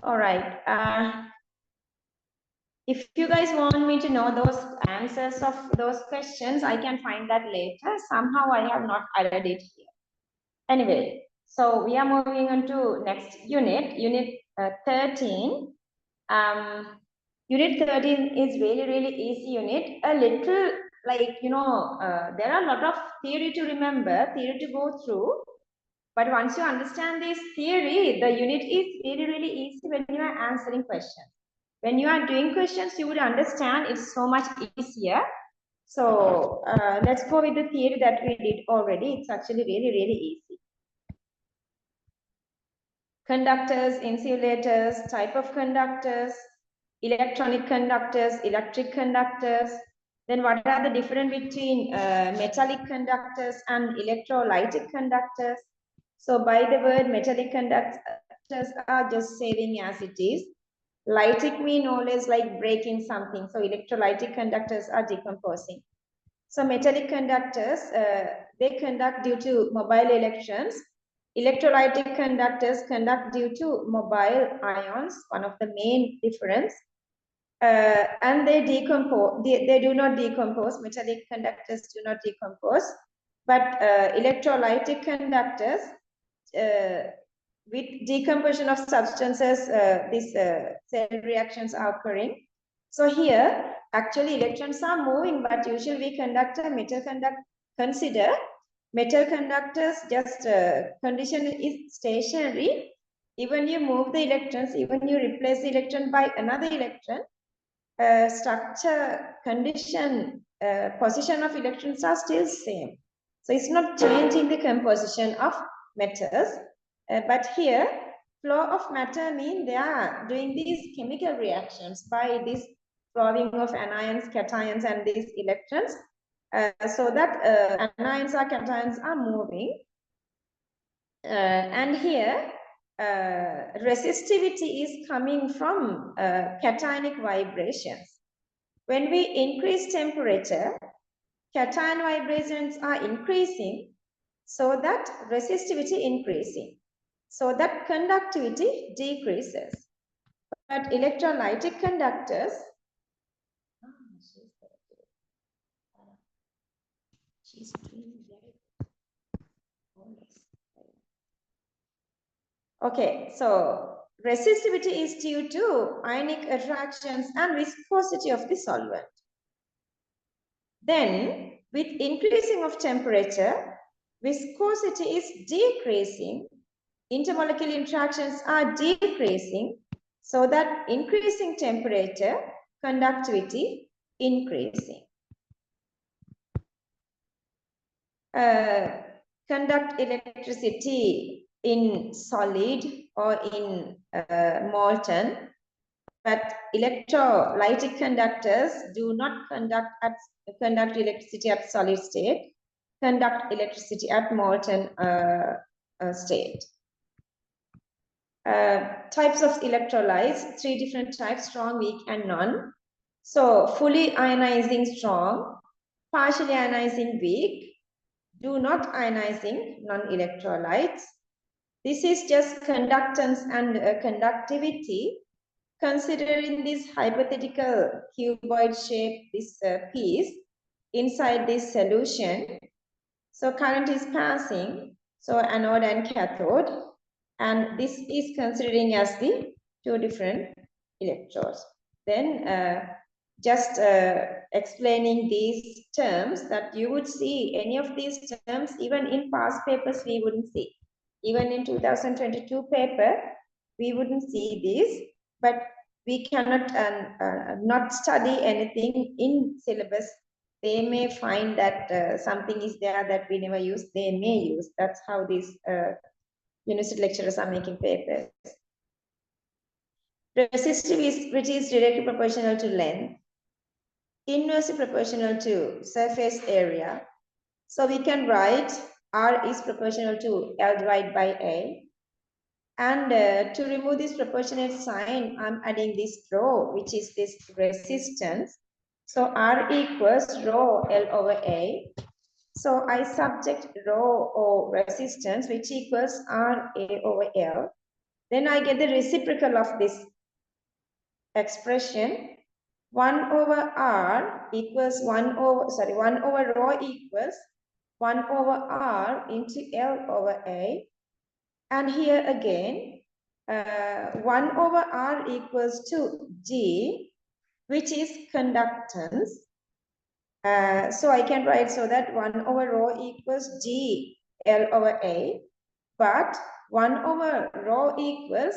All right. If you guys want me to know those answers of those questions, I can find that later. Somehow I have not added it here. Anyway, so we are moving on to next unit, unit 13. Unit 13 is really easy unit. A little like, you know, there are a lot of theory to remember, theory to go through. But once you understand this theory, the unit is really easy when you are answering questions. When you are doing questions, you would understand it's so much easier. So let's go with the theory that we did already. It's actually really easy. Conductors, insulators, type of conductors, electronic conductors, electric conductors. Then what are the difference between metallic conductors and electrolytic conductors? So by the word metallic conductors are just saving as it is. Lytic mean always like breaking something. So electrolytic conductors are decomposing. So metallic conductors, they conduct due to mobile electrons. Electrolytic conductors conduct due to mobile ions, one of the main difference. And they decompose, they do not decompose. Metallic conductors do not decompose. But electrolytic conductors, with decomposition of substances, these cell reactions are occurring. So here, actually electrons are moving, but usually we consider metal conductors just condition is stationary. Even you move the electrons, even you replace the electron by another electron, structure, condition, position of electrons are still same. So it's not changing the composition of metals. But here, flow of matter mean they are doing these chemical reactions by this flowing of anions, cations, and these electrons, so that anions or cations are moving. And here, resistivity is coming from cationic vibrations. When we increase temperature, cation vibrations are increasing, so that resistivity increasing, so that conductivity decreases. But electrolytic conductors, she's doing very okay, so resistivity is due to ionic attractions and viscosity of the solvent. Then, with increasing of temperature, viscosity is decreasing, intermolecular interactions are decreasing, so that increasing temperature, conductivity increasing. Conduct electricity in solid or in molten, but electrolytic conductors do not conduct electricity at solid state, conduct electricity at molten state. Types of electrolytes, 3 different types, strong, weak, and none. So fully ionizing strong, partially ionizing weak, do not ionizing non-electrolytes. This is just conductance and conductivity. Considering this hypothetical cuboid shape, this piece inside this solution, so current is passing, so anode and cathode, and this is considering as the 2 different electrodes. Then just explaining these terms that you would see any of these terms even in past papers we wouldn't see. Even in 2022 paper, we wouldn't see this, but we cannot not study anything in syllabus. They may find that something is there that we never use, they may use. That's how these university lecturers are making papers. Resistivity is directly proportional to length, inversely proportional to surface area. So we can write R is proportional to L divided by A. And to remove this proportionate sign, I'm adding this rho, which is this resistance. So R equals rho L over A. So I subject rho or resistance, which equals R A over L. Then I get the reciprocal of this expression. 1 over r equals 1 over rho equals 1 over r into L over A. And here again, 1 over r equals to G, which is conductance. So I can write so that 1 over rho equals G L over A, but 1 over rho equals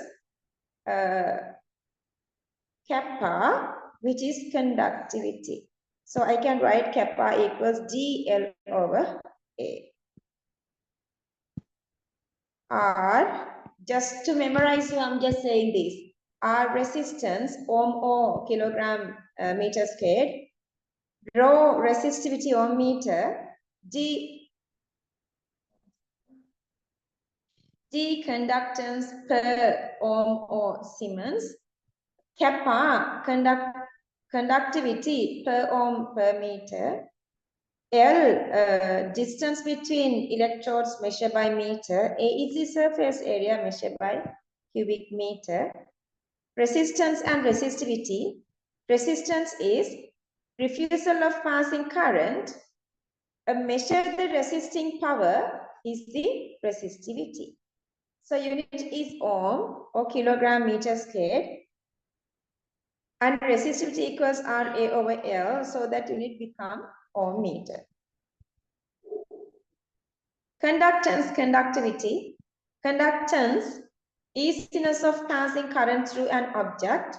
kappa, which is conductivity. So I can write kappa equals GL over A. R, just to memorize, I'm just saying this. R resistance, ohm or kilogram meter squared. Rho resistivity ohm meter. G conductance per ohm or Siemens. Kappa conductivity per ohm per meter. L distance between electrodes measured by meter. A is the surface area measured by cubic meter. Resistance and resistivity. Resistance is refusal of passing current. Measure the resisting power is the resistivity. So unit is ohm or kilogram meter squared. And resistivity equals RA over L, so that unit become ohm meter. Conductance, conductivity. Conductance, easiness of passing current through an object.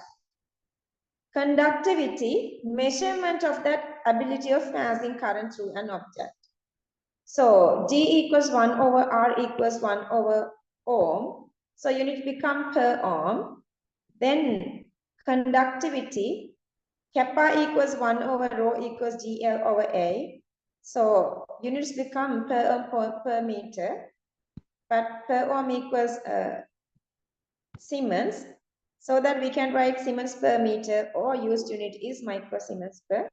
Conductivity, measurement of that ability of passing current through an object. So G equals 1 over R equals 1 over ohm. So unit become per ohm. Then conductivity, kappa equals 1 over rho equals GL over A. So units become per ohm per meter, but per ohm equals Siemens. So that we can write Siemens per meter, or used unit is microsiemens per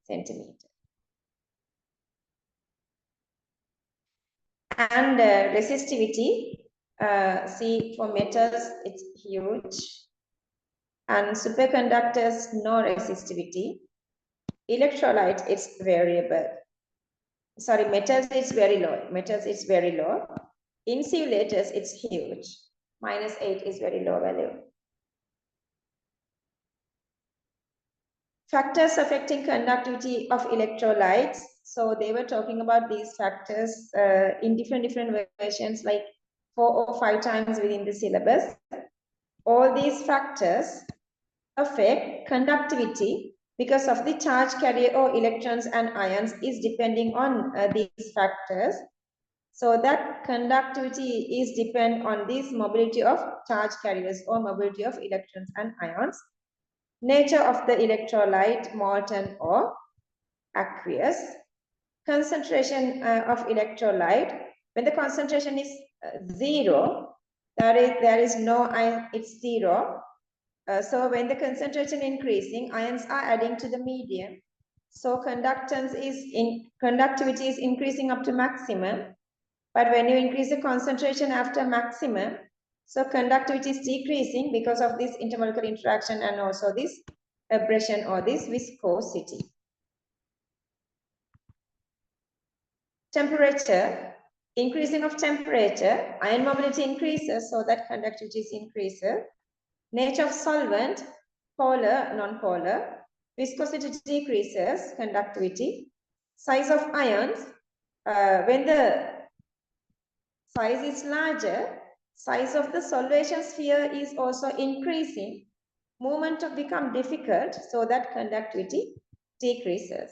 centimeter. And resistivity, see for metals, it's huge. And superconductors, no resistivity. Electrolyte, it's variable. Sorry, metals, it's very low. Metals, it's very low. Insulators, it's huge. -8 is very low value. Factors affecting conductivity of electrolytes. So they were talking about these factors in different versions, like 4 or 5 times within the syllabus. All these factors affect conductivity because of the charge carrier or electrons and ions is depending on these factors. So that conductivity is depend on this mobility of charge carriers or mobility of electrons and ions. Nature of the electrolyte, molten or aqueous. Concentration of electrolyte. When the concentration is 0, there is no ion, it's 0. So when the concentration increasing, ions are adding to the medium. So conductivity is increasing up to maximum. But when you increase the concentration after maximum, so conductivity is decreasing because of this intermolecular interaction and also this abrasion or this viscosity. Temperature, increasing of temperature, ion mobility increases, so that conductivity increases. Nature of solvent, polar, non-polar. Viscosity decreases, conductivity. Size of ions, when the size is larger, size of the solution sphere is also increasing. Movement to become difficult, so that conductivity decreases.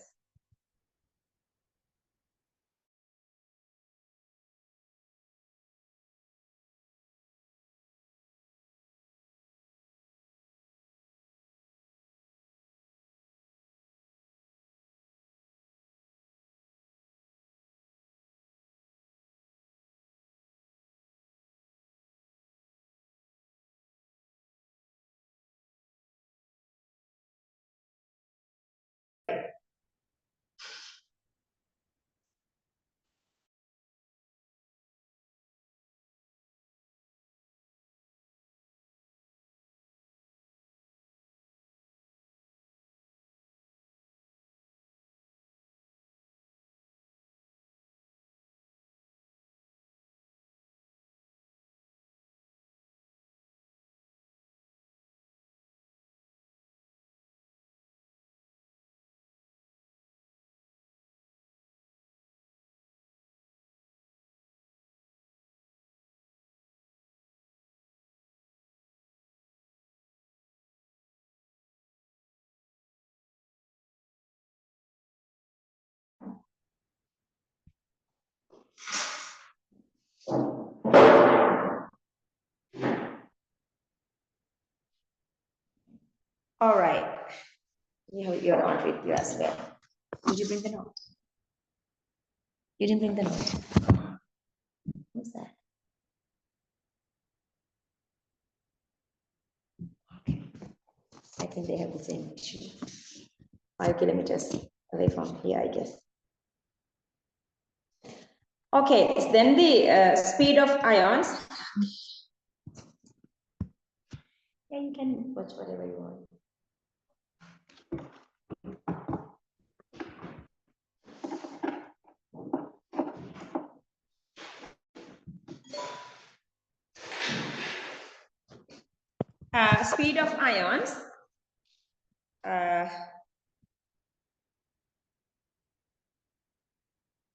All right. You have your note with you as well. Did you bring the note? You didn't bring the note. What's that? Okay. I think they have the same issue. 5 kilometers away from here, I guess. Okay, then the speed of ions. Yeah, you can watch whatever you want. Speed of ions.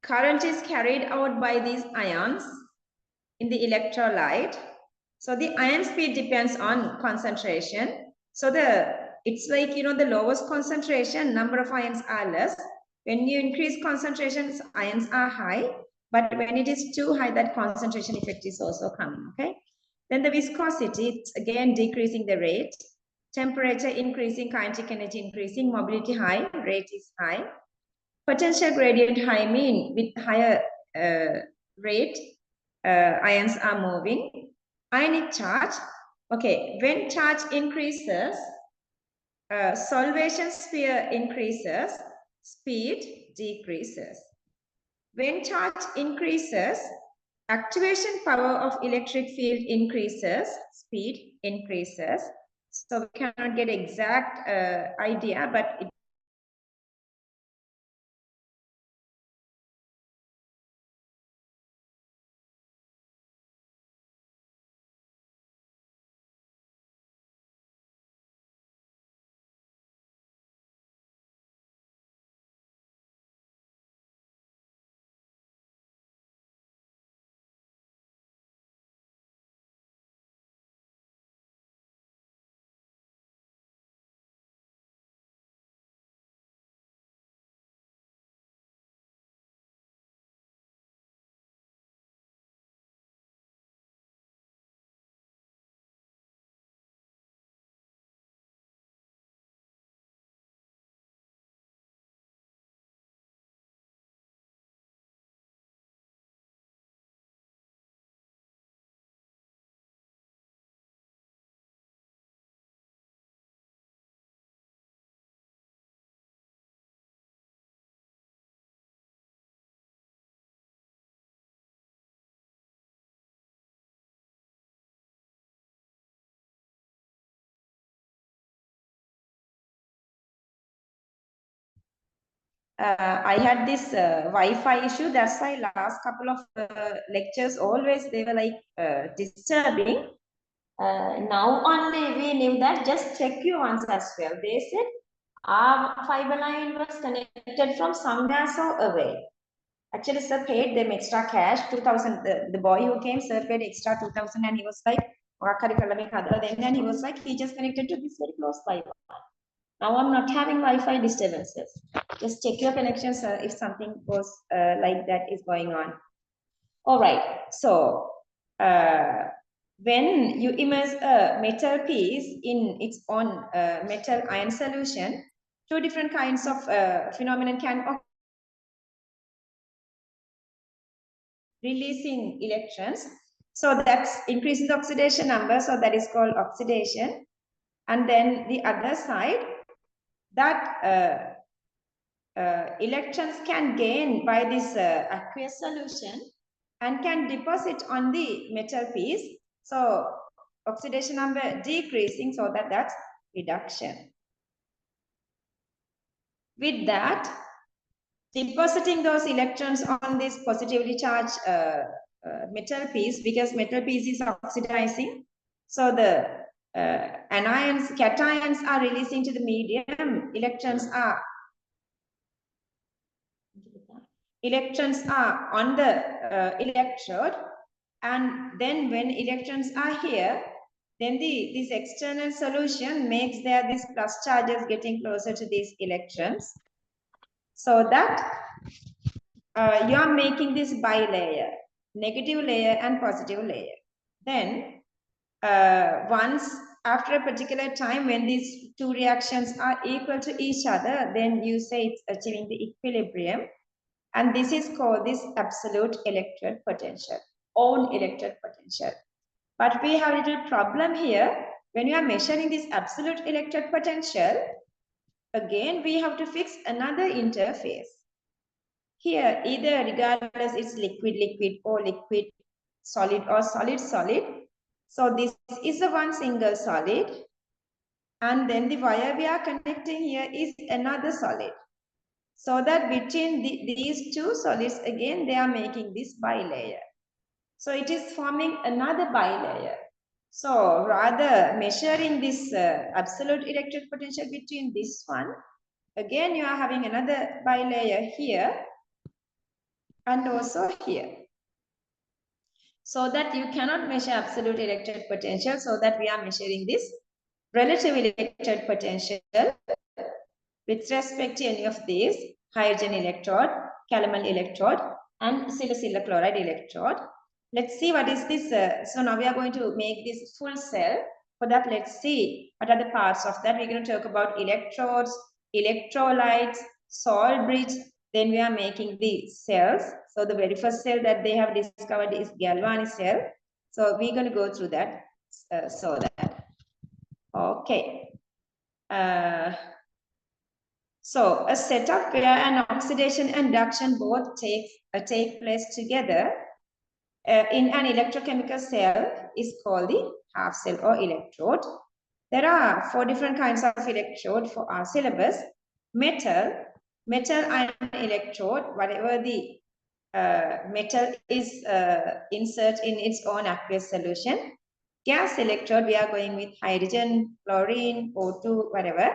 Current is carried out by these ions in the electrolyte. So the ion speed depends on concentration. So it's like, you know, the lowest concentration, number of ions are less. When you increase concentrations, ions are high. But when it is too high, that concentration effect is also coming, okay? Then the viscosity, it's again decreasing the rate. Temperature increasing, kinetic energy increasing, mobility high, rate is high. Potential gradient high mean with higher rate, ions are moving. Ionic charge, okay, when charge increases, solvation sphere increases, speed decreases. When charge increases, activation power of electric field increases, speed increases. So we cannot get exact idea, but it I had this Wi-Fi issue. That's why last couple of lectures always they were like disturbing. Now only we knew that. Just check your ones as well. They said our fiber line was connected from somewhere so away. Actually, sir paid them extra cash, 2,000. The boy who came, sir paid extra 2,000, and he was like, then he was like, he just connected to this very close by. Now I'm not having Wi-Fi disturbances. Just check your connections if something goes like that is going on. All right. So when you immerse a metal piece in its own metal ion solution, two different kinds of phenomenon can occur. Releasing electrons. So that's increasing the oxidation number. So that is called oxidation. And then the other side, that electrons can gain by this aqueous solution and can deposit on the metal piece. So oxidation number decreasing, so that's reduction. With that, depositing those electrons on this positively charged metal piece, because metal piece is oxidizing. So the anions, cations are releasing to the medium, electrons are on the electrode, and then when electrons are here, then this external solution makes this plus charges getting closer to these electrons, so that you are making this bilayer, negative layer and positive layer. Then once after a particular time when these two reactions are equal to each other, then you say it's achieving the equilibrium. And this is called this absolute electrode potential, own electrode potential. But we have a little problem here. When you are measuring this absolute electrode potential, again, we have to fix another interface. Here, either regardless it's liquid-liquid or liquid-solid or solid-solid. So this is the one single solid. And then the wire we are connecting here is another solid. So that between these two solids, again, they are making this bilayer. So it is forming another bilayer. So rather measuring this absolute electric potential between this one, again, you are having another bilayer here and also here. So that you cannot measure absolute electric potential, so that we are measuring this relative electric potential with respect to any of these hydrogen electrode, calomel electrode, and silicon chloride electrode. Let's see what is this. So now we are going to make this full cell. For that, let's see what are the parts of that. We're going to talk about electrodes, electrolytes, salt bridge. Then we are making the cells. So the very first cell that they have discovered is galvanic cell. So we're going to go through that. Okay. So a setup where an oxidation and reduction both take place together in an electrochemical cell is called the half cell or electrode. There are 4 different kinds of electrode for our syllabus. Metal ion electrode, whatever the metal is insert in its own aqueous solution. Gas electrode, we are going with hydrogen, chlorine, O2, whatever.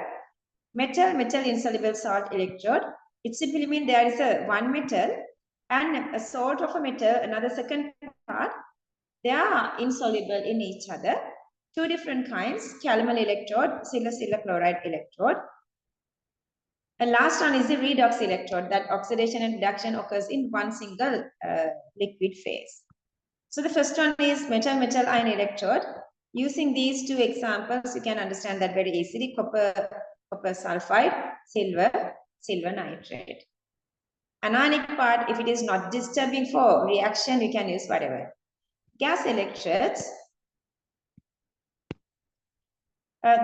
Metal insoluble salt electrode. It simply means there is a one metal and a salt of a metal, another second part. They are insoluble in each other. 2 different kinds, calomel electrode, silicon chloride electrode. And last one is the redox electrode, that oxidation and reduction occurs in one single liquid phase. So the first one is metal ion electrode. Using these 2 examples, you can understand that very easily. Copper sulfide, silver nitrate. Anionic part, if it is not disturbing for reaction, you can use whatever. Gas electrodes.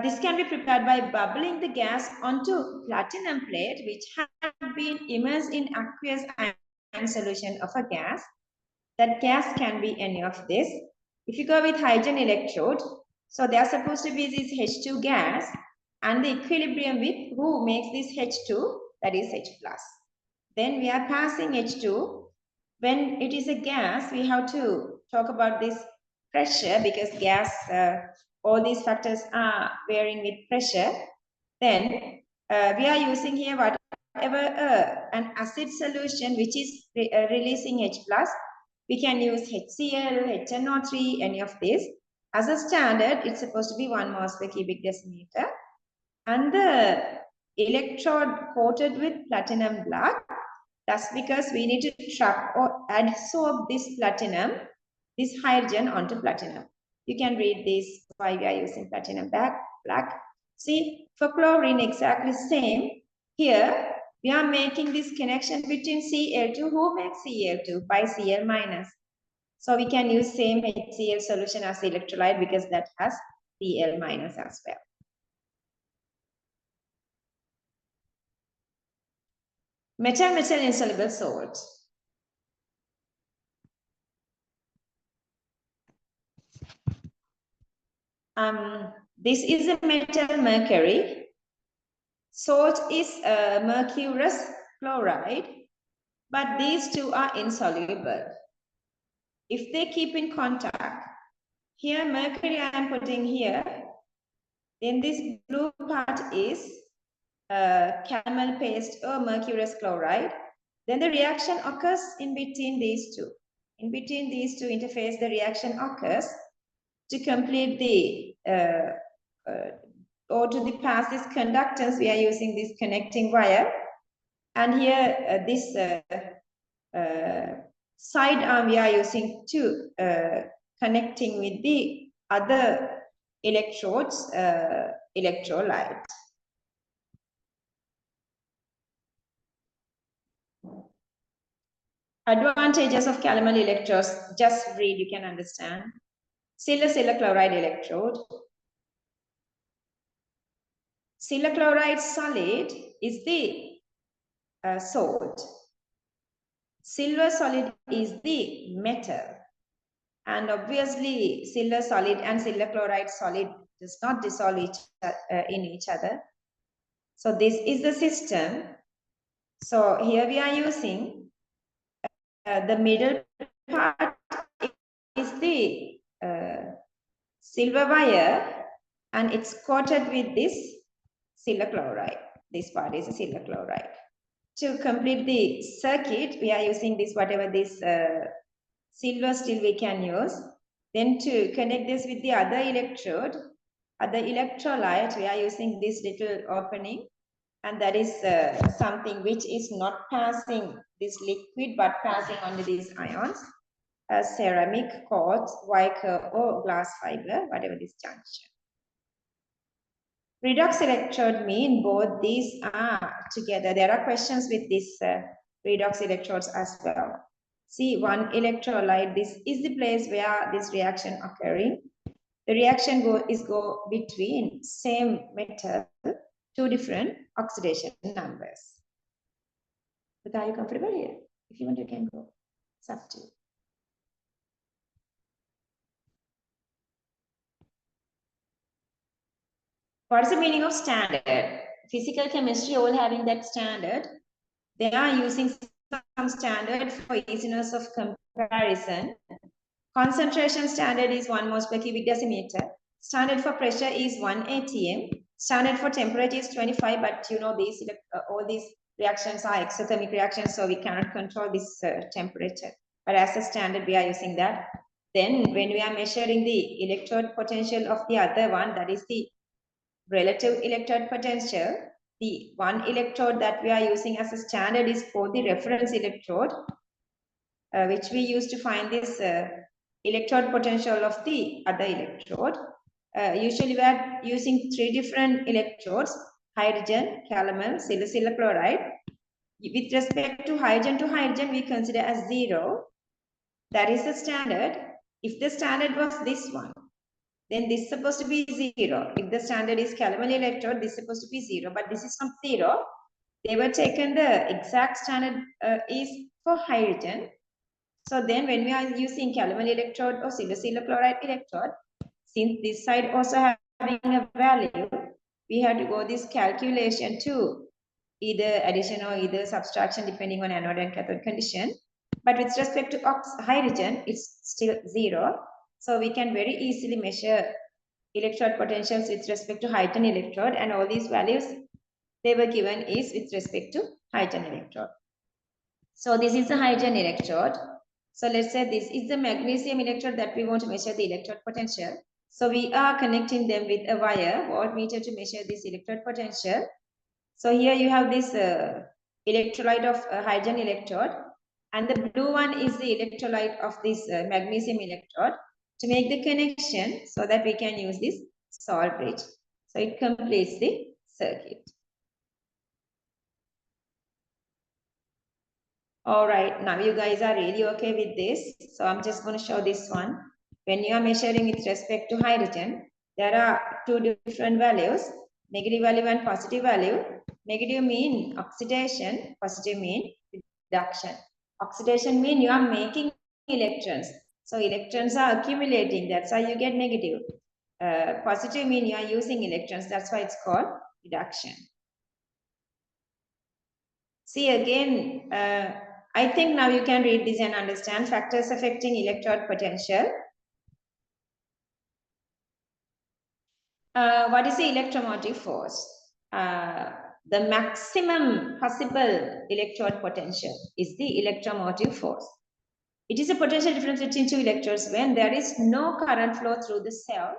This can be prepared by bubbling the gas onto platinum plate, which has been immersed in aqueous ion solution of a gas. That gas can be any of this. If you go with hydrogen electrode, so they are supposed to be this H2 gas, and the equilibrium with who makes this H2, that is H+. Then we are passing H2. When it is a gas, we have to talk about this pressure, because gas, all these factors are varying with pressure. Then we are using here whatever an acid solution which is releasing H+. We can use HCl, HNO3, any of these. As a standard, it's supposed to be 1 moles per cubic decimeter. And the electrode coated with platinum black, that's because we need to trap or adsorb this platinum, this hydrogen onto platinum. You can read this, why we are using platinum black. See, for chlorine, exactly same. Here, we are making this connection between Cl2. Who makes Cl2? By Cl minus. So we can use same HCl solution as the electrolyte, because that has Cl minus as well. Metal insoluble salt. This is a metal mercury. Salt is mercurous chloride, but these 2 are insoluble. If they keep in contact, here mercury I am putting here, then this blue part is calomel paste or mercurous chloride. Then the reaction occurs in between these 2. In between these 2 interface, the reaction occurs to complete the or to pass this conductance. We are using this connecting wire, and here this side arm we are using to connecting with the other electrodes, electrolyte. Advantages of calomel electrodes, just read, you can understand. Silver chloride electrode. Silver chloride solid is the salt. Silver solid is the metal. And obviously, silver solid and silver chloride solid does not dissolve in each other. So this is the system. So here we are using the middle part is the silver wire, and it's coated with this silver chloride. This part is a silver chloride. To complete the circuit, we are using this, whatever this silver still we can use. Then to connect this with the other electrode, other electrolyte, we are using this little opening, and that is something which is not passing this liquid but passing onto these ions. Ceramic, quartz, wire or glass fiber, whatever this junction. Redox electrode mean both these are together. There are questions with this redox electrodes as well. See, one electrolyte, this is the place where this reaction occurring. The reaction go between same metal, two different oxidation numbers. But are you comfortable here? If you want, you can go. It's up to you. What is the meaning of standard? Physical chemistry all having that standard. They are using some standard for easiness of comparison. Concentration standard is 1 moles per cubic decimeter. Standard for pressure is 1 atm. Standard for temperature is 25, but you know these all these reactions are exothermic reactions, so we cannot control this temperature. But as a standard, we are using that. Then when we are measuring the electrode potential of the other one, that is the relative electrode potential, the one electrode that we are using as a standard is for the reference electrode, which we use to find this electrode potential of the other electrode. Usually we are using 3 different electrodes: hydrogen, calomel, silver chloride. With respect to hydrogen, we consider as 0. That is the standard. If the standard was this one, then this is supposed to be 0. If the standard is calomel electrode, this is supposed to be 0, but this is not 0. They were taken, the exact standard is for hydrogen. So then when we are using calomel electrode or silver chloride electrode, since this side also having a value, we have to go this calculation to either addition or either subtraction depending on anode and cathode condition. But with respect to hydrogen, it's still 0. So we can very easily measure electrode potentials with respect to hydrogen electrode, and all these values they were given is with respect to hydrogen electrode. So this is the hydrogen electrode. So let's say this is the magnesium electrode that we want to measure the electrode potential. So we are connecting them with a wire voltmeter to measure this electrode potential. So here you have this electrolyte of hydrogen electrode, and the blue one is the electrolyte of this magnesium electrode to make the connection so that we can use this salt bridge. So it completes the circuit. All right, now you guys are really okay with this. So I'm just going to show this one. When you are measuring with respect to hydrogen, there are 2 different values, negative value and positive value. Negative mean oxidation, positive mean reduction. Oxidation mean you are making electrons. So electrons are accumulating, that's why you get negative. Positive mean you are using electrons, that's why it's called reduction. See again, I think now you can read this and understand factors affecting electrode potential. What is the electromotive force? The maximum possible electrode potential is the electromotive force. It is a potential difference between 2 electrodes when there is no current flow through the cell,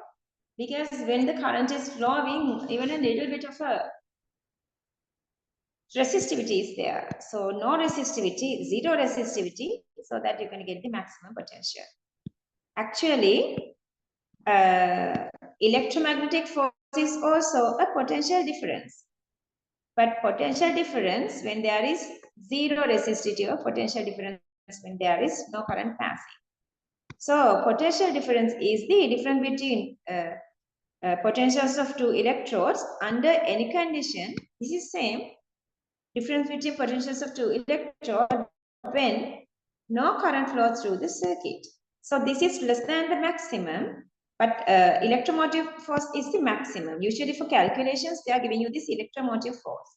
because when the current is flowing, even a little bit of a resistivity is there. So no resistivity, 0 resistivity, so that you can get the maximum potential. Actually, electromagnetic force is also a potential difference. But potential difference when there is zero resistivity, or potential difference when there is no current passing. So potential difference is the difference between potentials of two electrodes under any condition. This is same difference between potentials of two electrodes when no current flows through the circuit. So this is less than the maximum, but electromotive force is the maximum. Usually for calculations, they are giving you this electromotive force.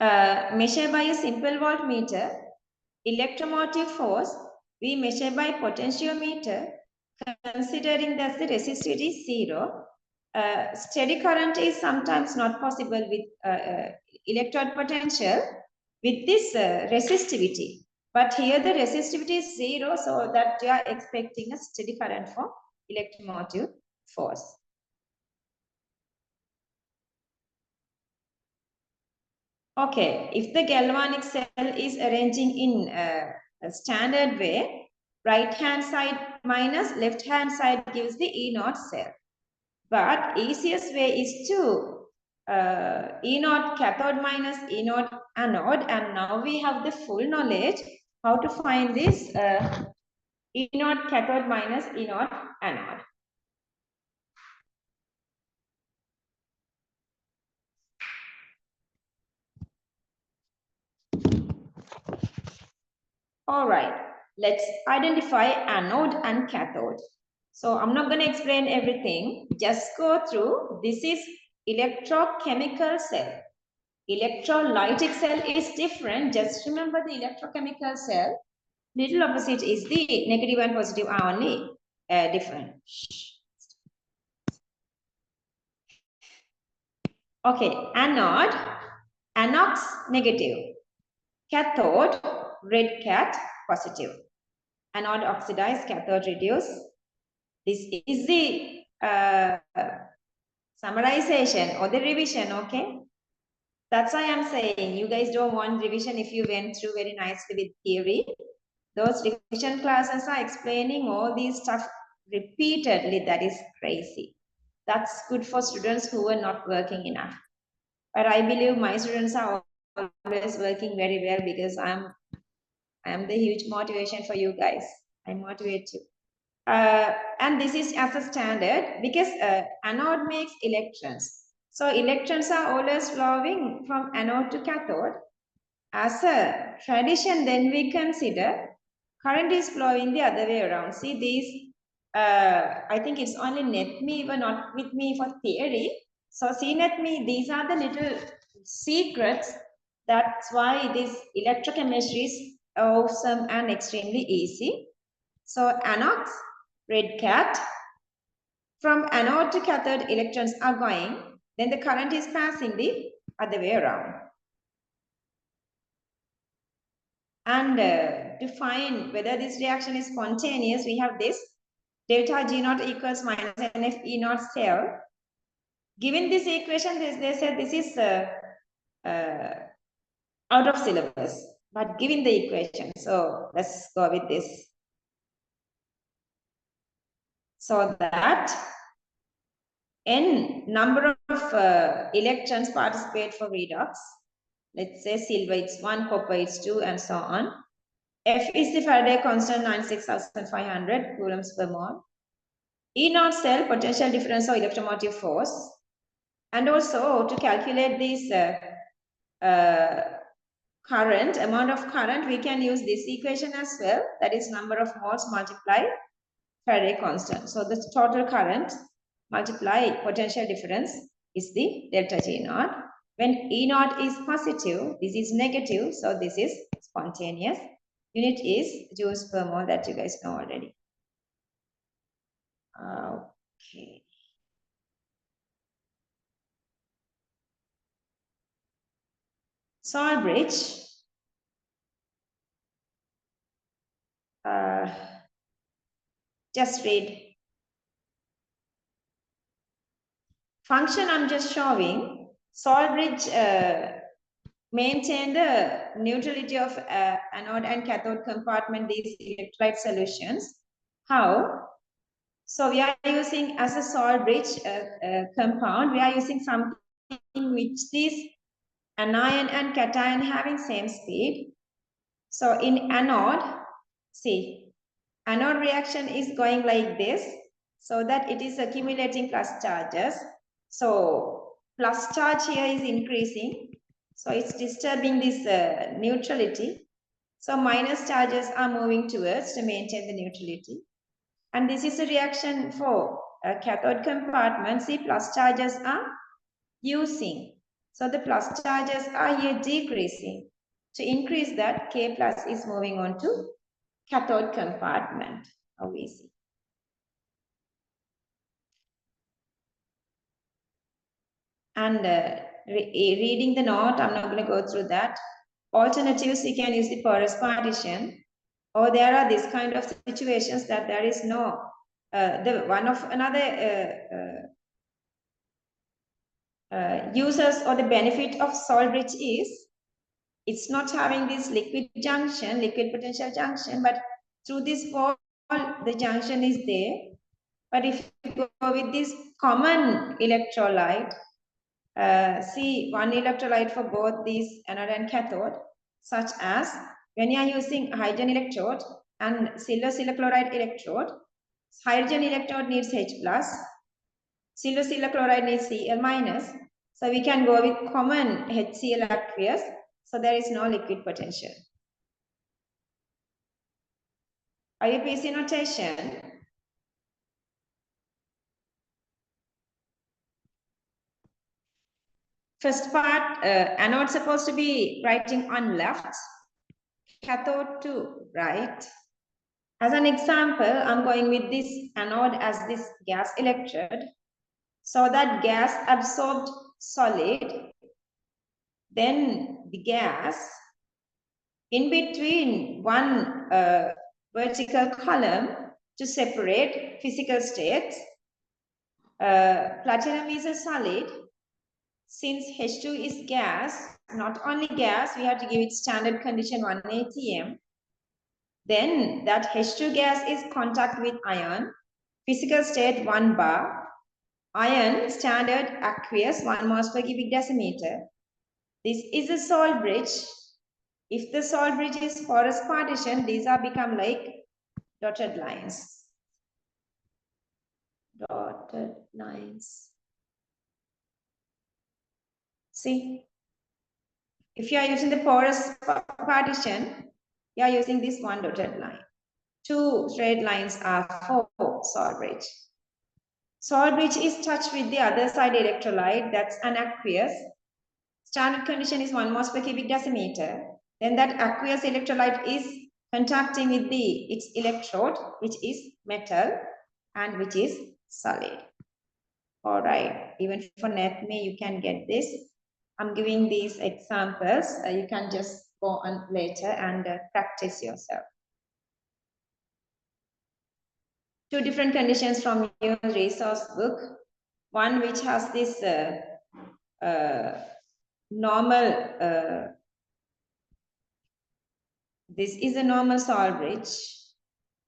Measured by a simple voltmeter, electromotive force we measure by potentiometer, considering that the resistivity is zero. Steady current is sometimes not possible with electrode potential with this resistivity. But here the resistivity is zero, so that you are expecting a steady current for electromotive force. Okay, if the galvanic cell is arranging in a standard way, right hand side minus left hand side gives the E naught cell. But easiest way is to E naught cathode minus E naught anode, and now we have the full knowledge how to find this E naught cathode minus E naught anode. All right, let's identify anode and cathode. So I'm not going to explain everything. Just go through. This is electrochemical cell. Electrolytic cell is different. Just remember the electrochemical cell. Little opposite is the negative and positive are only different. Okay, anode, anox negative. Cathode, red cat positive. Anode oxidize, cathode reduce. This is the summarization or the revision, okay? That's why I'm saying you guys don't want revision if you went through very nicely with theory. Those revision classes are explaining all these stuff repeatedly. That is crazy. That's good for students who are not working enough. But I believe my students are always working very well because I'm the huge motivation for you guys. I motivate you. And this is as a standard because anode makes electrons. So electrons are always flowing from anode to cathode. As a tradition, then we consider current is flowing the other way around. See these, I think it's only net me, but not with me for theory. So see net me, these are the little secrets. That's why this electrochemistry is awesome and extremely easy. So anodes, red cat, from anode to cathode electrons are going, then the current is passing the other way around. And to find whether this reaction is spontaneous, we have this delta G naught equals minus NF E naught cell. Given this equation, they said this is out of syllabus, but given the equation, so let's go with this. So that n number of electrons participate for redox. Let's say silver is 1, copper is 2, and so on. F is the Faraday constant 96,500 coulombs per mole. E naught cell potential difference or electromotive force. And also to calculate this current, amount of current, we can use this equation as well. That is number of moles multiply Faraday constant. So the total current multiply potential difference is the delta G naught. When E naught is positive, this is negative, so this is spontaneous. Unit is joules per mole, that you guys know already. Okay. Sawbridge. Just read. Function I'm just showing. Sawbridge maintain the neutrality of anode and cathode compartment, these electrolyte solutions. How? So we are using as a salt bridge compound, we are using something which is anion and cation having same speed. So in anode, see, anode reaction is going like this, so that it is accumulating plus charges. So plus charge here is increasing, so it's disturbing this neutrality. So minus charges are moving towards to maintain the neutrality. And this is a reaction for cathode compartment. See, plus charges are using. So the plus charges are here decreasing. To increase that, K plus is moving on to cathode compartment. How we see. And reading the note, I'm not going to go through that. Alternatives, you can use the porous partition. Or there are this kind of situations that there is no, the one of another uses or the benefit of salt bridge is it's not having this liquid junction, liquid potential junction, but through this wall, the junction is there. But if you go with this common electrolyte, see one electrolyte for both these anode and cathode, such as when you are using hydrogen electrode and silver chloride electrode, hydrogen electrode needs H plus, silver chloride needs Cl minus. So we can go with common HCl aqueous, so there is no liquid potential. IUPAC notation. First part, anode supposed to be writing on left, cathode to right. As an example, I'm going with this anode as this gas electrode. So that gas absorbed solid, then the gas in between one vertical column to separate physical states. Platinum is a solid. Since H2 is gas, not only gas, we have to give it standard condition 1 atm. Then that H2 gas is contact with ion, physical state 1 bar, ion standard aqueous 1 moles per cubic decimeter. This is a salt bridge. If the salt bridge is porous partition, these are become like dotted lines. Dotted lines. See, if you are using the porous partition, you are using this one dotted line. 2 straight lines are for salt bridge. Salt bridge is touched with the other side electrolyte, that's an aqueous. Standard condition is 1 moles per cubic decimeter. Then that aqueous electrolyte is contacting with its electrode, which is metal and which is solid. All right, even for NetMe, you can get this. I'm giving these examples. You can just go on later and practice yourself. 2 different conditions from your resource book. One which has this normal, this is a normal salt bridge.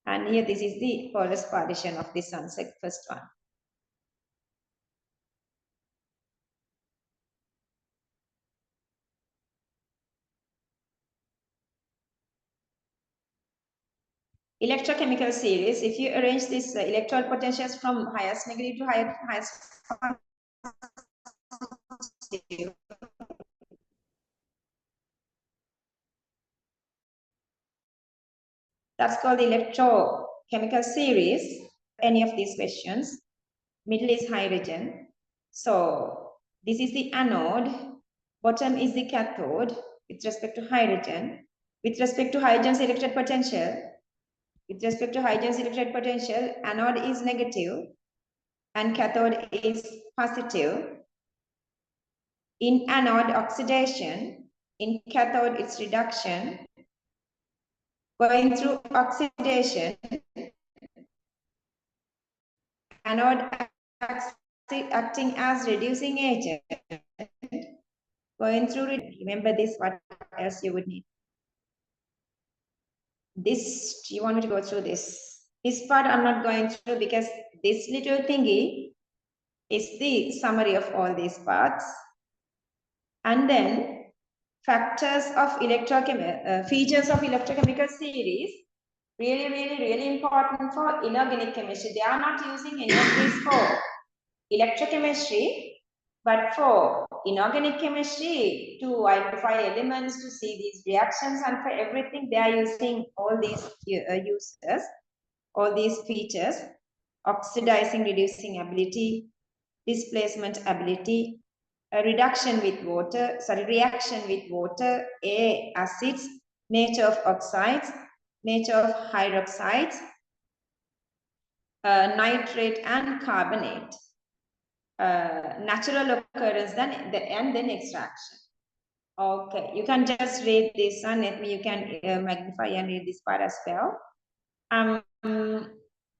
And here this is the porous partition of this one, first one. Electrochemical series, if you arrange this electrode potentials from highest negative to highest positive, that's called the electrochemical series. Any of these questions, middle is hydrogen. So this is the anode, bottom is the cathode with respect to hydrogen. With respect to hydrogen's electrode potential, anode is negative and cathode is positive. In anode, oxidation. In cathode, it's reduction. Going through oxidation, anode acting as reducing agent. Going through, remember this, what else you would need? This, do you want me to go through this? This part I'm not going through because this little thingy is the summary of all these parts. And then factors of features of electrochemical series, really important for inorganic chemistry. They are not using any of these for electrochemistry, but for inorganic chemistry, to identify elements, to see these reactions, and for everything they are using all these uses, all these features: oxidizing, reducing ability, displacement ability, reaction with water, acids, nature of oxides, nature of hydroxides, nitrate and carbonate, natural occurrence, and then extraction. Okay, you can just read this one. Let me, you can magnify and read this part as well.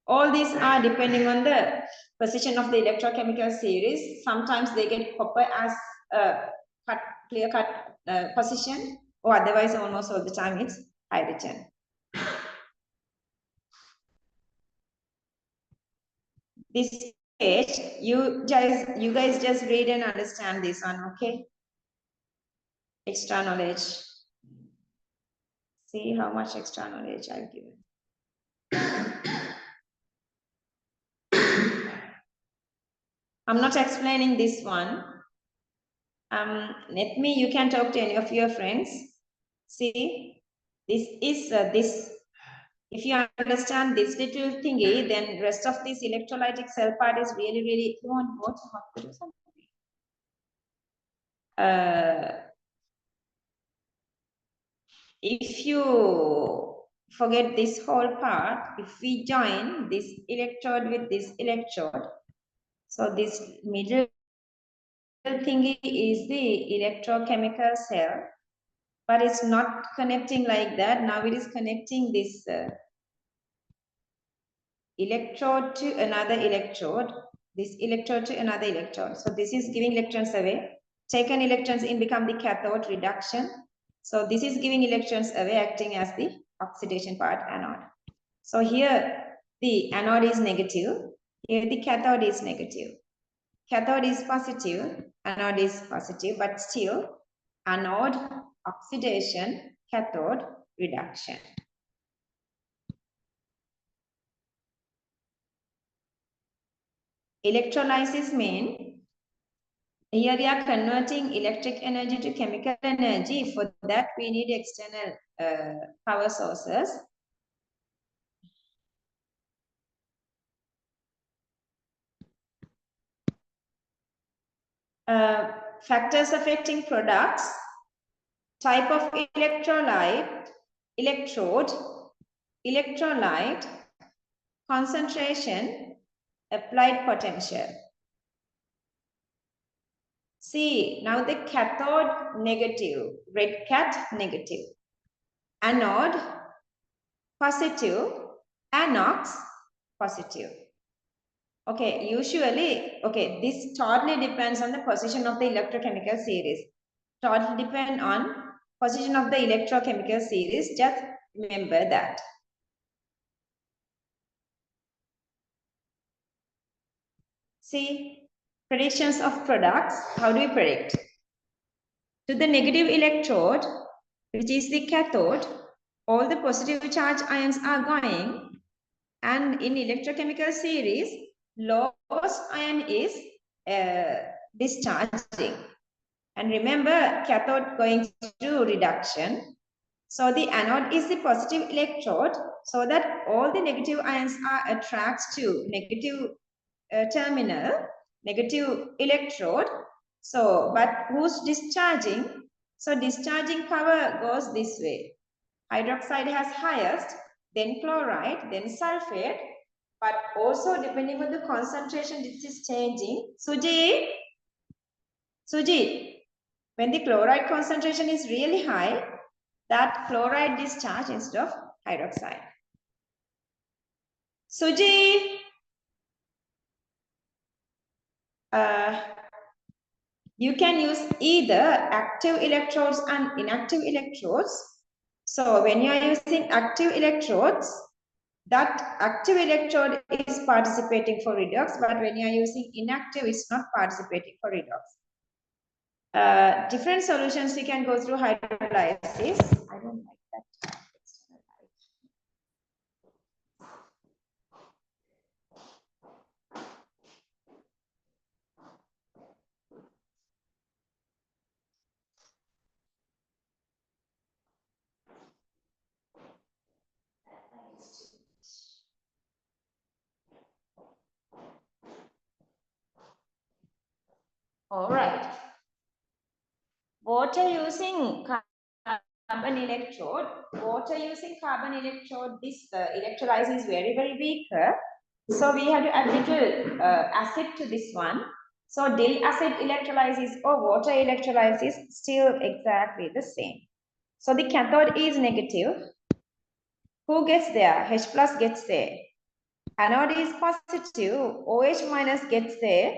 All these are depending on the position of the electrochemical series. Sometimes they get copper as a clear-cut position, or otherwise almost all the time it's hydrogen. This page, you guys just read and understand this one, okay? Extra knowledge. See how much extra knowledge I've given. I'm not explaining this one. Let me, you can talk to any of your friends. See, this is this. If you understand this little thingy, then rest of this electrolytic cell part is really, you want to do something. If you forget this whole part, if we join this electrode with this electrode, so this middle thingy is the electrochemical cell, but it's not connecting like that. Now it is connecting this electrode to another electrode, this electrode to another electrode. So this is giving electrons away. Taken electrons in become the cathode, reduction. So this is giving electrons away, acting as the oxidation part, anode. So here the anode is negative, here the cathode is negative. Cathode is positive, anode is positive, but still anode, oxidation, cathode, reduction. Electrolysis means here we are converting electric energy to chemical energy. For that we need external power sources. Factors affecting products, type of electrolyte, electrode, electrolyte, concentration, applied potential. See, now the cathode negative, red cat negative, anode positive, anox positive. Okay, usually, okay, this totally depends on the position of the electrochemical series. Totally depend on position of the electrochemical series. Just remember that. See, predictions of products. How do we predict? To the negative electrode, which is the cathode, all the positive charge ions are going, and in electrochemical series, lowest ion is discharging. And remember, cathode going through reduction. So the anode is the positive electrode, so that all the negative ions are attracted to negative terminal, negative electrode. So, but who's discharging? So discharging power goes this way. Hydroxide has highest, then chloride, then sulfate, but also depending on the concentration, this is changing. Suji, when the chloride concentration is really high, that chloride discharge instead of hydroxide. Suji, you can use either active electrodes and inactive electrodes. So when you are using active electrodes, that active electrode is participating for redox, but when you are using inactive, it's not participating for redox. Different solutions we can go through hydrolysis. I don't like that. All right. Water using carbon electrode. Water using carbon electrode, this electrolysis is very, very weaker. So we have to add little acid to this one. So dill acid electrolysis or water electrolysis still exactly the same. So the cathode is negative. Who gets there? H plus gets there. Anode is positive. OH minus gets there.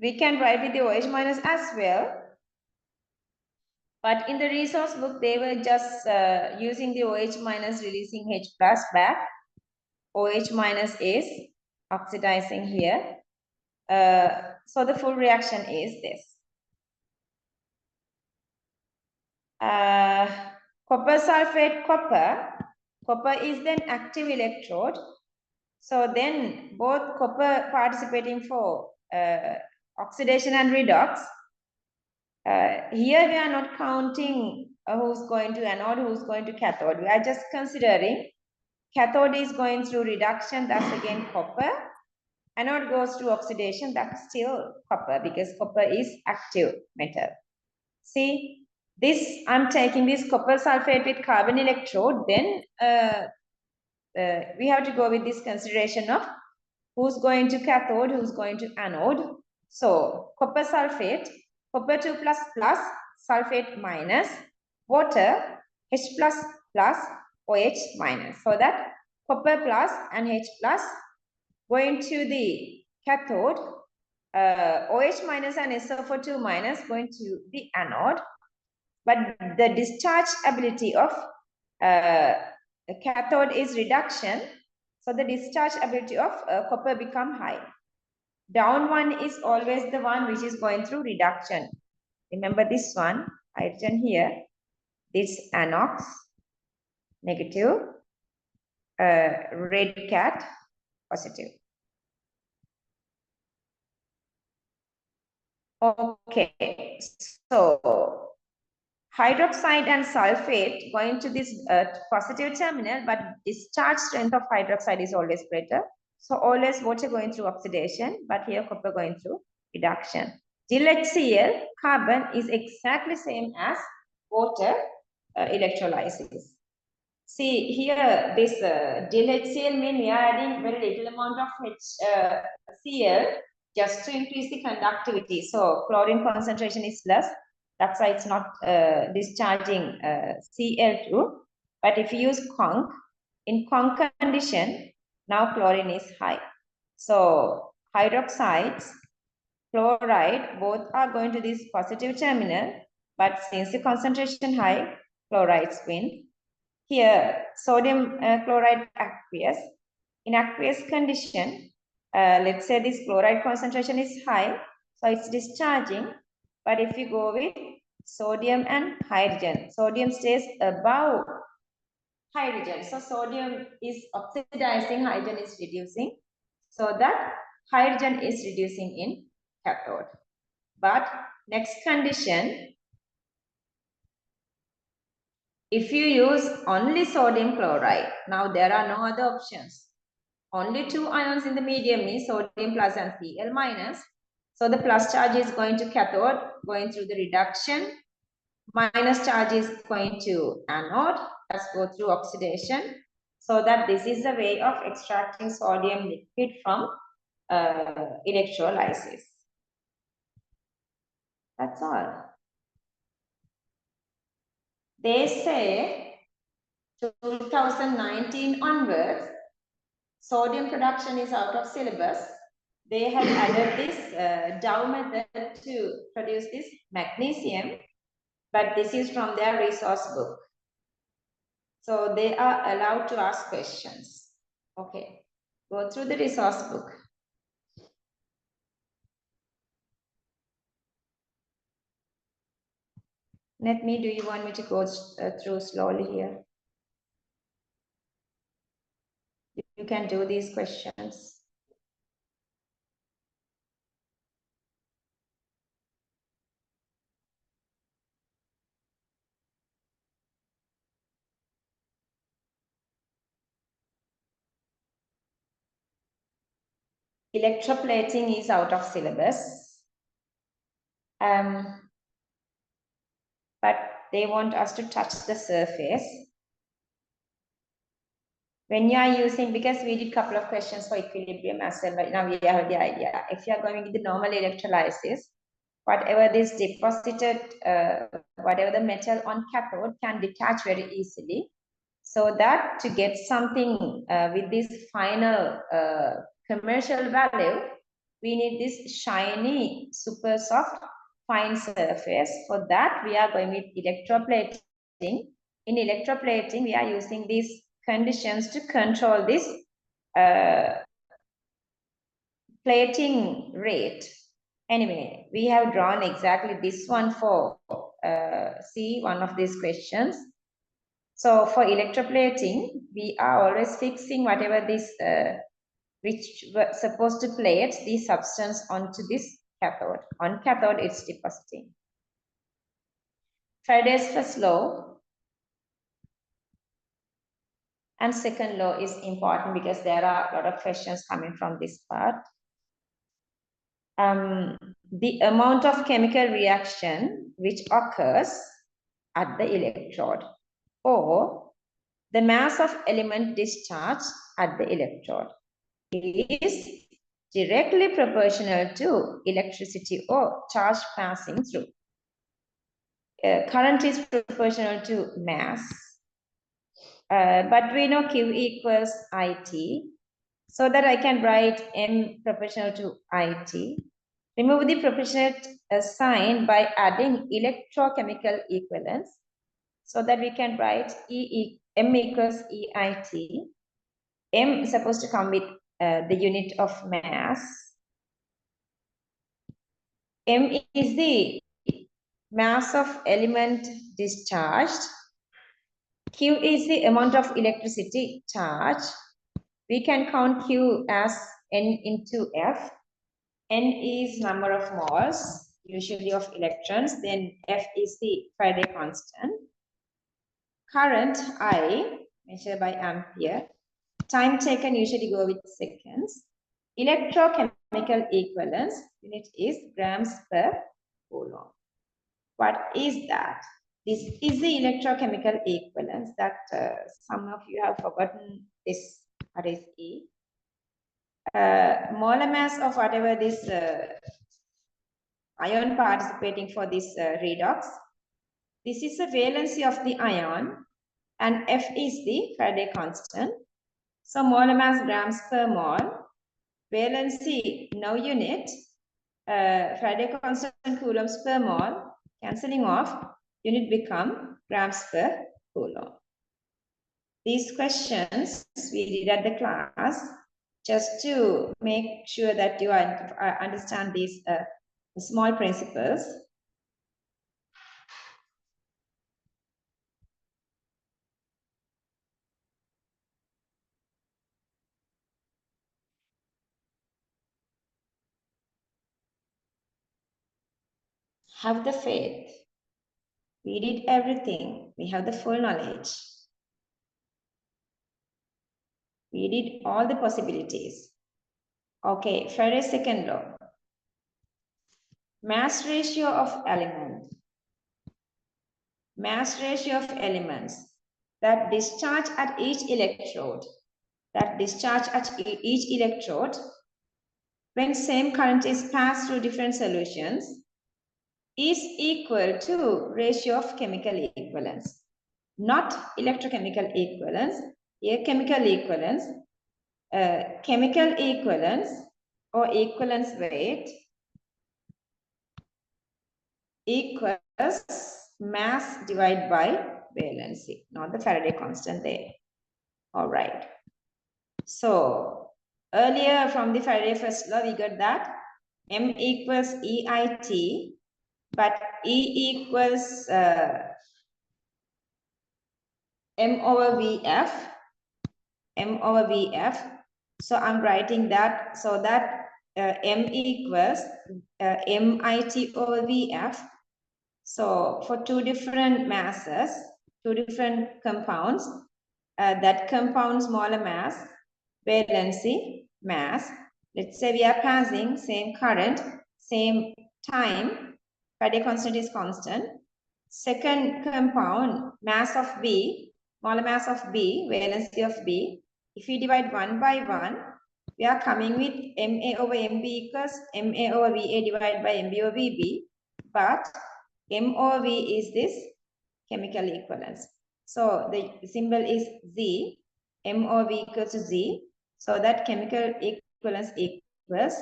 We can write with the OH minus as well. But in the resource book, they were just using the OH minus releasing H plus back. OH minus is oxidizing here. So the full reaction is this. Copper sulfate copper. Copper is then active electrode. So then both copper participating for oxidation and redox. Here we are not counting who's going to anode, who's going to cathode. We are just considering cathode is going through reduction, that's again copper. Anode goes to oxidation, that's still copper because copper is active metal. See, this, I'm taking this copper sulfate with carbon electrode, then we have to go with this consideration of who's going to cathode, who's going to anode. So copper sulfate, copper 2 plus plus, sulfate minus, water, H plus plus, OH minus. So that copper plus and H plus going to the cathode, OH minus and SO4 minus going to the anode. But the discharge ability of the cathode is reduction. So the discharge ability of copper become high. Down one is always the one which is going through reduction. Remember this one, hydrogen here, this anox, negative, red cat, positive. Okay, so hydroxide and sulfate going to this positive terminal, but discharge strength of hydroxide is always greater. So always water going through oxidation, but here copper going through reduction. Dill HCl, carbon is exactly same as water electrolysis. See here, this dill HCl mean we are adding very little amount of HCl just to increase the conductivity. So chlorine concentration is less. That's why it's not discharging Cl2. But if you use conc, in conc condition, now chlorine is high. So hydroxides, chloride, both are going to this positive terminal. But since the concentration high, chlorides win. Here, sodium chloride aqueous. In aqueous condition, let's say this chloride concentration is high, so it's discharging. But if you go with sodium and hydrogen, sodium stays above hydrogen. So sodium is oxidizing, hydrogen is reducing. So that hydrogen is reducing in cathode. But next condition, if you use only sodium chloride, now there are no other options. Only two ions in the medium is sodium plus and Cl minus. So the plus charge is going to cathode, going through the reduction. Minus charge is going to anode, let's go through oxidation. So that this is a way of extracting sodium liquid from electrolysis. That's all. They say 2019 onwards, sodium production is out of syllabus. They have added this Dow method to produce this magnesium, but this is from their resource book. So they are allowed to ask questions. Okay, go through the resource book. Let me, do you want me to go through slowly here? You can do these questions. Electroplating is out of syllabus. But they want us to touch the surface. When you are using, because we did a couple of questions for equilibrium as well, but now we have the idea. If you are going with the normal electrolysis, whatever this deposited, whatever the metal on cathode can detach very easily. So that to get something with this final commercial value, we need this shiny, super soft, fine surface. For that, we are going with electroplating. In electroplating, we are using these conditions to control this plating rate. Anyway, we have drawn exactly this one for see one of these questions. So for electroplating, we are always fixing whatever this which were supposed to plate the substance onto this cathode. On cathode, it's depositing. Faraday's first law and second law is important because there are a lot of questions coming from this part. The amount of chemical reaction which occurs at the electrode, or the mass of element discharged at the electrode, is directly proportional to electricity or charge passing through. Current is proportional to mass, but we know Q equals IT, so that I can write M proportional to IT. Remove the proportionate sign by adding electrochemical equivalence, so that we can write M equals EIT. M is supposed to come with the unit of mass. M is the mass of element discharged. Q is the amount of electricity charge. We can count Q as N into F. N is number of moles, usually of electrons. Then F is the Faraday constant. Current I, measured by ampere. Time taken usually go with seconds. Electrochemical equivalence, unit is grams per coulomb. What is that? This is the electrochemical equivalence that some of you have forgotten this. What is E? Molar mass of whatever this ion participating for this redox. This is the valency of the ion, and F is the Faraday constant. So molar mass grams per mole. Valency, no unit. Faraday constant coulombs per mole. Cancelling off, unit become grams per coulomb. These questions we did at the class just to make sure that you understand these small principles. Have the faith. We did everything. We have the full knowledge. We did all the possibilities. Okay, Faraday's second law. Mass ratio of element. Mass ratio of elements that discharge at each electrode. That discharge at each electrode when same current is passed through different solutions is equal to ratio of chemical equivalence. Not electrochemical equivalence, here chemical equivalence. Chemical equivalence or equivalence rate equals mass divided by valency, not the Faraday constant there. All right. So earlier from the Faraday first law, we got that M equals EIT, but E equals M over VF, M over VF. So I'm writing that so that M equals MIT over VF. So for two different masses, two different compounds, that compound smaller mass, valency, mass. Let's say we are passing same current, same time, Faraday constant is constant. Second compound, mass of B, smaller mass of B, valency of B. If we divide 1 by 1, we are coming with MA over MB equals MA over VA divided by MB over VB. But M over V is this chemical equivalence. So the symbol is Z, M over V equals to Z. So that chemical equivalence equals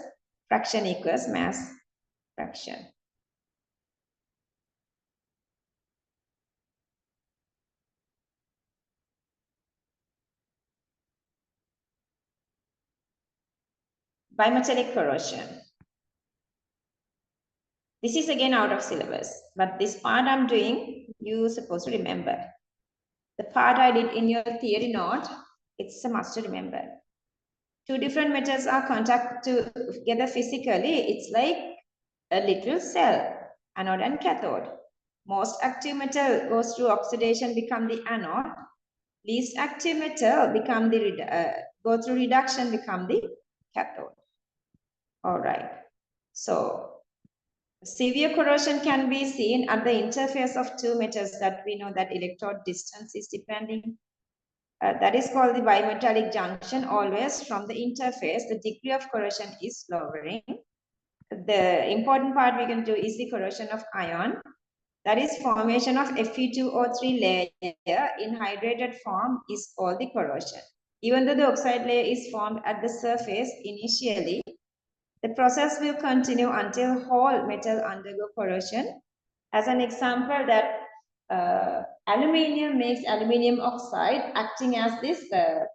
fraction equals mass fraction. Bimetallic corrosion. This is again out of syllabus, but this part I'm doing, you're supposed to remember. The part I did in your theory note, it's a must to remember. Two different metals are contact together physically. It's like a little cell, anode and cathode. Most active metal goes through oxidation, become the anode. Least active metal become the go through reduction, become the cathode. All right. So severe corrosion can be seen at the interface of two metals that we know that electrode distance is depending. That is called the bimetallic junction. Always from the interface, the degree of corrosion is lowering. The important part we can do is the corrosion of ion. That is formation of Fe2O3 layer in hydrated form is called the corrosion. Even though the oxide layer is formed at the surface initially, the process will continue until whole metal undergo corrosion. As an example, that aluminium makes aluminium oxide acting as this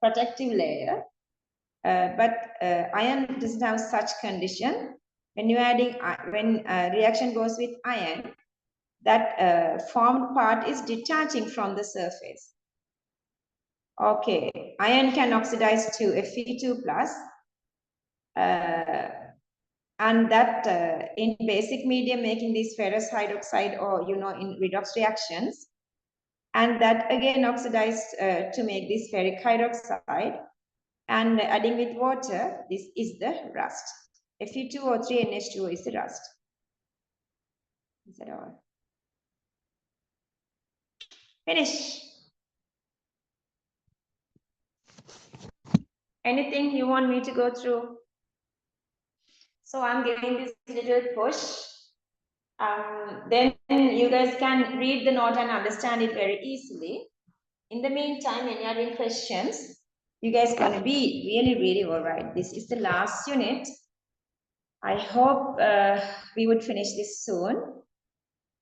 protective layer, but iron doesn't have such condition. When you're adding, when reaction goes with iron, that formed part is detaching from the surface. Okay, iron can oxidize to Fe2 plus, and that in basic medium making this ferrous hydroxide or in redox reactions, and that again oxidized to make this ferric hydroxide, and adding with water, this is the rust. Fe2O3 NH2O is the rust. Is that all? Finish. Anything you want me to go through? So I'm giving this little push. Then you guys can read the note and understand it very easily. In the meantime, when you are doing questions, you guys are going to be really, really all right. This is the last unit. I hope we would finish this soon.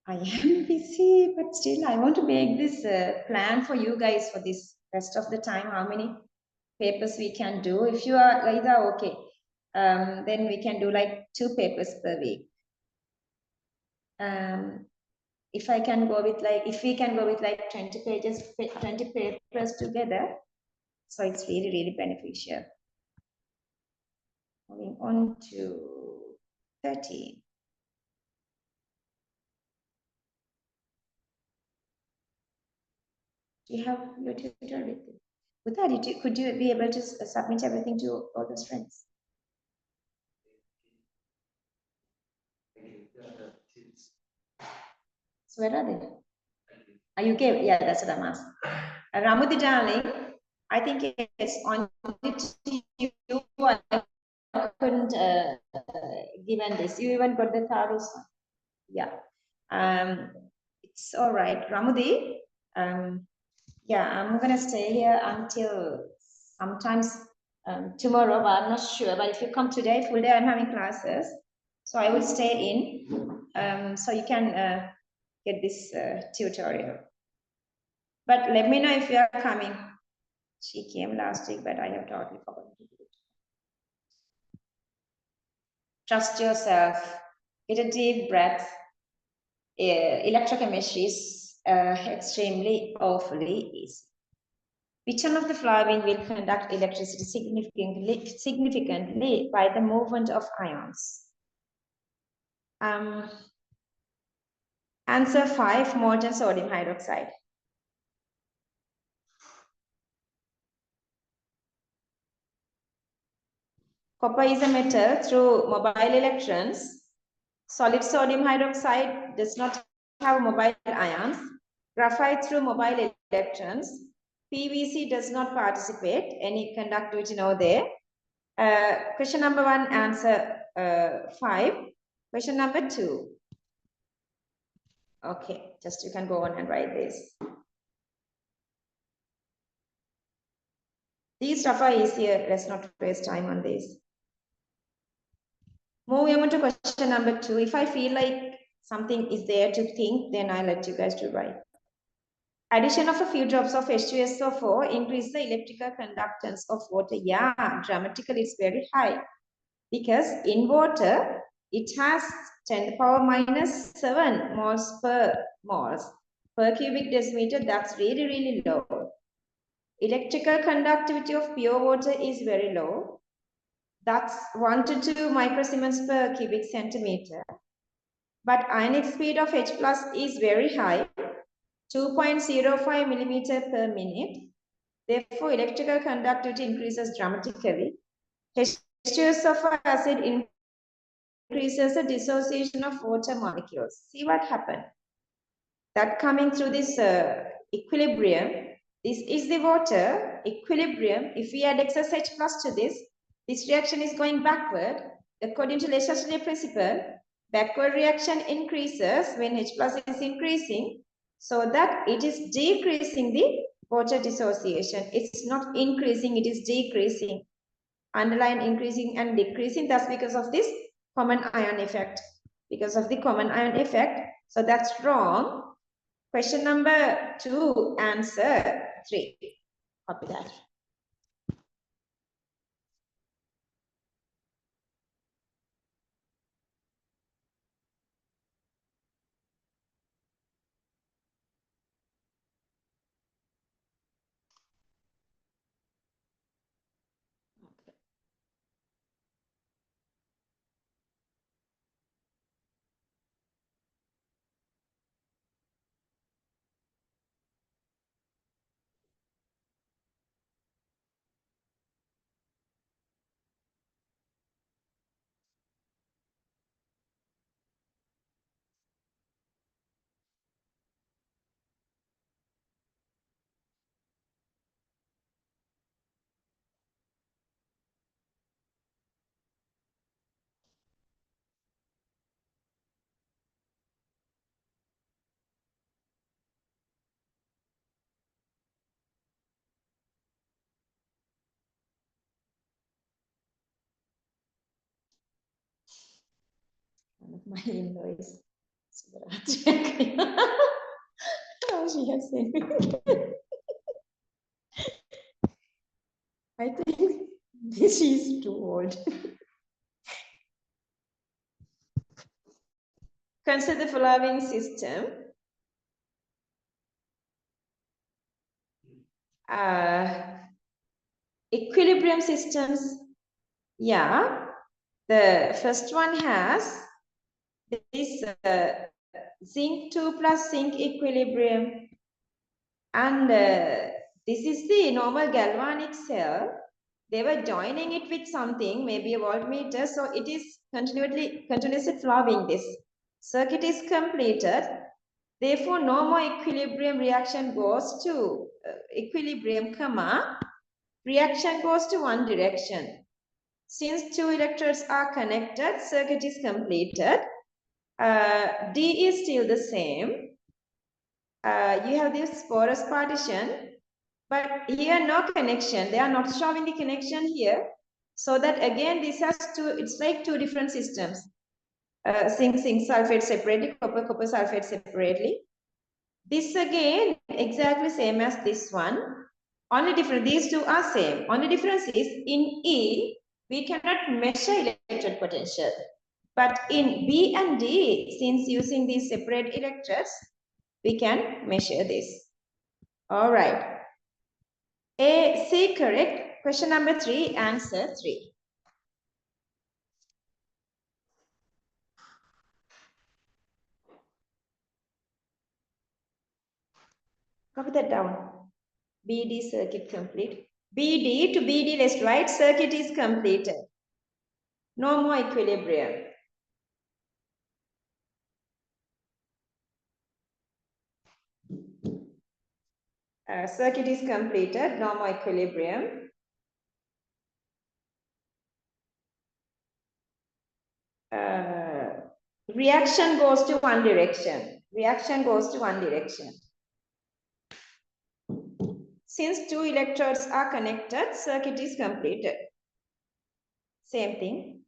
I am busy, but still I want to make this plan for you guys for this rest of the time, how many papers we can do. If you are either okay, then we can do like 2 papers per week. If I can go with like, if we can go with like 20 pages, 20 papers together, so it's really, really beneficial. Moving on to 13. Do you have your tutor with you? With that, could you be able to submit everything to all those friends? So where are they? Are you okay? Yeah, that's what I'm asking. Ramudi darling, I think it's on to you. I couldn't given this. You even got the Tharus one. Yeah. It's all right. Ramudi, yeah, I'm gonna stay here until sometimes tomorrow, but I'm not sure. But if you come today, full day, I'm having classes. So I will stay in. So you can get this tutorial. But let me know if you are coming. She came last week, but I have totally forgotten to do it. Trust yourself. Get a deep breath. Electrochemistry is extremely, awfully easy. Which one of the flowering will conduct electricity significantly by the movement of ions? Answer 5, molten sodium hydroxide. Copper is a metal through mobile electrons. Solid sodium hydroxide does not have mobile ions. Graphite through mobile electrons. PVC does not participate. Any conductivity no there. Question number 1, answer 5. Question number 2. Okay, just you can go on and write this. These stuff are easier. Let's not waste time on this. Moving on to question number 2. If I feel like something is there to think, then I'll let you guys to write. Addition of a few drops of H2SO4 increase the electrical conductance of water. Yeah, dramatically it's very high. Because in water, it has 10 to the power minus 7 moles per cubic decimeter. That's really, really low. Electrical conductivity of pure water is very low. That's 1 to 2 microsiemens per cubic centimeter. But ionic speed of H plus is very high, 2.05 millimeter per minute. Therefore, electrical conductivity increases dramatically. H2SO4 acid increases the dissociation of water molecules. See what happened? That coming through this equilibrium, this is the water equilibrium. If we add excess H plus to this reaction is going backward. According to Le Chatelier principle, backward reaction increases when H plus is increasing, so that it is decreasing the water dissociation. It's not increasing, it is decreasing. Underline increasing and decreasing, that's because of this common ion effect. Because of the common ion effect, so that's wrong. Question number 2, answer 3. Copy that. One of my in-laws. Oh, she has said. I think she is too old. Consider the following system. Equilibrium systems. Yeah, the first one has this zinc 2 plus zinc equilibrium, and this is the normal galvanic cell. They were joining it with something, maybe a voltmeter, so it is continuously flowing. This circuit is completed. Therefore, no more equilibrium reaction goes to equilibrium, reaction goes to one direction. Since 2 electrodes are connected, circuit is completed. D is still the same. You have this porous partition, but here no connection. They are not showing the connection here. So that again, this has it's like 2 different systems. Zinc sulfate separately, copper sulfate separately. This again, exactly same as this one. Only difference, these two are same. Only difference is in E, we cannot measure electrode potential. But in B and D, since using these separate electrodes, we can measure this. All right. A, C correct. Question number 3, answer 3. Copy that down. BD circuit complete. BD to BD, let's write circuit is completed. No more equilibrium. Circuit is completed, no more equilibrium. Reaction goes to one direction. Reaction goes to one direction. Since two electrodes are connected, circuit is completed. Same thing.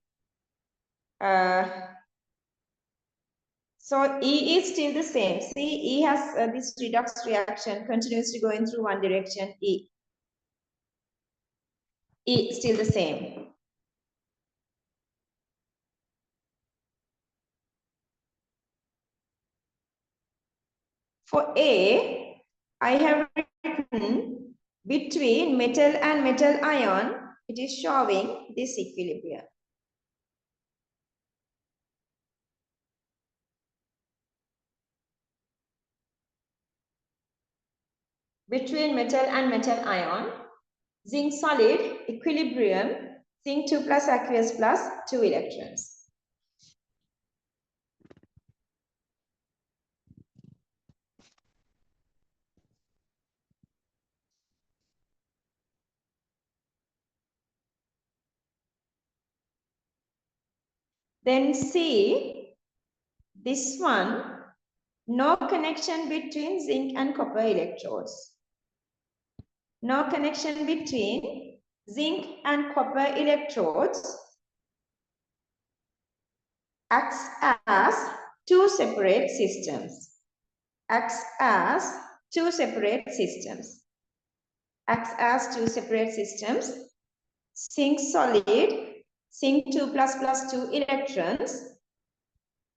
So E is still the same. See, E has this redox reaction continuously going through one direction. E still the same. For A, I have written between metal and metal ion, it is showing this equilibrium. Between metal and metal ion, zinc solid, equilibrium, zinc 2 plus aqueous plus 2 electrons. Then C, this one, no connection between zinc and copper electrodes. No connection between zinc and copper electrodes acts as two separate systems. Acts as two separate systems. Acts as two separate systems. Zinc solid, zinc 2 plus plus 2 electrons.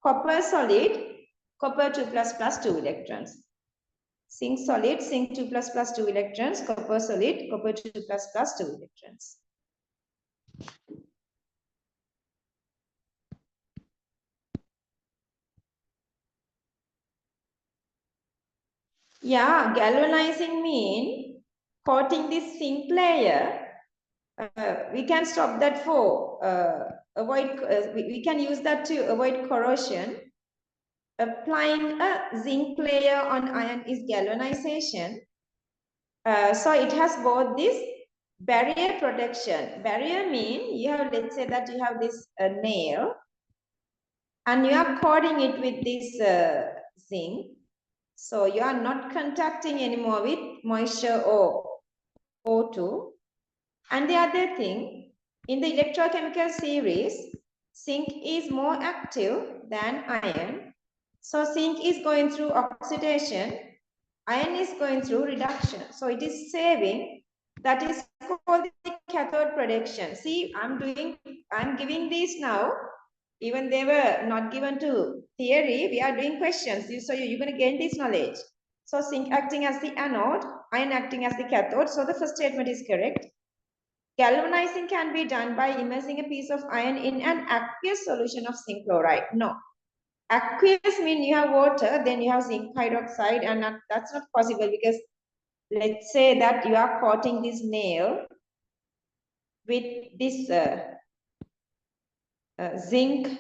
Copper solid, copper 2 plus plus 2 electrons. Zinc solid, zinc 2 plus plus 2 electrons. Copper solid, copper 2 plus plus 2 electrons. Yeah, galvanizing mean coating this zinc layer. We can stop that for avoid. We can use that to avoid corrosion. Applying a zinc layer on iron is galvanization. So it has both this barrier protection. Barrier mean you have, let's say that you have this nail and you are coating it with this zinc. So you are not contacting anymore with moisture or O2. And the other thing, in the electrochemical series, zinc is more active than iron. So zinc is going through oxidation, iron is going through reduction. So it is saving, that is called the cathode protection. See, I'm giving these now, even they were not given to theory, we are doing questions. So you're going to gain this knowledge. So zinc acting as the anode, iron acting as the cathode. So the first statement is correct. Galvanizing can be done by immersing a piece of iron in an aqueous solution of zinc chloride. No. Aqueous means you have water, then you have zinc hydroxide, and that's not possible because let's say that you are coating this nail with this zinc,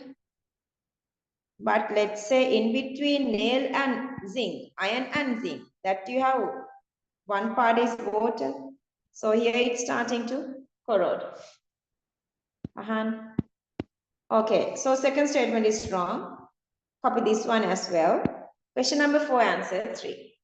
but let's say in between nail and zinc, iron and zinc, that you have one part is water. So here it's starting to corrode. Okay, so second statement is wrong. Copy this one as well. Question number 4, answer 3.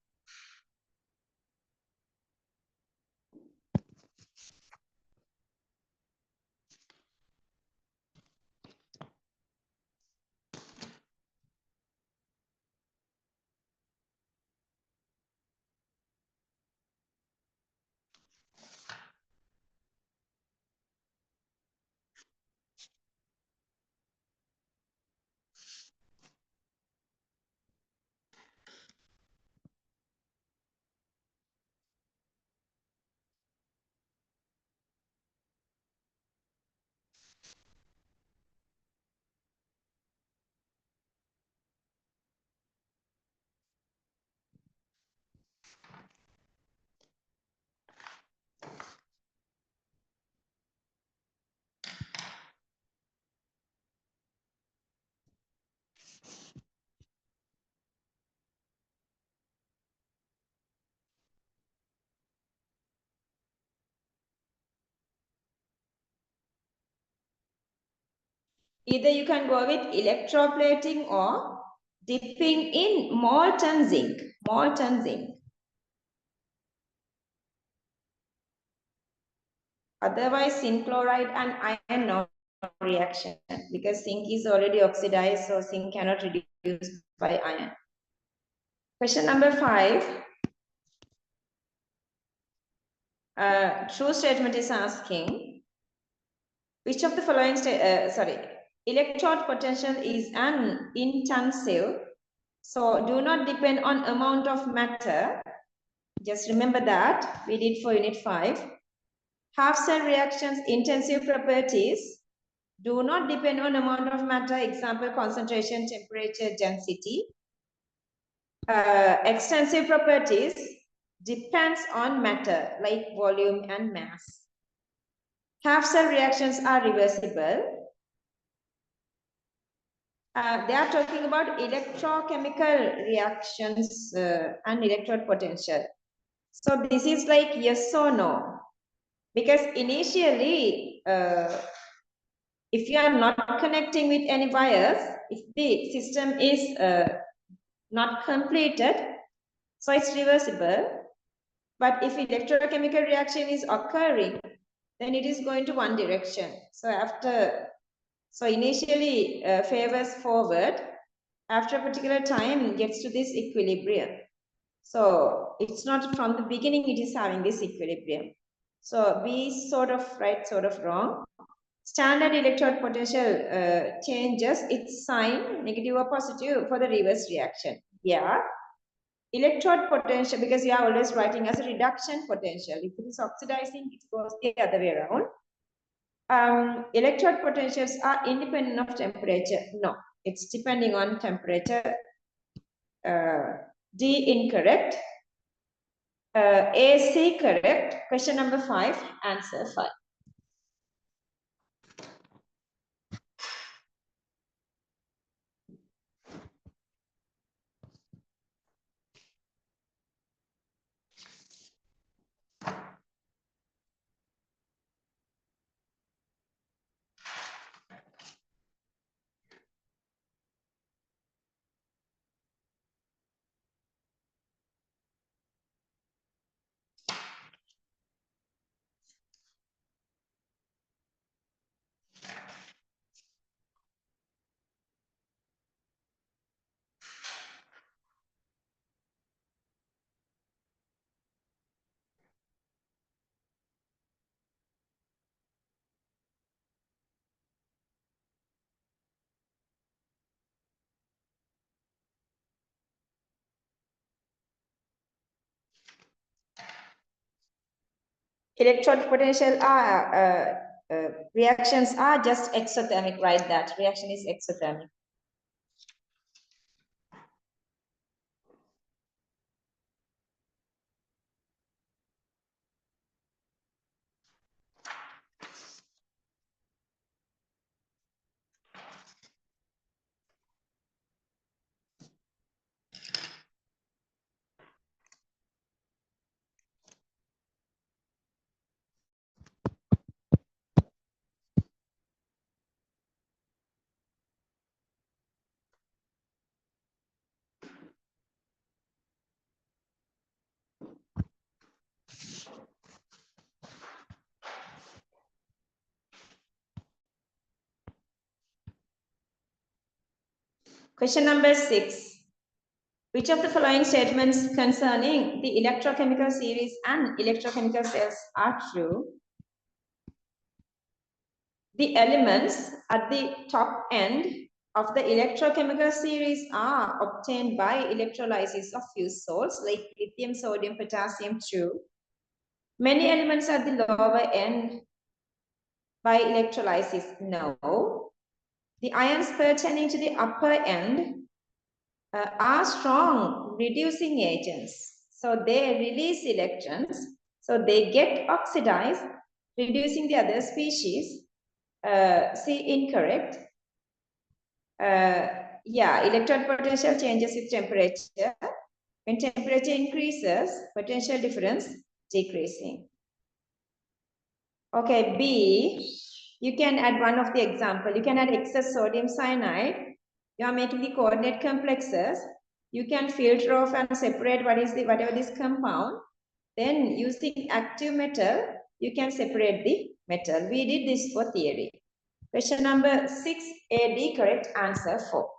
Either you can go with electroplating or dipping in molten zinc. Molten zinc. Otherwise, zinc chloride and iron no reaction because zinc is already oxidized, so zinc cannot reduce by iron. Question number 5. True statement is asking, which of the following, electrode potential is an intensive, so do not depend on amount of matter. Just remember that we did for unit 5. Half cell reactions intensive properties do not depend on amount of matter. Example, concentration, temperature, density. Extensive properties depends on matter like volume and mass. Half cell reactions are reversible. They are talking about electrochemical reactions and electrode potential. So this is like yes or no. Because initially, if you are not connecting with any wires, if the system is not completed, so it's reversible. But if electrochemical reaction is occurring, then it is going to one direction. So initially favors forward, after a particular time it gets to this equilibrium. So it's not from the beginning it is having this equilibrium. So B is sort of right, sort of wrong. Standard electrode potential changes its sign, negative or positive, for the reverse reaction. Yeah. Electrode potential, because you are always writing as a reduction potential. If it is oxidizing, it goes the other way around. Electrode potentials are independent of temperature. No, it's depending on temperature. D incorrect. AC correct. Question number 5, answer 5. Electrode potential are reactions are just exothermic, right? That reaction is exothermic. Question number 6. Which of the following statements concerning the electrochemical series and electrochemical cells are true? The elements at the top end of the electrochemical series are obtained by electrolysis of fused salts like lithium, sodium, potassium. True. Many elements at the lower end by electrolysis. No. The ions pertaining to the upper end are strong reducing agents. So they release electrons. So they get oxidized, reducing the other species. C, incorrect. Yeah, electrode potential changes with temperature. When temperature increases, potential difference decreasing. Okay, B. You can add one of the example. You can add excess sodium cyanide. You are making the coordinate complexes. You can filter off and separate whatever this compound. Then using active metal, you can separate the metal. We did this for theory. Question number 6, AD, correct answer 4.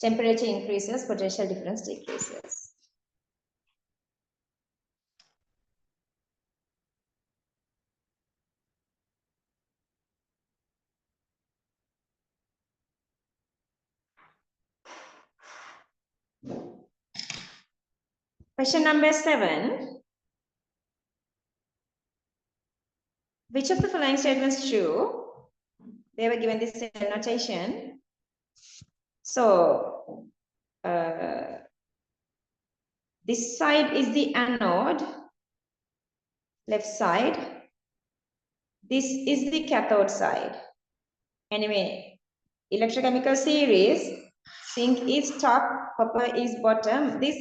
Temperature increases, potential difference decreases. Question number 7. Which of the following statements true? They were given this notation. So, this side is the anode, left side. This is the cathode side. Anyway, electrochemical series, zinc is top, copper is bottom. This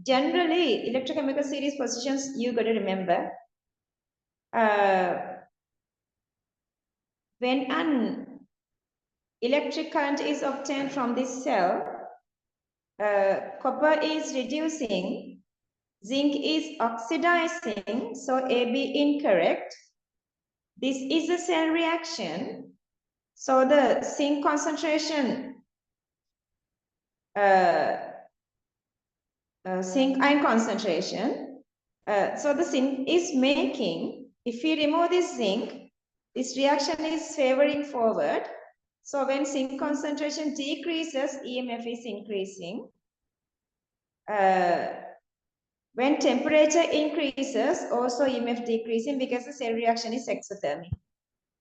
generally, electrochemical series positions, you got to remember. When an electric current is obtained from this cell, copper is reducing, zinc is oxidizing, so AB incorrect. This is a cell reaction. So the zinc concentration, zinc ion concentration. So the zinc is making, if we remove this zinc, this reaction is favoring forward. So when zinc concentration decreases, EMF is increasing. When temperature increases, also EMF decreasing because the cell reaction is exothermic.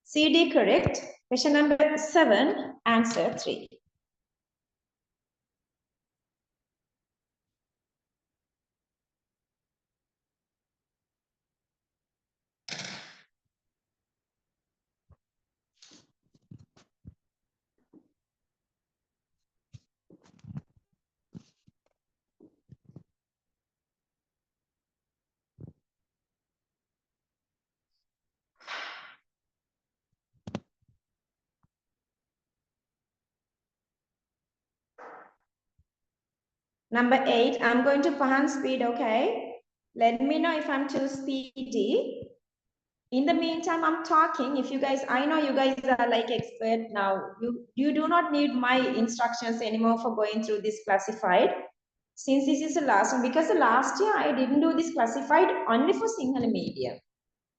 CD correct. Question number 7, answer 3. Number 8, I'm going to Pahan speed, okay? Let me know if I'm too speedy. In the meantime, I'm talking. If you guys, I know you guys are like expert now. You do not need my instructions anymore for going through this classified. Since this is the last one, because the last year I didn't do this classified only for Sinhala medium.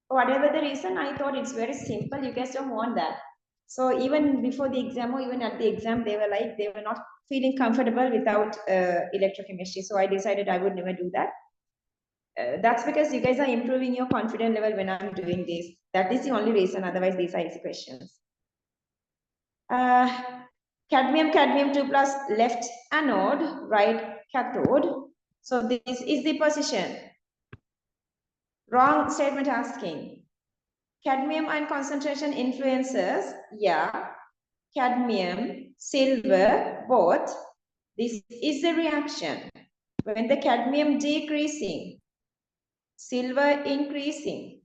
For whatever the reason, I thought it's very simple. You guys don't want that. So even before the exam or even at the exam, they were not feeling comfortable without electrochemistry. So I decided I would never do that. That's because you guys are improving your confidence level when I'm doing this. That is the only reason. Otherwise, these are easy questions. Cadmium 2 plus left anode, right cathode. So this is the position. Wrong statement asking. Cadmium ion concentration influences, yeah. Cadmium, silver, both. This is the reaction. When the cadmium decreasing, silver increasing,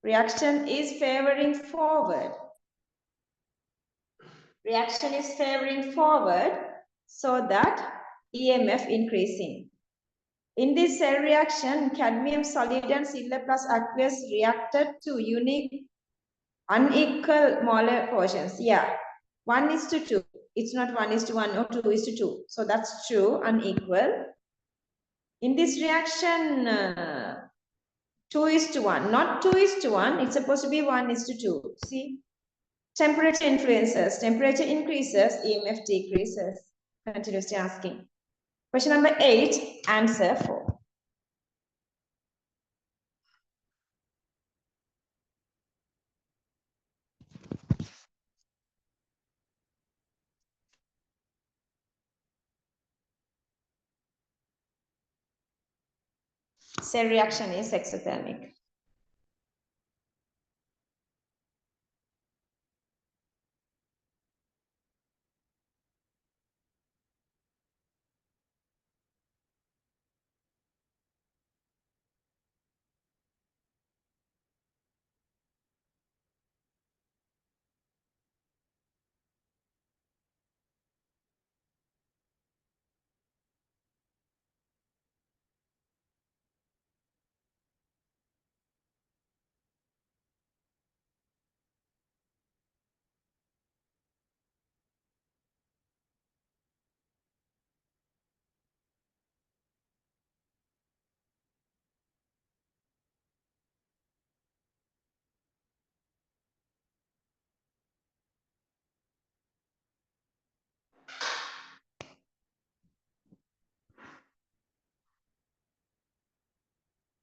reaction is favoring forward. Reaction is favoring forward so that EMF increasing. In this cell reaction, cadmium solid and silver plus aqueous reacted to unique unequal molar portions. Yeah, 1:2. It's not 1:1 or 2:2. So that's true, unequal. In this reaction, 2:1, not 2:1. It's supposed to be 1:2. See, temperature influences. Temperature increases, EMF decreases. Continuously asking. Question number 8, answer 4. Cell reaction is exothermic.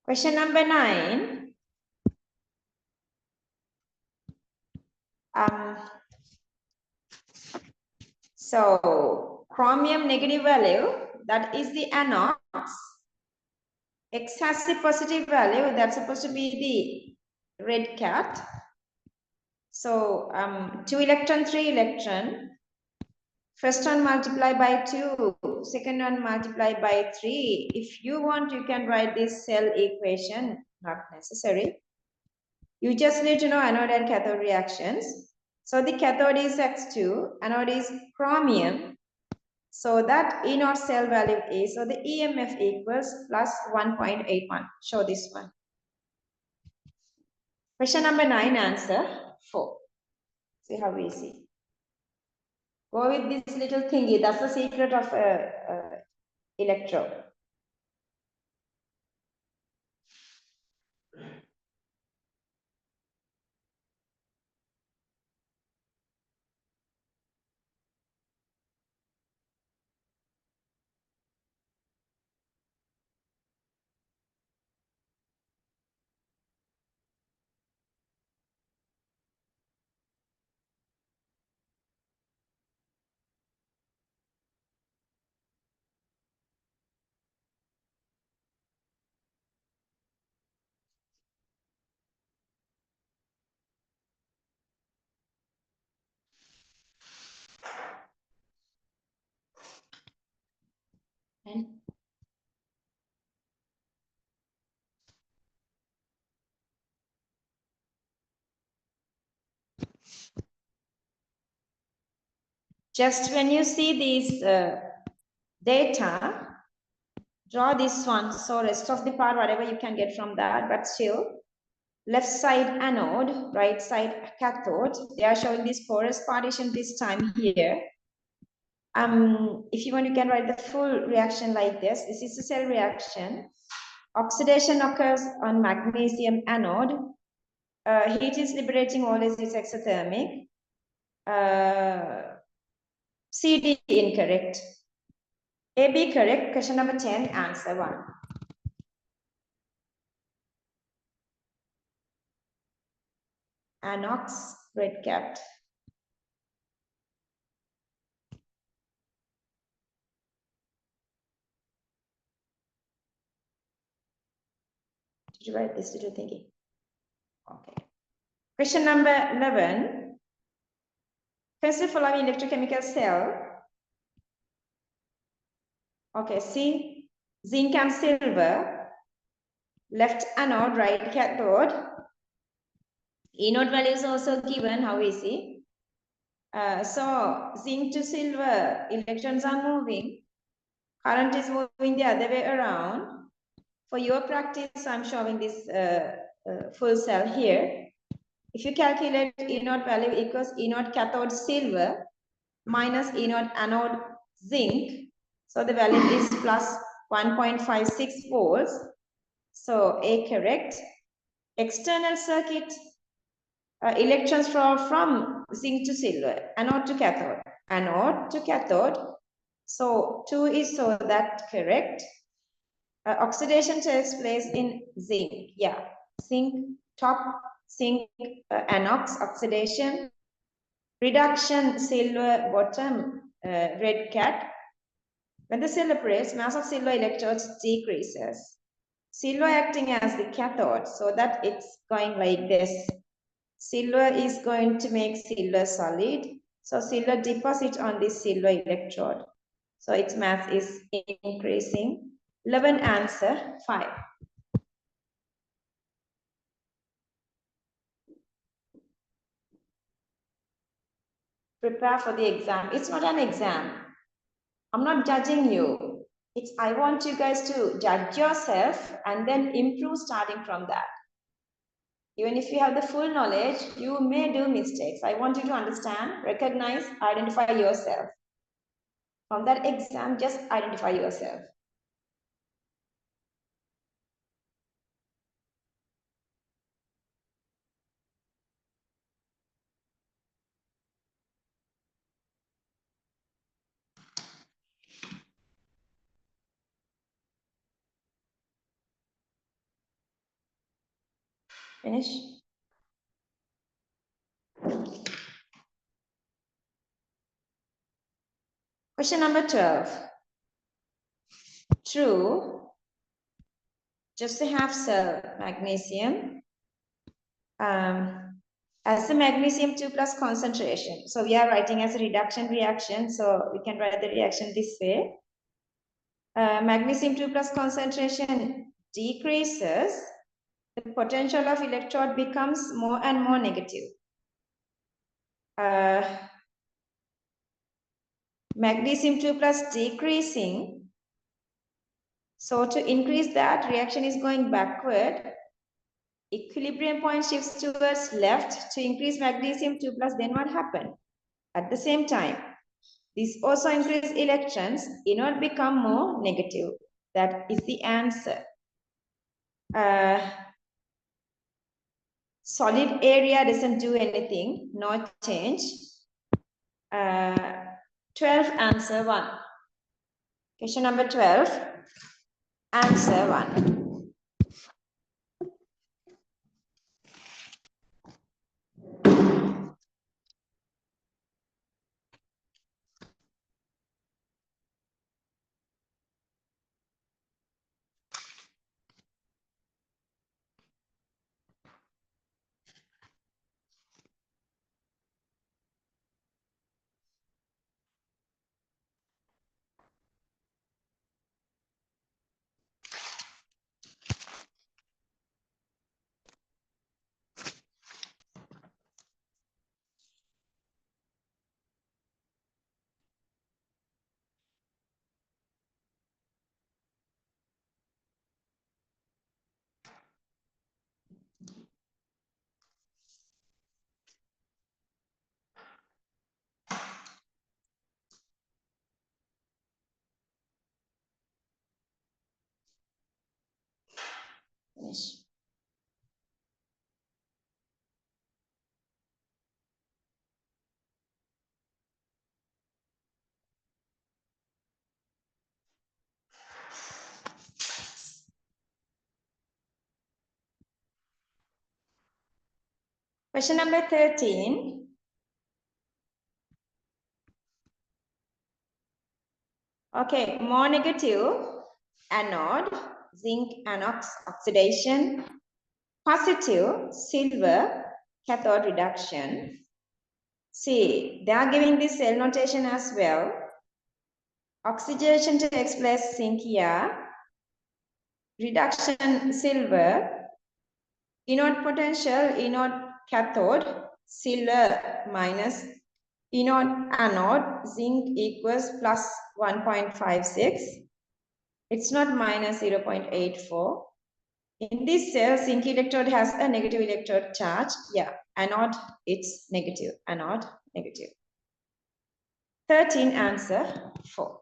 Question number 9. So chromium negative value, that is the anodes. X has the positive value, that's supposed to be the red cat. So 2 electron, 3 electron. First one multiplied by 2, second one multiplied by 3. If you want, you can write this cell equation, not necessary. You just need to know anode and cathode reactions. So the cathode is X2, anode is chromium. So that E naught cell value is, so the EMF equals plus 1.81. Show this one. Question number 9, answer 4. See how easy. Go with this little thingy. That's the secret of electrode. And just when you see these data, draw this one. So rest of the part, whatever you can get from that, but still, left side anode, right side cathode. They are showing this porous partition this time here. If you want, you can write the full reaction like this. This is a cell reaction. Oxidation occurs on magnesium anode. Heat is liberating, always is exothermic. CD incorrect. AB correct. Question number 10, answer 1. Anox, red capped. Did you write this little thingy? Okay. Question number 11. Consider following electrochemical cell. Okay, see, zinc and silver, left anode, right cathode. E naught value is also given, how is it? So zinc to silver, electrons are moving. Current is moving the other way around. For your practice, I'm showing this full cell here. If you calculate E naught value equals E naught cathode silver minus E naught anode zinc, so the value is plus 1.56 volts. So A correct. External circuit, electrons flow from zinc to silver, anode to cathode, anode to cathode. So 2 is so that correct. Oxidation takes place in zinc. Yeah, zinc top, zinc anox oxidation. Reduction silver bottom, red cat. When the cell operates, mass of silver electrodes decreases. Silver acting as the cathode, so that it's going like this. Silver is going to make silver solid. So silver deposit on this silver electrode. So its mass is increasing. 11 answer 5. Prepare for the exam. It's not an exam. I'm not judging you. I want you guys to judge yourself and then improve starting from that. Even if you have the full knowledge, you may do mistakes. I want you to understand, recognize, identify yourself. From that exam, just identify yourself. Finish. Question number 12. True. Just a half cell magnesium. As the magnesium 2 plus concentration. So we are writing as a reduction reaction. So we can write the reaction this way. Magnesium 2 plus concentration decreases. The potential of electrode becomes more and more negative. Magnesium 2 plus decreasing. So to increase that, reaction is going backward. Equilibrium point shifts towards left to increase magnesium 2 plus. Then what happened? At the same time, this also increases electrons. It will become more negative. That is the answer. Solid area doesn't do anything. No change. 12 answer 1. Question number 12. Answer 1. Finish. Question number 13. Okay, more negative anode, zinc anox oxidation. Positive silver cathode reduction. See, they are giving this cell notation as well. Oxidation takes place zinc here. Reduction silver. Anode potential, anode cathode, silver minus anode anode, zinc equals plus 1.56. It's not minus 0.84. In this cell, zinc electrode has a negative electrode charge. Yeah, anode, it's negative. Anode, negative. 13, answer 4.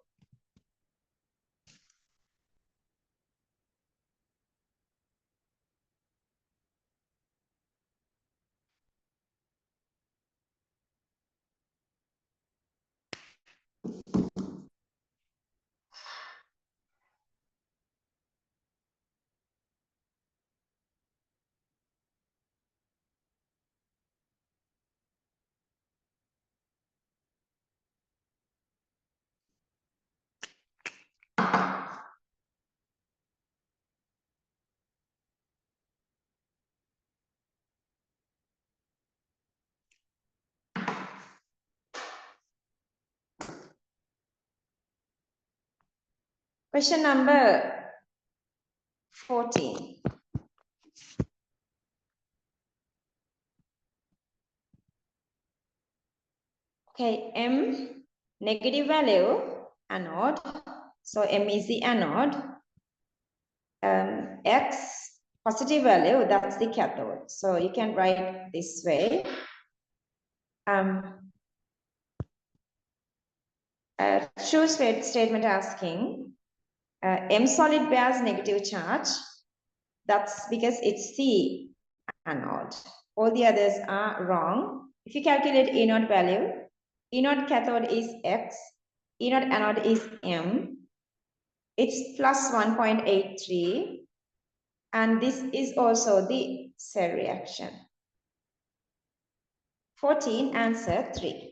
Question number 14. Okay, M, negative value, anode. So M is the anode. X, positive value, that's the cathode. So you can write this way. True statement asking, M solid bears negative charge. That's because it's the anode. All the others are wrong. If you calculate E naught value, E naught cathode is X, E naught anode is M. It's plus 1.83. And this is also the cell reaction. 14, answer 3.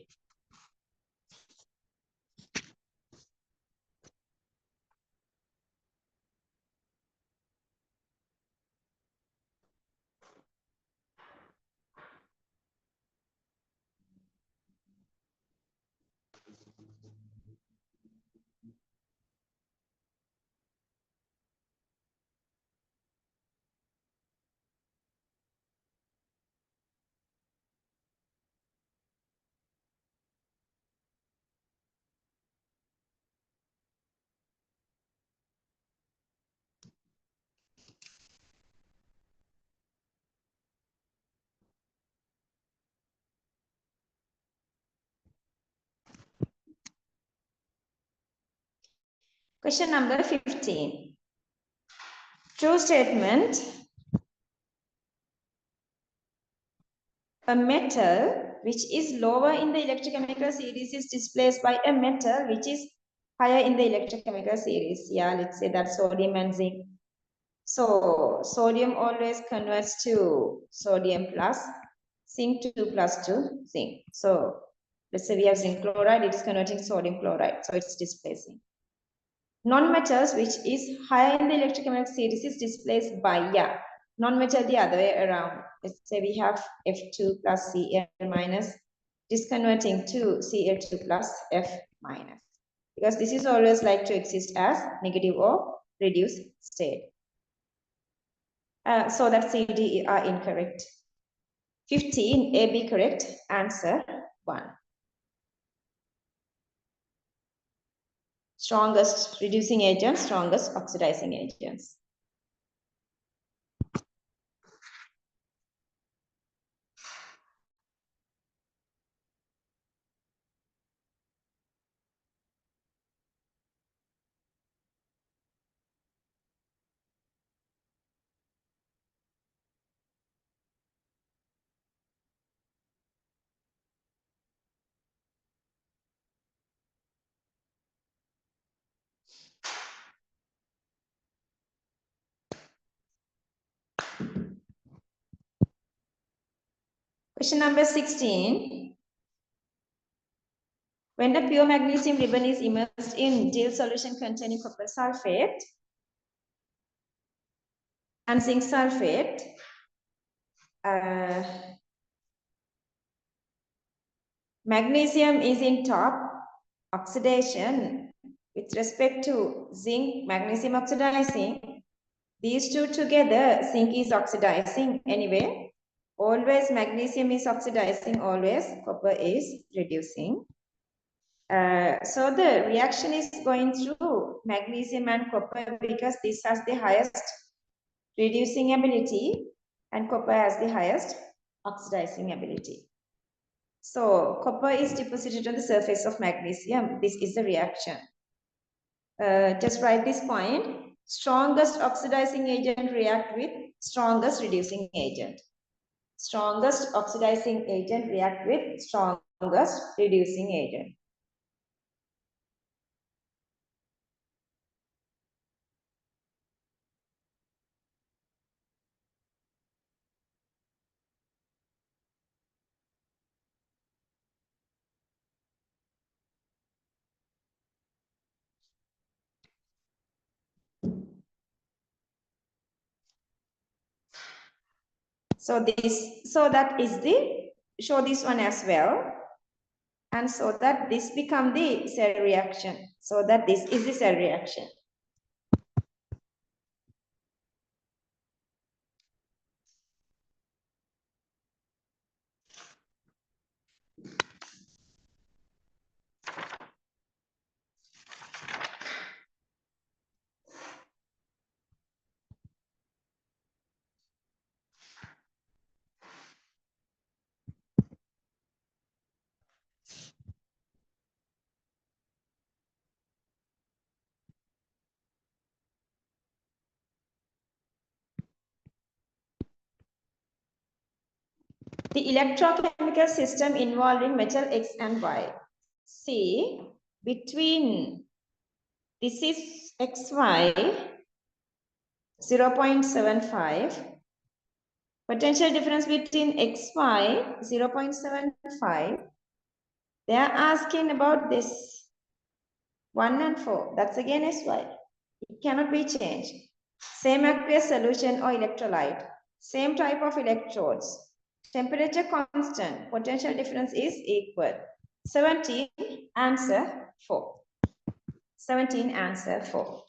Question number 15. True statement. A metal which is lower in the electrochemical series is displaced by a metal which is higher in the electrochemical series. Yeah, let's say that's sodium and zinc. So sodium always converts to sodium plus, zinc 2 plus to zinc. So let's say we have zinc chloride, it's converting sodium chloride, so it's displacing. Non-metals, which is higher in the electrochemical series, is displaced by, yeah, non-metal the other way around. Let's say we have F2 plus Cl minus, it is converting to Cl2 plus F minus. Because this is always like to exist as negative or reduced state. So that C, D, E are incorrect. 15, A, B correct, answer 1. Strongest reducing agents, strongest oxidizing agents. Question number 16. When a pure magnesium ribbon is immersed in diluted solution containing copper sulfate and zinc sulfate, magnesium is in top oxidation with respect to zinc, magnesium oxidizing. These two together, zinc is oxidizing anyway. Always magnesium is oxidizing, always copper is reducing. So the reaction is going through magnesium and copper because this has the highest reducing ability and copper has the highest oxidizing ability. So copper is deposited on the surface of magnesium. This is the reaction. Just write this point. Strongest oxidizing agent react with strongest reducing agent. Strongest oxidizing agent react with strongest reducing agent. So that is the, show this one as well. And so that this become the cell reaction. So that this is the cell reaction. The electrochemical system involving metal X and Y. See, between this is XY 0.75. Potential difference between XY 0.75. They are asking about this 1 and 4. That's again SY. It cannot be changed. Same aqueous solution or electrolyte. Same type of electrodes. Temperature constant. Potential difference is equal. 17, answer 4. 17, answer 4.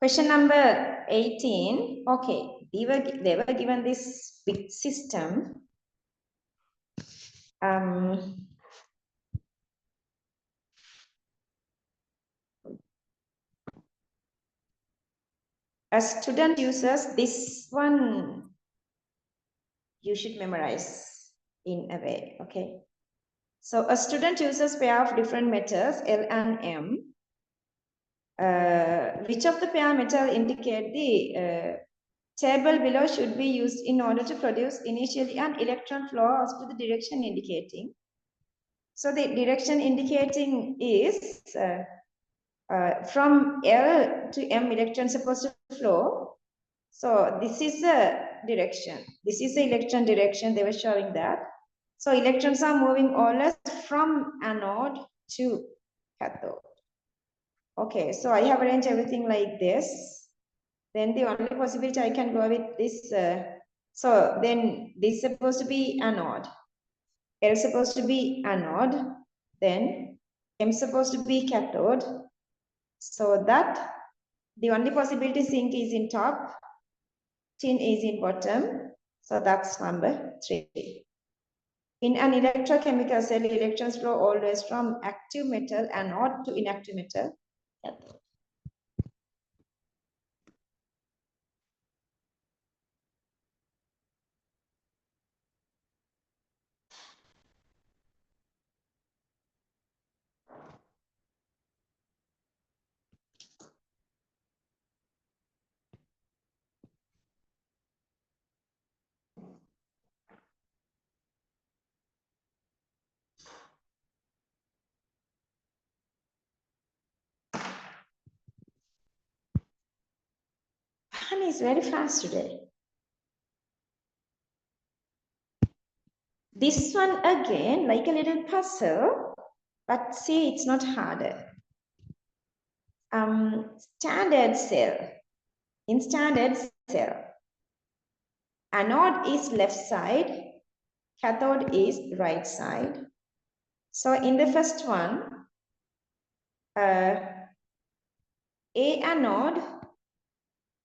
Question number 18. Okay, they were given this big system. A student uses this one, you should memorize in a way, okay? So a student uses pair of different metals, L and M. Which of the pair metal indicate the table below should be used in order to produce initially an electron flow as per the direction indicating. So the direction indicating is from L to M electrons supposed to flow. So this is the direction. This is the electron direction. They were showing that. So electrons are moving always from anode to cathode. Okay, so I have arranged everything like this. Then the only possibility I can go with this. So then this is supposed to be anode. L is supposed to be anode. Then M is supposed to be cathode. So that the only possibility zinc is in top, tin is in bottom. So that's number 3. In an electrochemical cell, electrons flow always from active metal anode to inactive metal cathode. is very fast today. This one again, like a little puzzle, but see, it's not harder. Standard cell. In standard cell, anode is left side, cathode is right side. So in the first one, A anode,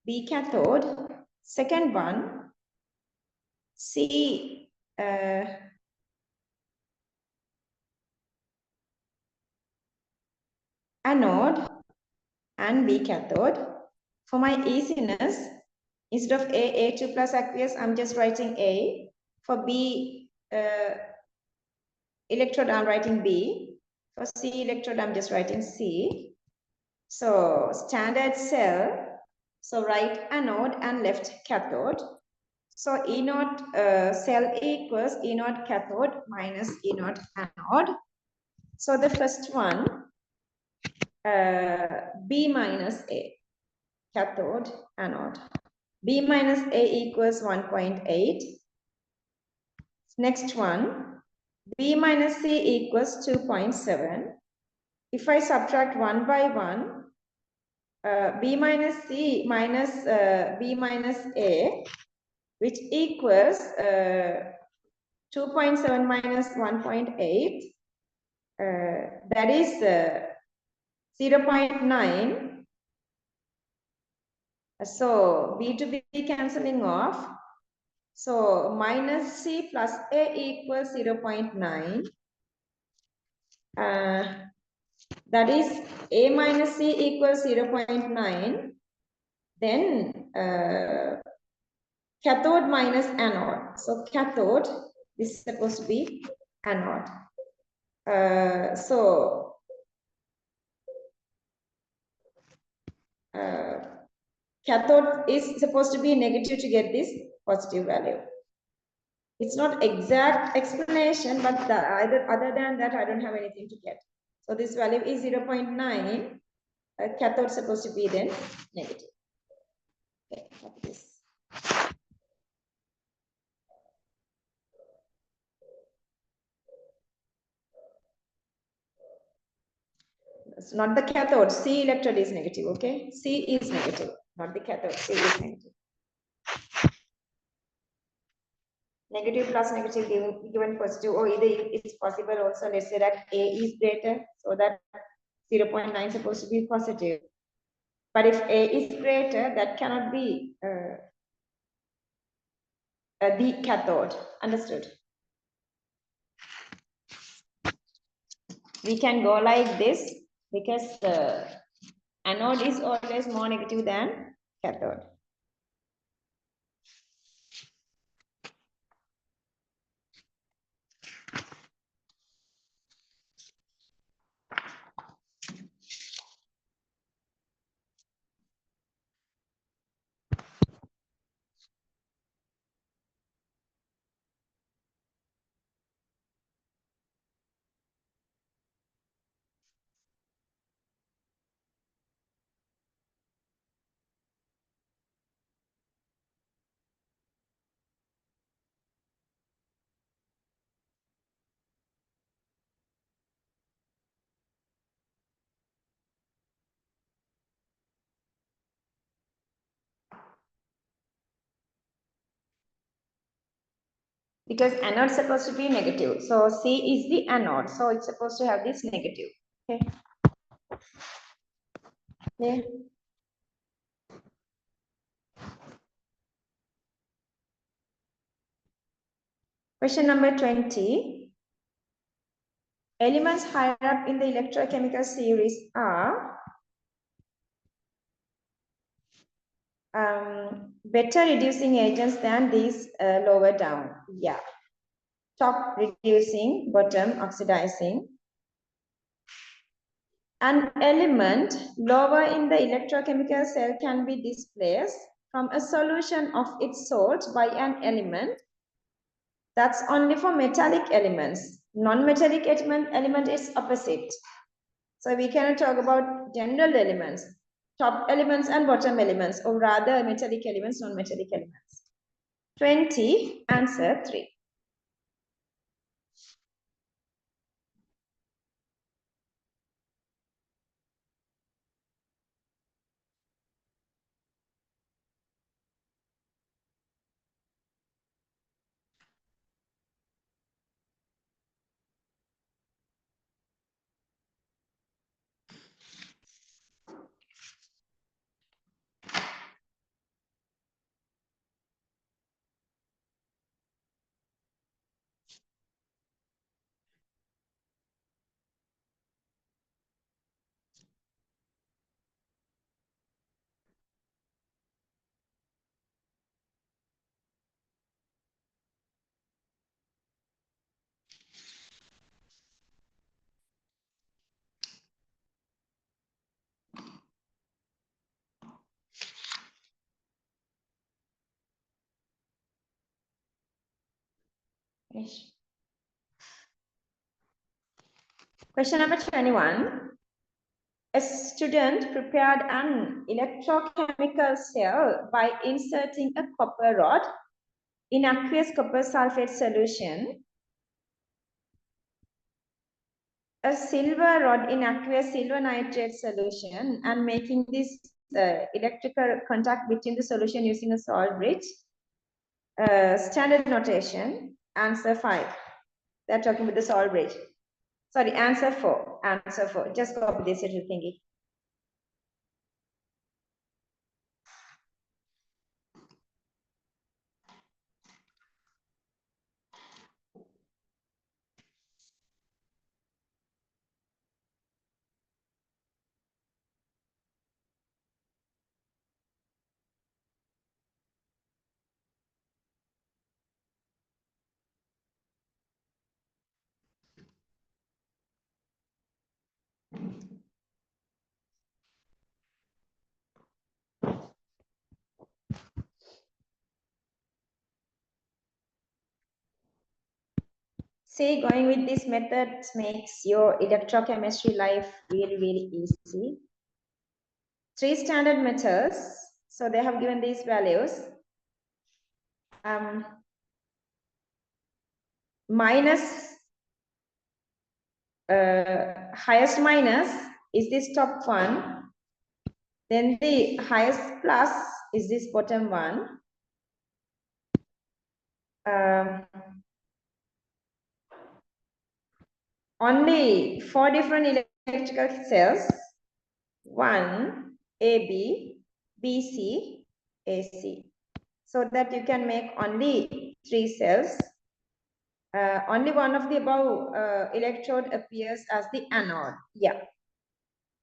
B cathode. Second one, C anode and B cathode. For my easiness, instead of A2 plus aqueous, I'm just writing A. For B electrode, I'm writing B. For C electrode, I'm just writing C. So standard cell, so right anode and left cathode. So E naught cell equals E naught cathode minus E naught anode. So the first one, B minus A, cathode, anode. B minus A equals 1.8. Next one, B minus C equals 2.7. If I subtract 1 by 1, B minus C minus B minus A, which equals 2.7 minus 1.8, that is 0.9. So B to B cancelling off. So minus C plus A equals 0.9. That is A minus C equals 0.9. Then cathode minus anode. So cathode is supposed to be anode. Cathode is supposed to be negative to get this positive value. It's not exact explanation, but other than that, I don't have anything to get. So this value is 0.9. Cathode is supposed to be then negative. Okay, like this. It's not the cathode. C electrode is negative. Okay, C is negative, not the cathode. C is negative. Negative plus negative given positive, or either it's possible also. Let's say that A is greater, so that 0.9 is supposed to be positive. But if A is greater, that cannot be the cathode. Understood? We can go like this because the anode is always more negative than cathode. Because anode is supposed to be negative. So C is the anode. So it's supposed to have this negative. Okay. Yeah. Question number 20. Elements higher up in the electrochemical series are better reducing agents than these lower down. Yeah. Top reducing, bottom oxidizing. An element lower in the electrochemical cell can be displaced from a solution of its salt by an element. That's only for metallic elements. Non-metallic element is opposite. So we cannot talk about general elements. top elements and bottom elements, or rather metallic elements, non-metallic elements. 20, answer 3. Question number 21. A student prepared an electrochemical cell by inserting a copper rod in aqueous copper sulfate solution, a silver rod in aqueous silver nitrate solution, and making this electrical contact between the solution using a salt bridge. Standard notation, answer 5. They're talking about the salt bridge. Sorry, answer 4. Answer 4. Just copy this little thingy. See, going with this method makes your electrochemistry life really, really easy. 3 standard metals. So they have given these values. Minus, highest minus is this top one. Then the highest plus is this bottom one. Only 4 different electrical cells. 1, AB, BC, AC. So that you can make only 3 cells. Only one of the above electrode appears as the anode. Yeah.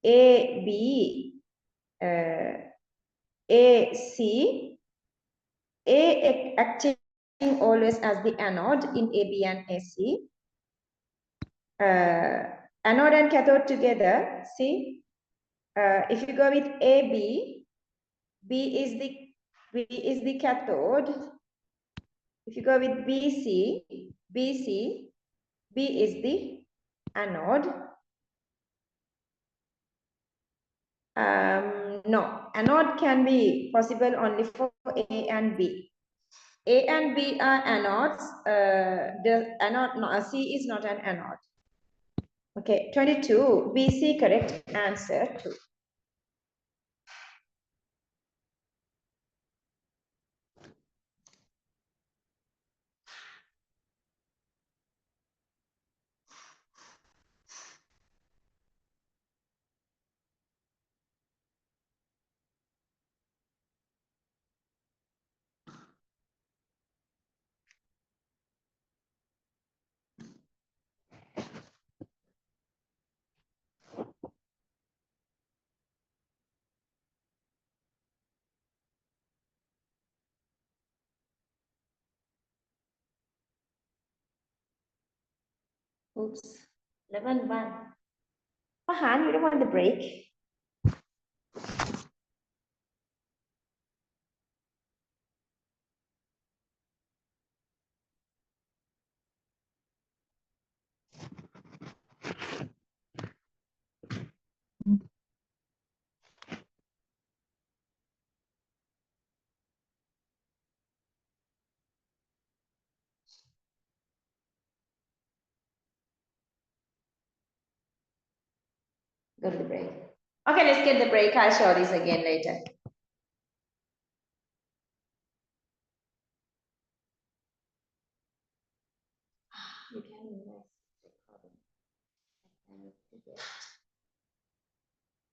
AB, AC, A acting always as the anode in AB and AC. Anode and cathode together, see, if you go with AB, B is the cathode. If you go with BC, B is the anode. No, anode can be possible only for A and B. A and B are anodes. The anode, no, C is not an anode. Okay, 22, BC, correct answer 2. Oops, 11-1. Fahan, you don't want the break? Go to the break. Okay, let's get the break. I'll show this again later. You can invest recording.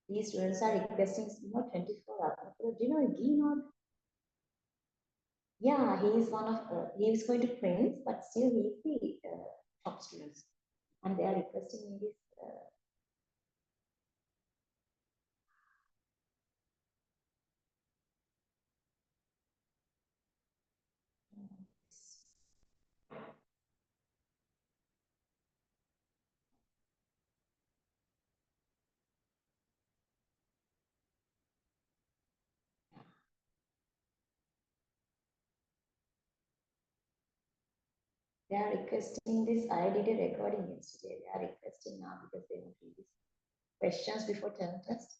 These students are requesting more 24 hours. Do you know Gino? Yeah, he is one of, he is going to Prince, but still he is the top students. And they are requesting me this. They are requesting this. I did a recording yesterday. They are requesting now because they want to do these questions before term test.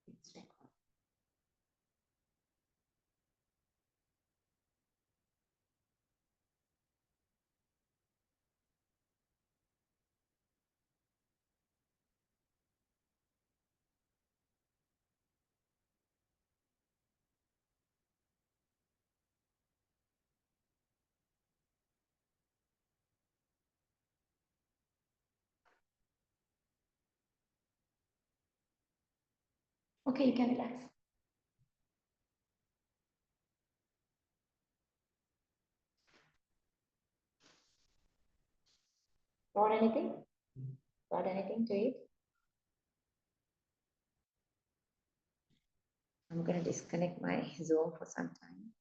It's recorded. Okay, you can relax. Got anything? Got anything to eat? I'm going to disconnect my Zoom for some time.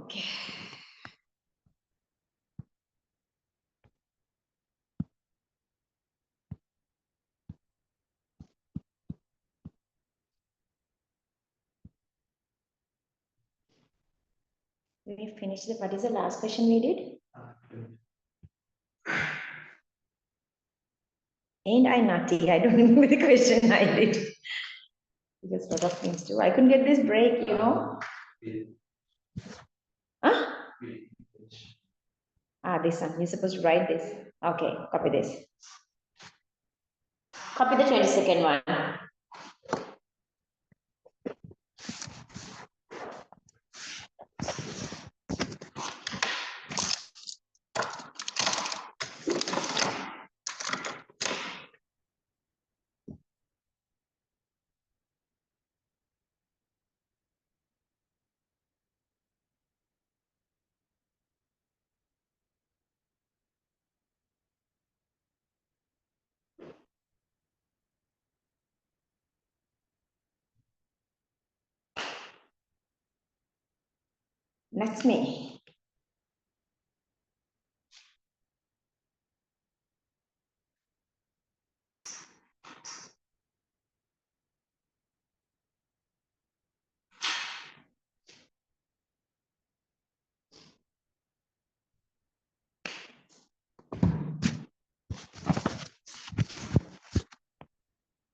Okay. We finished what is the last question we did? Ain't I nutty? I don't remember the question I did. Because a lot of things too. I couldn't get this break, you know. Huh? Ah, this one. You're supposed to write this. Okay, copy this. Copy the 22nd one. That's me.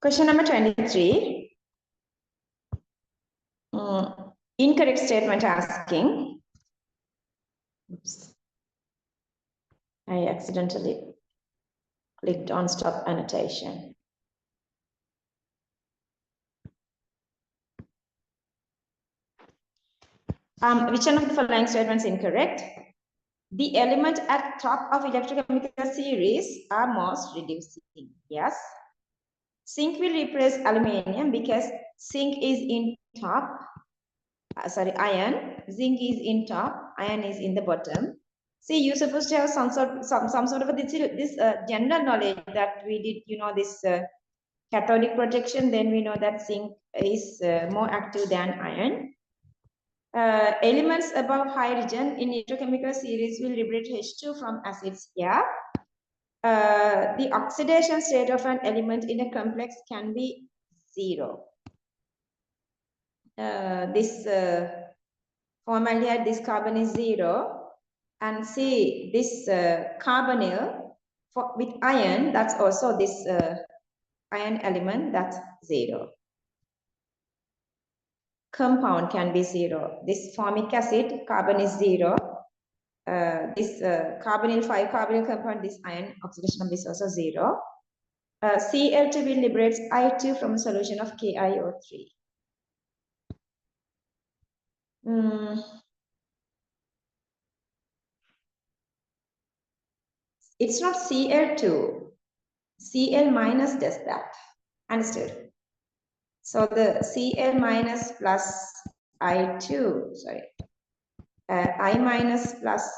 Question number 23. Incorrect statement asking. Oops. I accidentally clicked on stop annotation. Which one of the following statements incorrect? The element at top of electrochemical series are most reducing. Yes. Zinc will replace aluminium because zinc is in top. Iron. Zinc is in top. Iron is in the bottom. See, you're supposed to have some sort of this general knowledge that we did. You know this cathodic protection. Then we know that zinc is more active than iron. Elements above hydrogen in electrochemical series will liberate H2 from acids here. The oxidation state of an element in a complex can be 0. This formaldehyde, this carbon is 0. And see this carbonyl with iron, that's also this iron element, that's 0. Compound can be 0. This formic acid, carbon is 0. This carbonyl 5 carbonyl compound, this iron oxidation number is also 0. Cl2 will liberate I2 from a solution of KiO3. It's not Cl2. Cl minus does that. Understood? So the Cl minus plus I2, sorry, I minus plus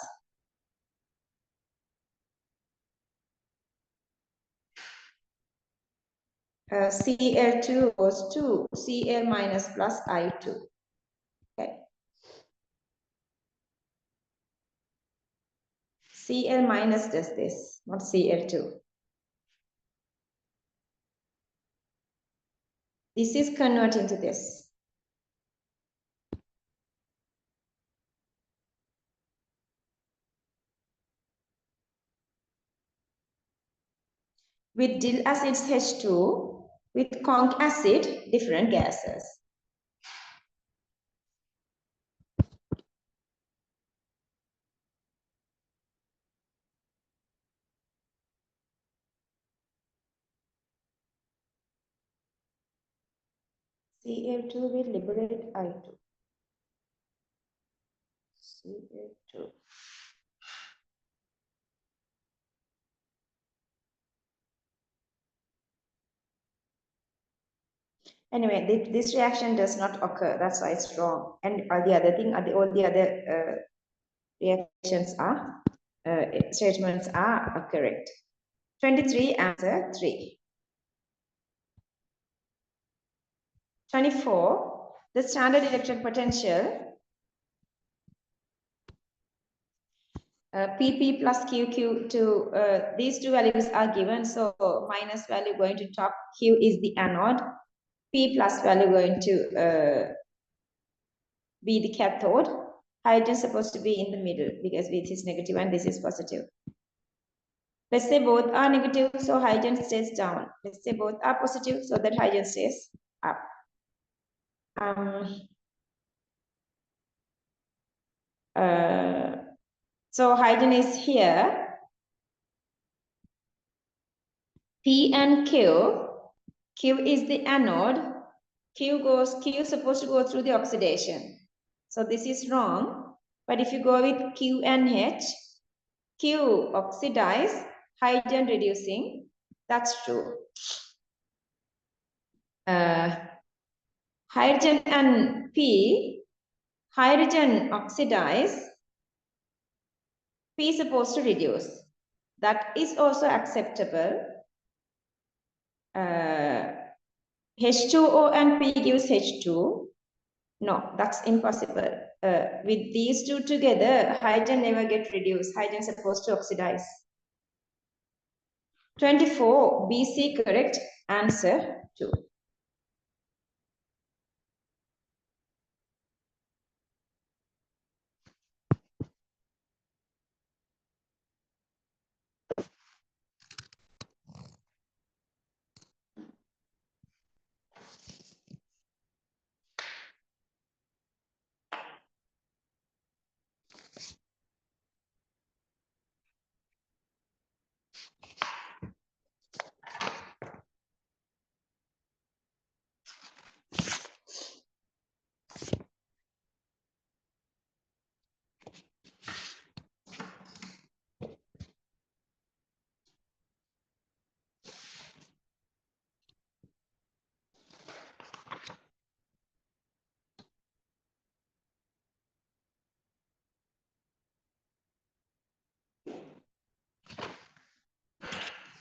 Cl2 was 2, Cl minus plus I2. Okay. Cl minus does this, not Cl2. This is converting to this. With dill acids H2, with conch acid, different gases. Cl2 will liberate I2. Cl2. Anyway, this reaction does not occur. That's why it's wrong. And the other thing, all the other reactions are, statements are correct. 23, answer 3. 24, the standard electric potential PP plus QQ to these two values are given. So minus value going to top, Q is the anode, P plus value going to be the cathode. Hydrogen is supposed to be in the middle because this is negative and this is positive. Let's say both are negative, so hydrogen stays down. Let's say both are positive, so that hydrogen stays up. So hydrogen is here. P and Q. Q is the anode. Q is supposed to go through the oxidation. So this is wrong. But if you go with Q and H, Q oxidize, hydrogen reducing. That's true. Hydrogen and P, hydrogen oxidize, P is supposed to reduce. That is also acceptable. H2O and P gives H2. No, that's impossible. With these two together, hydrogen never get reduced. Hydrogen is supposed to oxidize. 24, BC correct answer 2.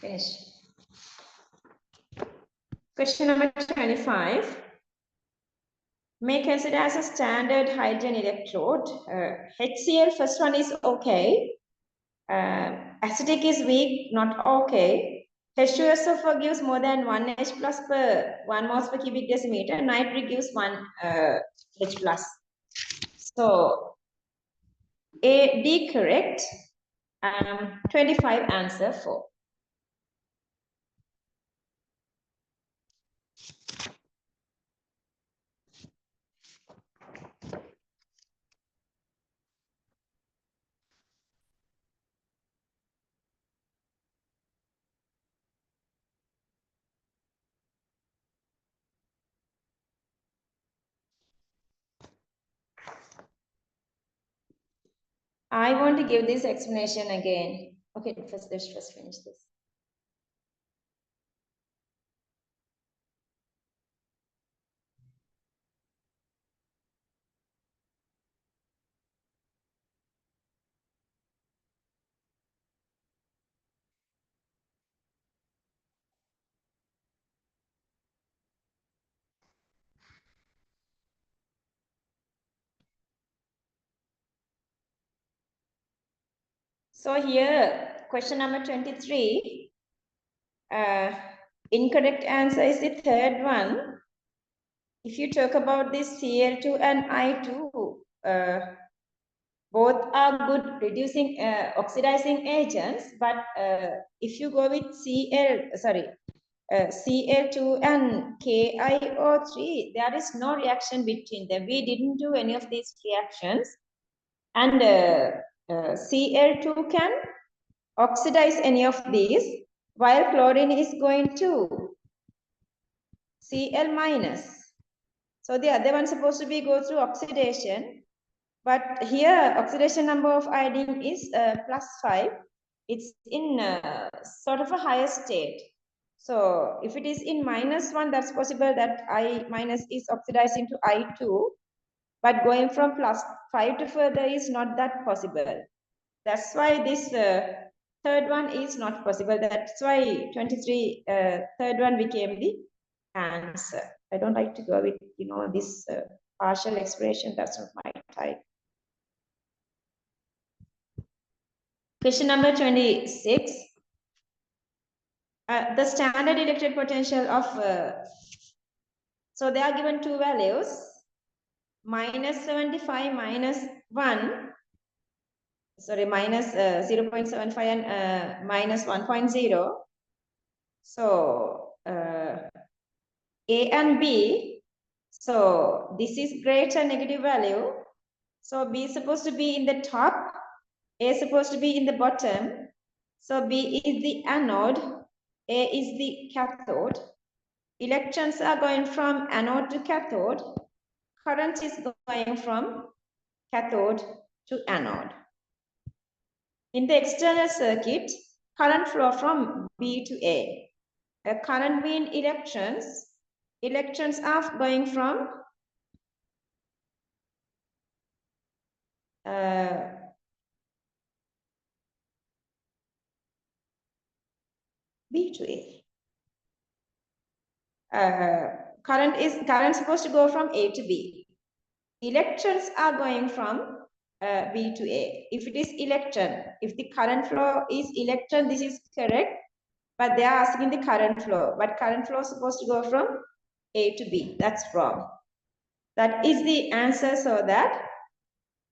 Finish. Question number 25. May consider as a standard hydrogen electrode. HCl, first one is okay. Acetic is weak, not okay. H2SO4 gives more than 1 H plus per 1 moles per cubic decimeter. Nitric gives 1 H plus. So A, D correct. 25 answer 4. I want to give this explanation again. Okay, let's just finish this. So here, question number 23. Incorrect answer is the third one. If you talk about this Cl2 and I2, both are good reducing oxidizing agents, but if you go with Cl2 and KiO3, there is no reaction between them. We didn't do any of these reactions, and Cl2 can oxidize any of these, while chlorine is going to Cl minus. So the other one supposed to be go through oxidation, but here oxidation number of iodine is +5. It's in sort of a higher state. So if it is in -1, that's possible that I minus is oxidizing to I2, but going from +5 to further is not that possible. That's why this third one is not possible. That's why 23 third one became the answer. I don't like to go with this partial expression. That's not my type. Question number 26. The standard electric potential of, so they are given two values, -75 minus 1, sorry, minus 0.75 and minus 1.0. So A and B, so this is greater negative value. So B is supposed to be in the top, A is supposed to be in the bottom. So B is the anode, A is the cathode. Electrons are going from anode to cathode. Current is going from cathode to anode. In the external circuit, current flow from B to A. Current means electrons. Electrons are going from B to A. Current supposed to go from A to B. Electrons are going from B to A. If it is electron, if the current flow is electron, this is correct. But they are asking the current flow. But current flow is supposed to go from A to B. That's wrong. That is the answer, so that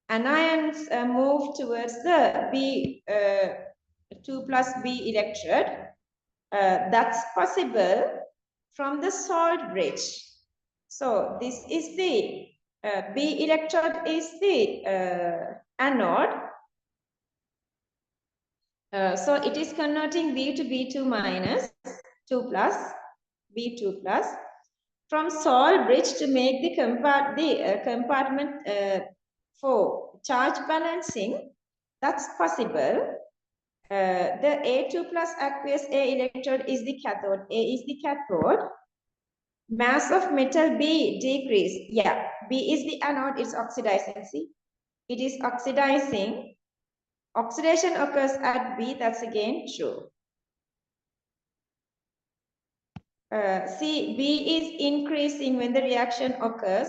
anions move towards the B 2 plus B electrode. That's possible from the salt bridge. So this is the B electrode is the anode. So it is converting B to B2 minus 2 plus B2 plus. From salt bridge to make the compartment for charge balancing, that's possible. The A2 plus aqueous A electrode is the cathode. A is the cathode. Mass of metal B decrease. Yeah, B is the anode, it's oxidizing. See, it is oxidizing. Oxidation occurs at B, that's again true. See, B is increasing when the reaction occurs.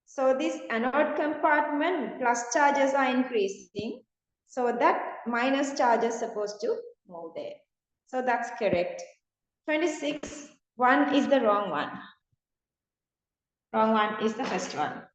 So this anode compartment plus charges are increasing. So that minus charge is supposed to move there. So that's correct. 26, 1 is the wrong one. Wrong one is the first one.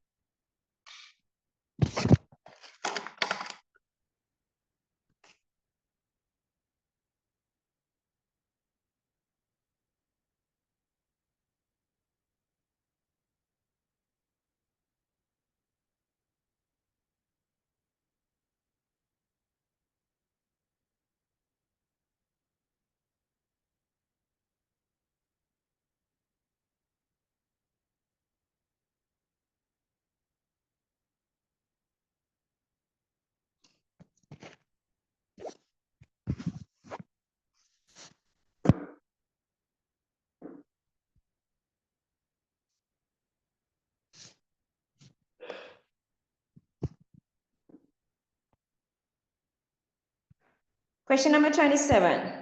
Question number 27.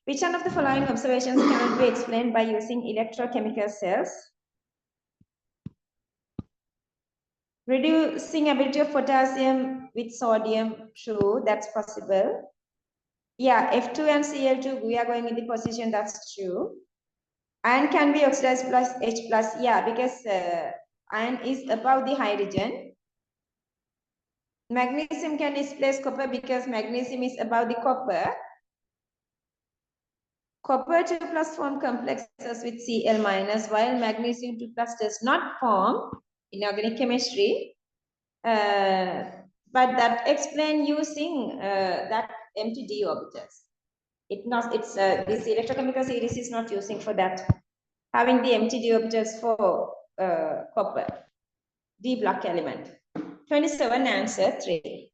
Which one of the following observations cannot be explained by using electrochemical cells? Reducing ability of potassium with sodium, true, that's possible. Yeah, F2 and Cl2, we are going in the position, that's true. Iron can be oxidized plus H plus, yeah, because iron is above the hydrogen. Magnesium can displace copper because magnesium is above the copper. Copper 2 plus form complexes with Cl minus, while magnesium 2 plus does not form in organic chemistry. But that explain using that empty d orbitals. This electrochemical series is not using for that. Having the empty d orbitals for copper, d block element. 27 answer 3.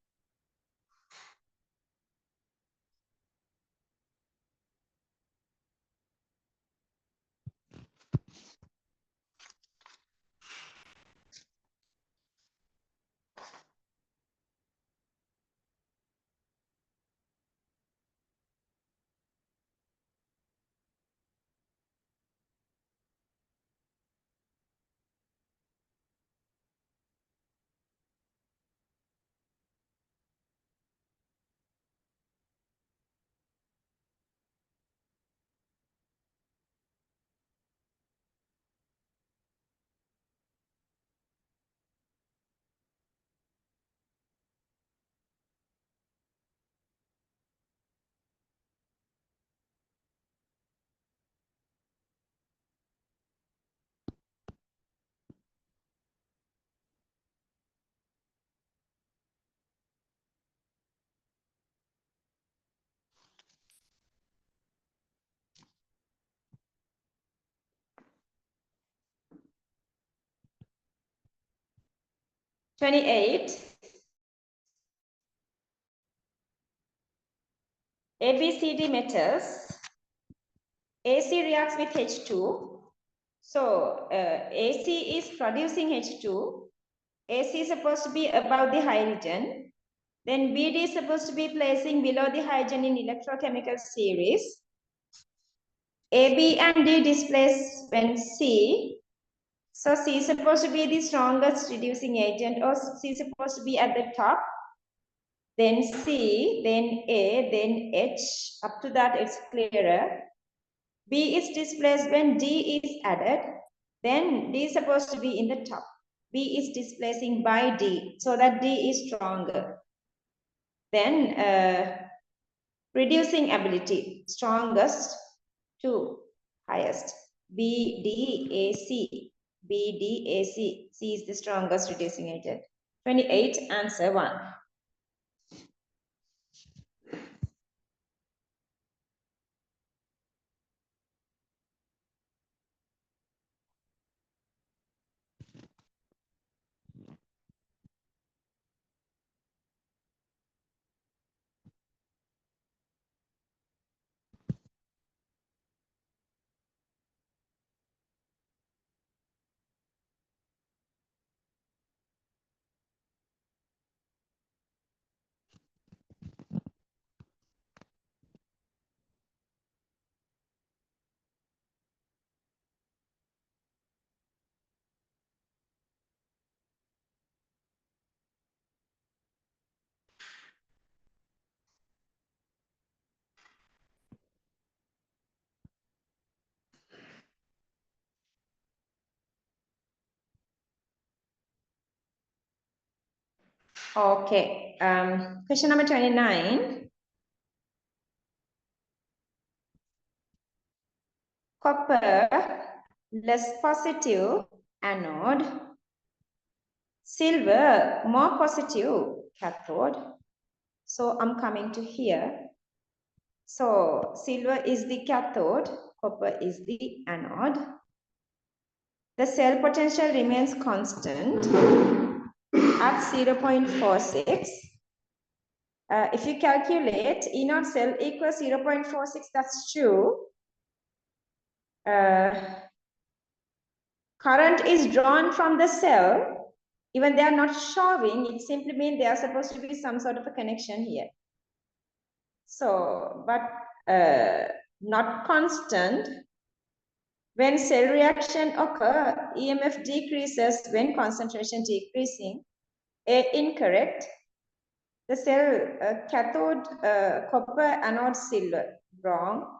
28. ABCD metals. AC reacts with H2. So AC is producing H2. AC is supposed to be above the hydrogen. Then BD is supposed to be placing below the hydrogen in electrochemical series. AB and D displace when C. So C is supposed to be the strongest reducing agent, or C is supposed to be at the top. Then C, then A, then H. Up to that, it's clearer. B is displaced when D is added. Then D is supposed to be in the top. B is displacing by D, so that D is stronger. Then reducing ability, strongest to highest. B, D, A, C. B, D, A, C. C is the strongest reducing agent. 28, answer 1. Okay, question number 29. Copper, less positive anode. Silver, more positive cathode. So I'm coming to here. So silver is the cathode, copper is the anode. The cell potential remains constant at 0.46. If you calculate E naught cell equals 0.46, that's true. Current is drawn from the cell. Even they are not showing, it simply means there are supposed to be some sort of a connection here. So, but not constant. When cell reaction occur, EMF decreases when concentration decreasing. A, incorrect. The cell cathode copper, anode silver, wrong.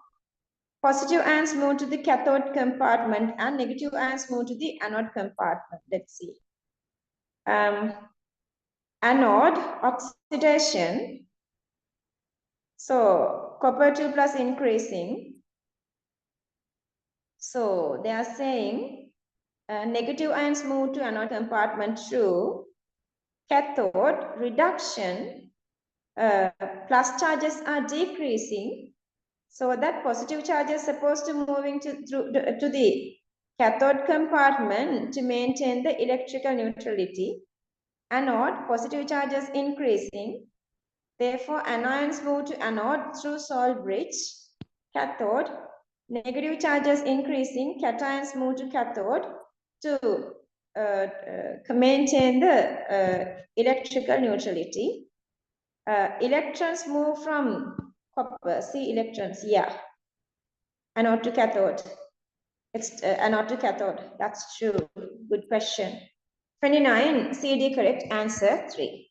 Positive ions move to the cathode compartment and negative ions move to the anode compartment. Let's see. Anode oxidation. So copper 2 plus increasing. So they are saying negative ions move to anode compartment through cathode reduction. Plus charges are decreasing. So that positive charge is supposed to moving to the cathode compartment to maintain the electrical neutrality. Anode, positive charges increasing. Therefore, anions move to anode through Sol bridge. Cathode, negative charges increasing. Cations move to cathode to maintain the electrical neutrality. Electrons move from copper, see electrons, yeah. Anode to cathode. It's anode to cathode. That's true. Good question. 29, CD correct. Answer 3.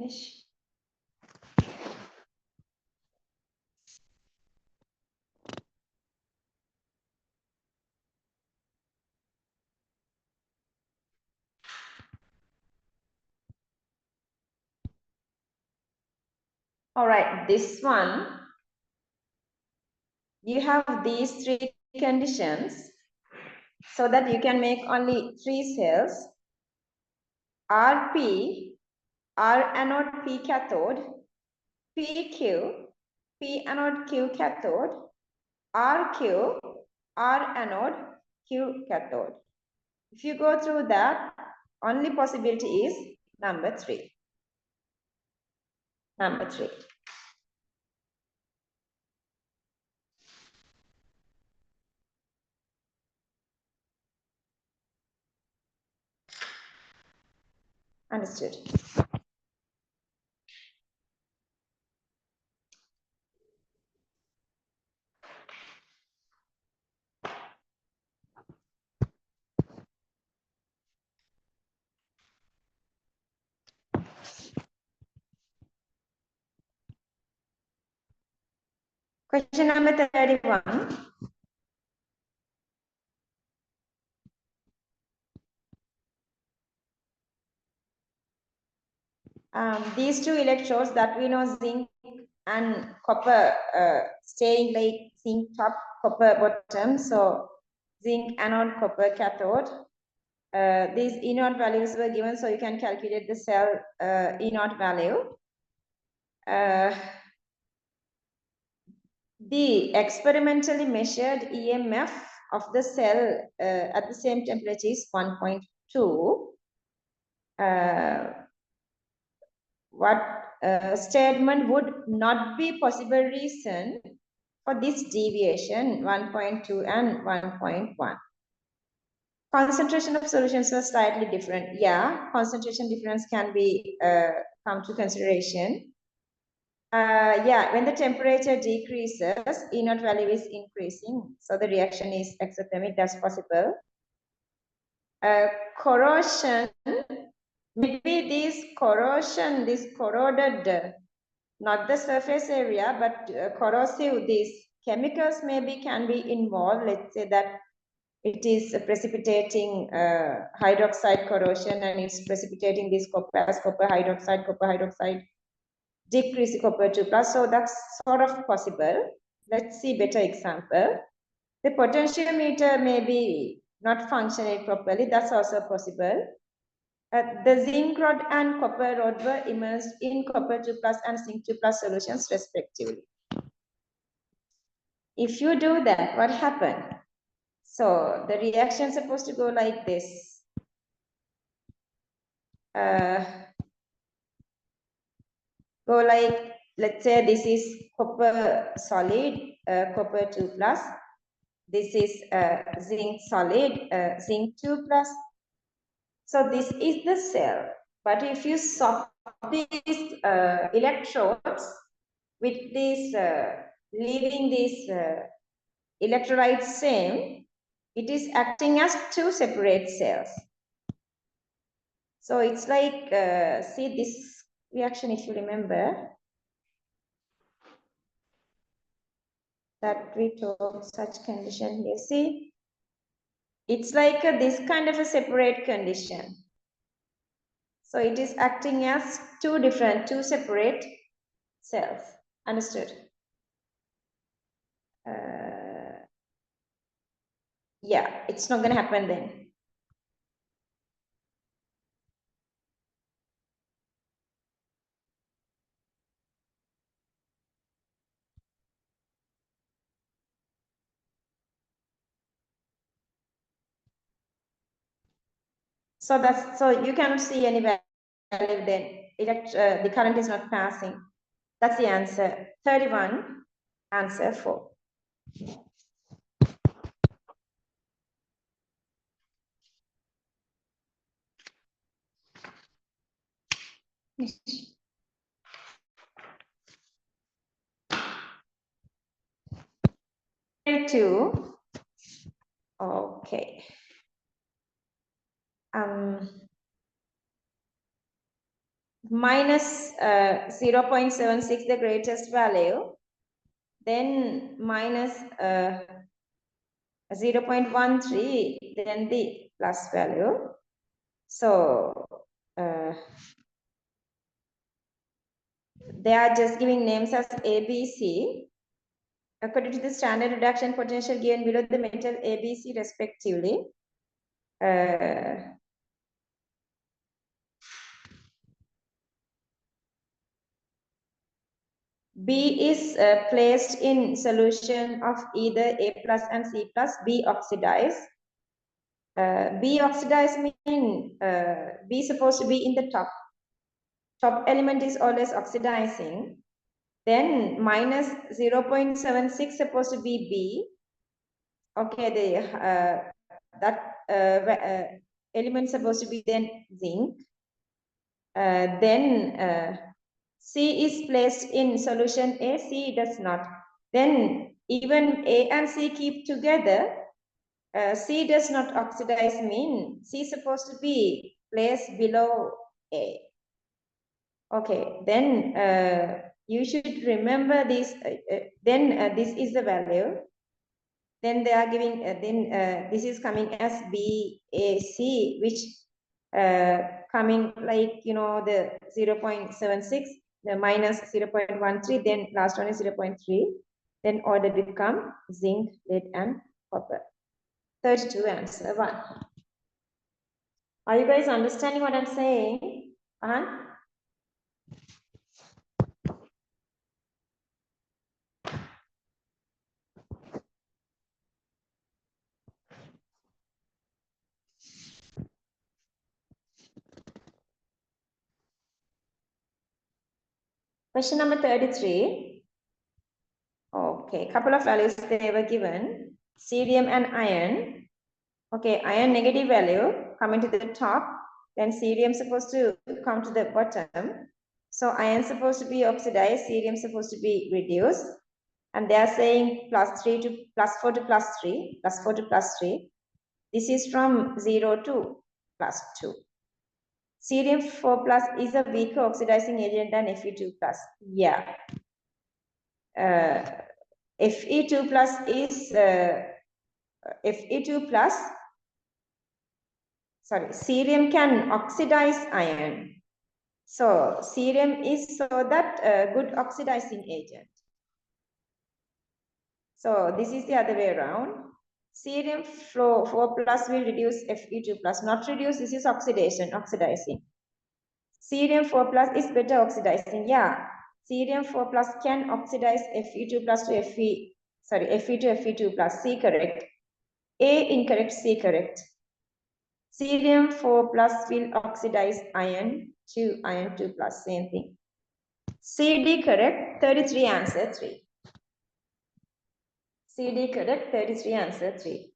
Finish. All right, this one, you have these three conditions so that you can make only 3 cells. RP, R anode, P cathode, PQ, P anode, Q cathode, RQ, R anode, Q cathode. If you go through that, only possibility is number 3. Number 3. Understood. Question number 31. These 2 electrodes that we know, zinc and copper, staying like zinc top, copper bottom. So zinc anode, copper cathode. These E naught values were given, so you can calculate the cell E naught value. The experimentally measured EMF of the cell at the same temperature is 1.2. What statement would not be possible reason for this deviation 1.2 and 1.1? Concentration of solutions was slightly different. Yeah, concentration difference can be come to consideration. Yeah, when the temperature decreases, E naught value is increasing, so the reaction is exothermic. That's possible. Corrosion, maybe this corrosion, this corroded, not the surface area, but corrosive, these chemicals maybe can be involved. Let's say that it is precipitating hydroxide corrosion, and it's precipitating this copper as copper hydroxide, decrease copper 2+. So that's sort of possible. Let's see better example. The potentiometer may be not functioning properly. That's also possible. The zinc rod and copper rod were immersed in copper 2+ and zinc 2+ solutions respectively. If you do that, what happened? So the reaction is supposed to go like this. Go like, let's say this is copper solid, copper 2+. This is zinc solid, zinc 2+. So this is the cell. But if you swap these electrodes with this, leaving these electrolytes same, it is acting as 2 separate cells. So it's like, see this reaction, if you remember, that we took such condition here. See, it's like this kind of a separate condition. So it is acting as 2 separate cells. Understood? Yeah, it's not going to happen then. So that's, so you cannot see any value then. The current is not passing. That's the answer. 31, answer 4. Two. Okay. minus 0.76 the greatest value, then minus 0.13, then the plus value. So they are just giving names as A, B, C. According to the standard reduction potential given below, the metal A, B, C respectively. B is placed in solution of either A plus and C plus, B oxidized. B oxidized means B is supposed to be in the top. Top element is always oxidizing. Then minus 0.76 supposed to be B. Okay, that element supposed to be then zinc. Then C is placed in solution A, C does not. Then even A and C keep together, C does not oxidize mean C is supposed to be placed below A. Okay, then you should remember this. Then this is the value. Then they are giving, this is coming as BAC, which coming like, you know, the 0.76, the minus 0.13, then last one is 0.3, then order become zinc, lead, and copper. 32 answer 1. Are you guys understanding what I'm saying? Question number 33. Okay, couple of values they were given. Cerium and iron. Okay, iron negative value coming to the top. Then cerium supposed to come to the bottom. So iron supposed to be oxidized, cerium supposed to be reduced. And they are saying +3 to +4 to +3, +4 to +3. This is from 0 to +2. Cerium 4 plus is a weaker oxidizing agent than Fe2 plus. Yeah. Fe2 plus is Fe2 plus. Sorry, cerium can oxidize iron. So cerium is so that good oxidizing agent. So this is the other way around. Cerium 4 plus will reduce Fe2 plus, not reduce. This is oxidation, oxidizing. Cerium 4 plus is better oxidizing. Yeah, cerium 4 plus can oxidize Fe2 plus to Fe to Fe2 plus. C correct. A incorrect, C correct. Cerium 4 plus will oxidize iron 2 plus, same thing. CD correct, 33 answer 3. CD correct, 33 answer 3.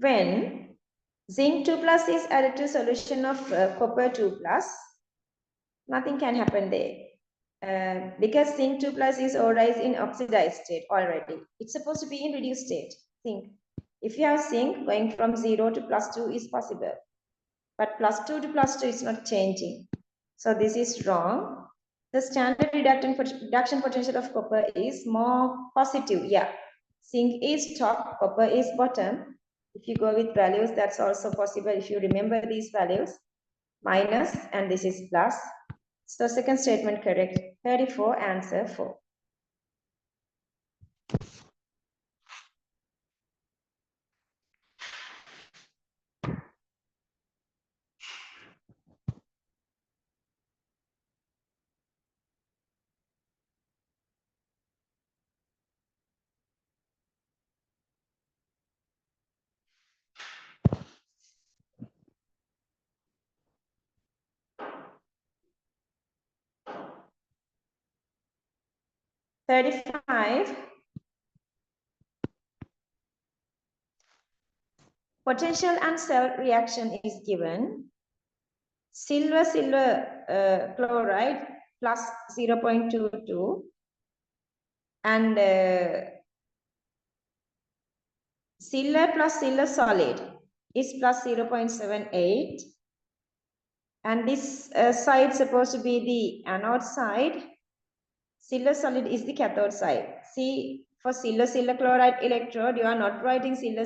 When zinc 2 plus is added to solution of copper 2 plus, nothing can happen there. Because zinc 2 plus is oxidized in oxidized state already. It's supposed to be in reduced state. Zinc. If you have zinc, going from 0 to +2 is possible. But +2 to +2 is not changing. So this is wrong. The standard reduction potential of copper is more positive. Yeah. Zinc is top, copper is bottom. If you go with values, that's also possible if you remember these values. Minus, and this is plus. So second statement correct. 34, answer 4. 35. Potential and cell reaction is given. Silver chloride plus 0.22 and silver plus silver solid is plus 0.78, and this side supposed to be the anode side. Silver solid is the cathode side. See, for silver chloride electrode, you are not writing silver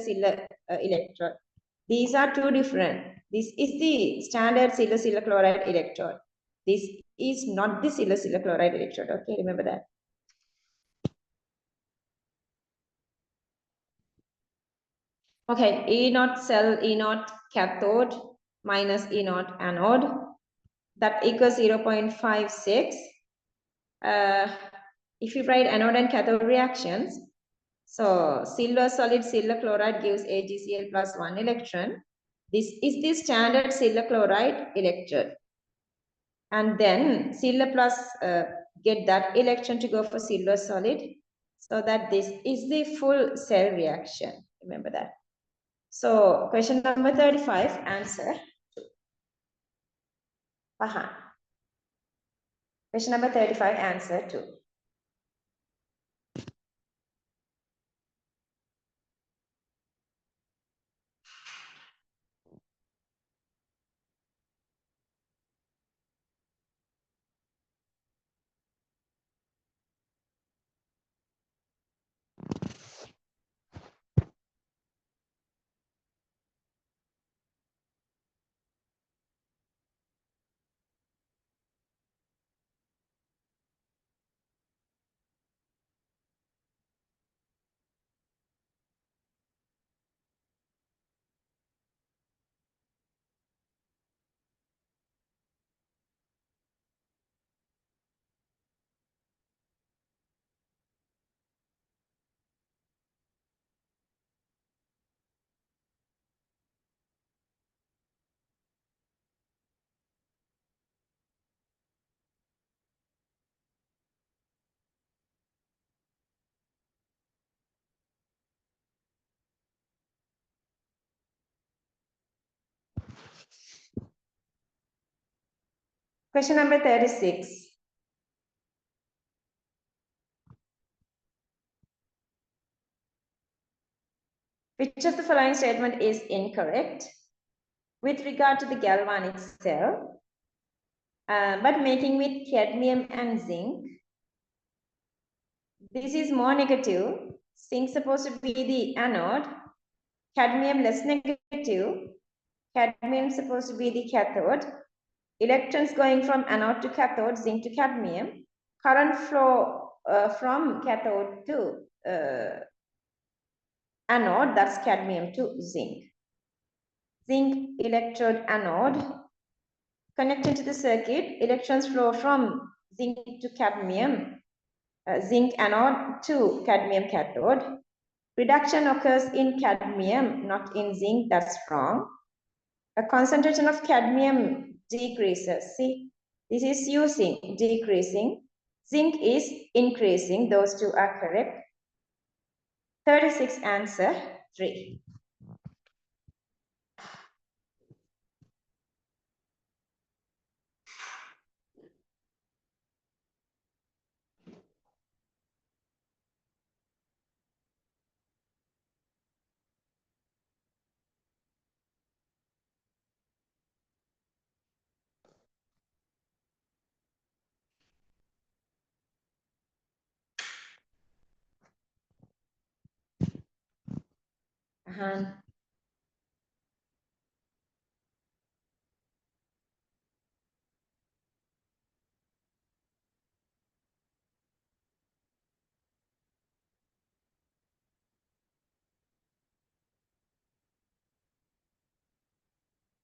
electrode. These are two different. This is the standard silver chloride electrode. This is not the silver chloride electrode. Okay, remember that. Okay, E naught cell, E naught cathode minus E naught anode. That equals 0.56. If you write anode and cathode reactions, so silver solid silver chloride gives AgCl plus 1 electron. This is the standard silver chloride electrode. And then silver plus get that electron to go for silver solid. So that this is the full cell reaction. Remember that. So question number 35, answer 2. Question number 35, answer 2. Question number 36. Which of the following statement is incorrect with regard to the galvanic cell? But making with cadmium and zinc, this is more negative. Zinc supposed to be the anode, cadmium less negative, cadmium supposed to be the cathode. Electrons going from anode to cathode, zinc to cadmium. Current flow from cathode to anode, that's cadmium to zinc. Zinc electrode anode. Connected to the circuit, electrons flow from zinc to cadmium, zinc anode to cadmium cathode. Reduction occurs in cadmium, not in zinc, that's wrong. A concentration of cadmium decreases. See, this is using decreasing. Zinc is increasing. Those two are correct. 36, answer 3.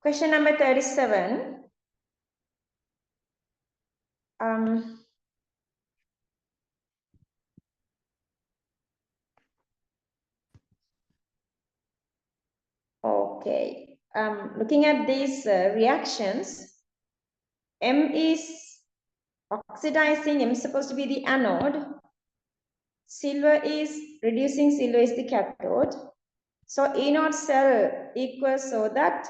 Question number 37. Okay. Looking at these reactions, M is oxidizing, M is supposed to be the anode. silver is the cathode. So E naught cell equals so that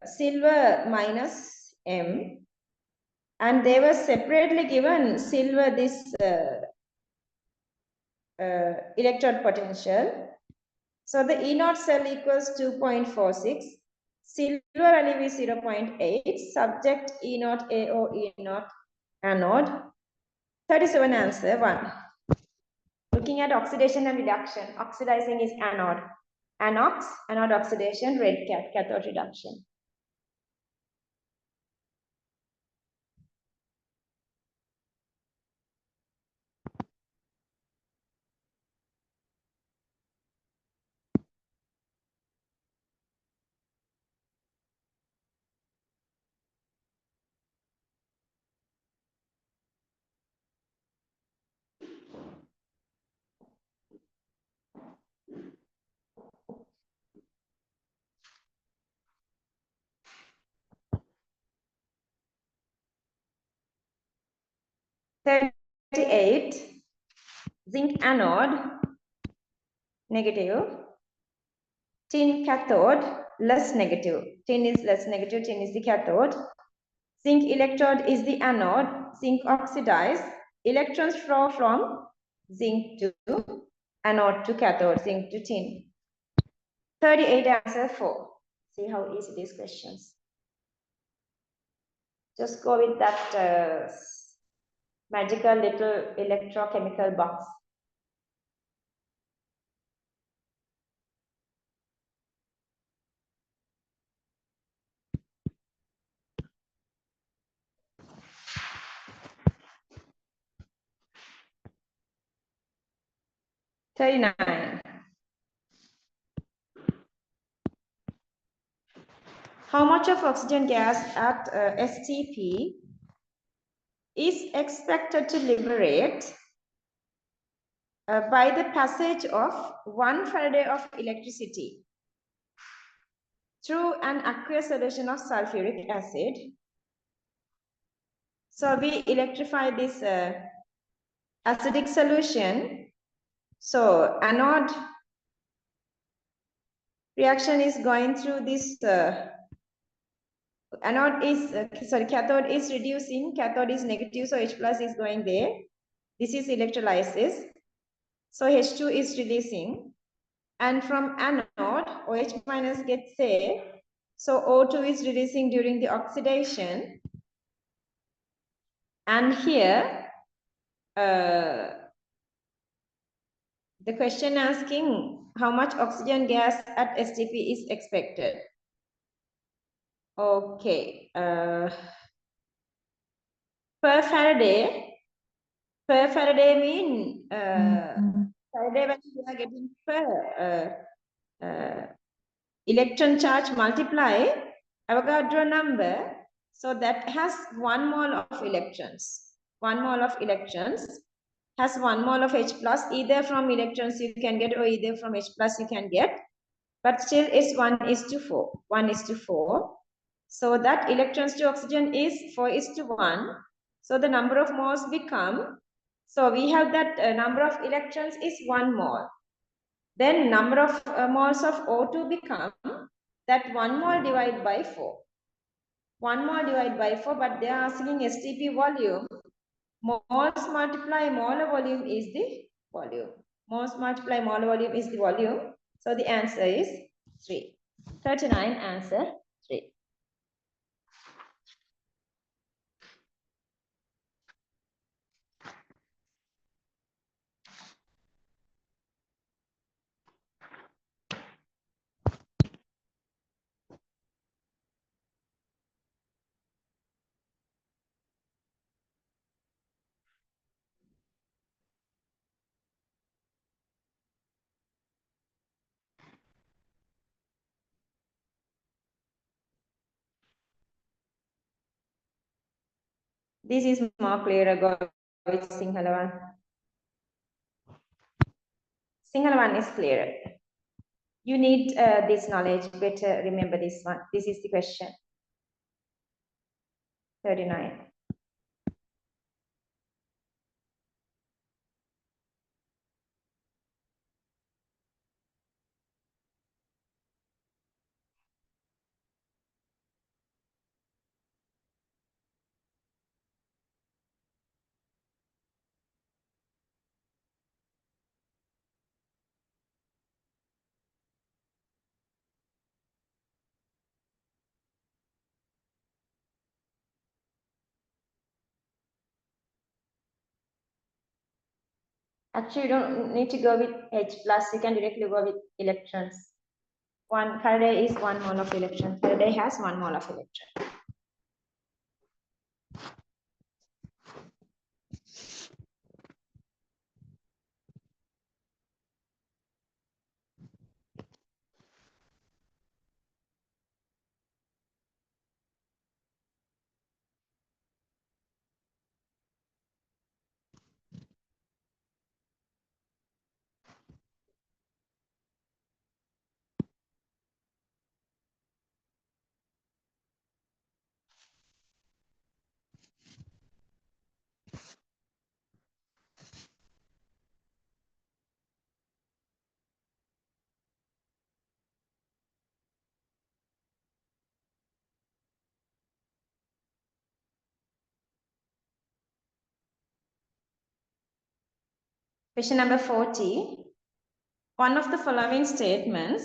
silver minus M, and they were separately given silver this electrode potential. So the E naught cell equals 2.46, silver value is 0.8, subject E naught AO, E naught anode. 37 answer 1. Looking at oxidation and reduction, oxidizing is anode. Anox, anode oxidation, red cathode reduction. (38) zinc anode, negative. Tin cathode, less negative. Tin is less negative, tin is the cathode. Zinc electrode is the anode, zinc oxidized. Electrons flow from zinc to anode to cathode, zinc to tin. 38 answer 4. See how easy these questions. Just go with that magical little electrochemical box. (39) How much of oxygen gas at STP is expected to liberate by the passage of 1 Faraday of electricity through an aqueous solution of sulfuric acid? So we electrify this acidic solution. So anode reaction is going through this anode is cathode is reducing, cathode is negative, so H plus is going there. This is electrolysis. So H2 is releasing, and from anode OH minus gets there. So O2 is releasing during the oxidation, and here the question asking how much oxygen gas at STP is expected. Okay, per Faraday mean Faraday when you are getting per electron charge multiply Avogadro number, so that has 1 mole of electrons. 1 mole of electrons has 1 mole of H plus, either from electrons you can get or either from H plus you can get, but still it's 1:4. 1:4. So that electrons to oxygen is 4:1. So the number of moles become, so we have that number of electrons is 1 mole. Then number of moles of O2 become that 1 mole divided by 4. 1 mole divided by 4, but they are asking STP volume. Moles multiply molar volume is the volume. Moles multiply molar volume is the volume. So the answer is 3. 39 answer 3. This is more clear. Go with Sinhala one. Sinhala one is clearer. You need this knowledge. Better remember this one. This is the question. 39. Actually, you don't need to go with H plus. You can directly go with electrons. Faraday is 1 mole of electron. Faraday has 1 mole of electron. Question number 40. One of the following statements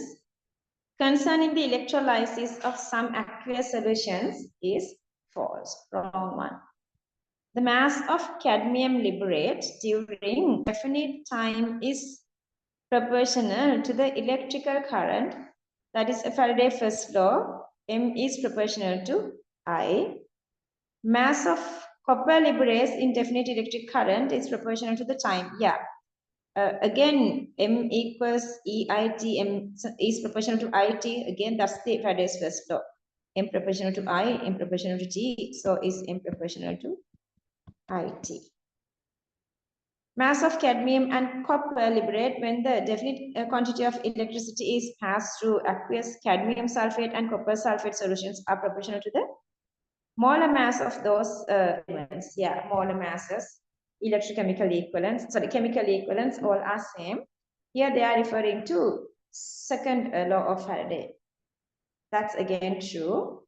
concerning the electrolysis of some aqueous solutions is false. Wrong one. The mass of cadmium liberated during definite time is proportional to the electrical current. That is a Faraday first law. M is proportional to I. Mass of copper liberates in definite electric current is proportional to the time. Yeah. Again, M equals EIT, M is proportional to IT. Again, that's the Faraday's first law. M proportional to I, M proportional to T, so is M proportional to IT. Mass of cadmium and copper liberate when the definite quantity of electricity is passed through aqueous cadmium sulfate and copper sulfate solutions are proportional to the molar mass of those elements. Yeah, molar masses. Electrochemical equivalents, sorry, chemical equivalents, all are same. Here they are referring to second law of Faraday. That's again true.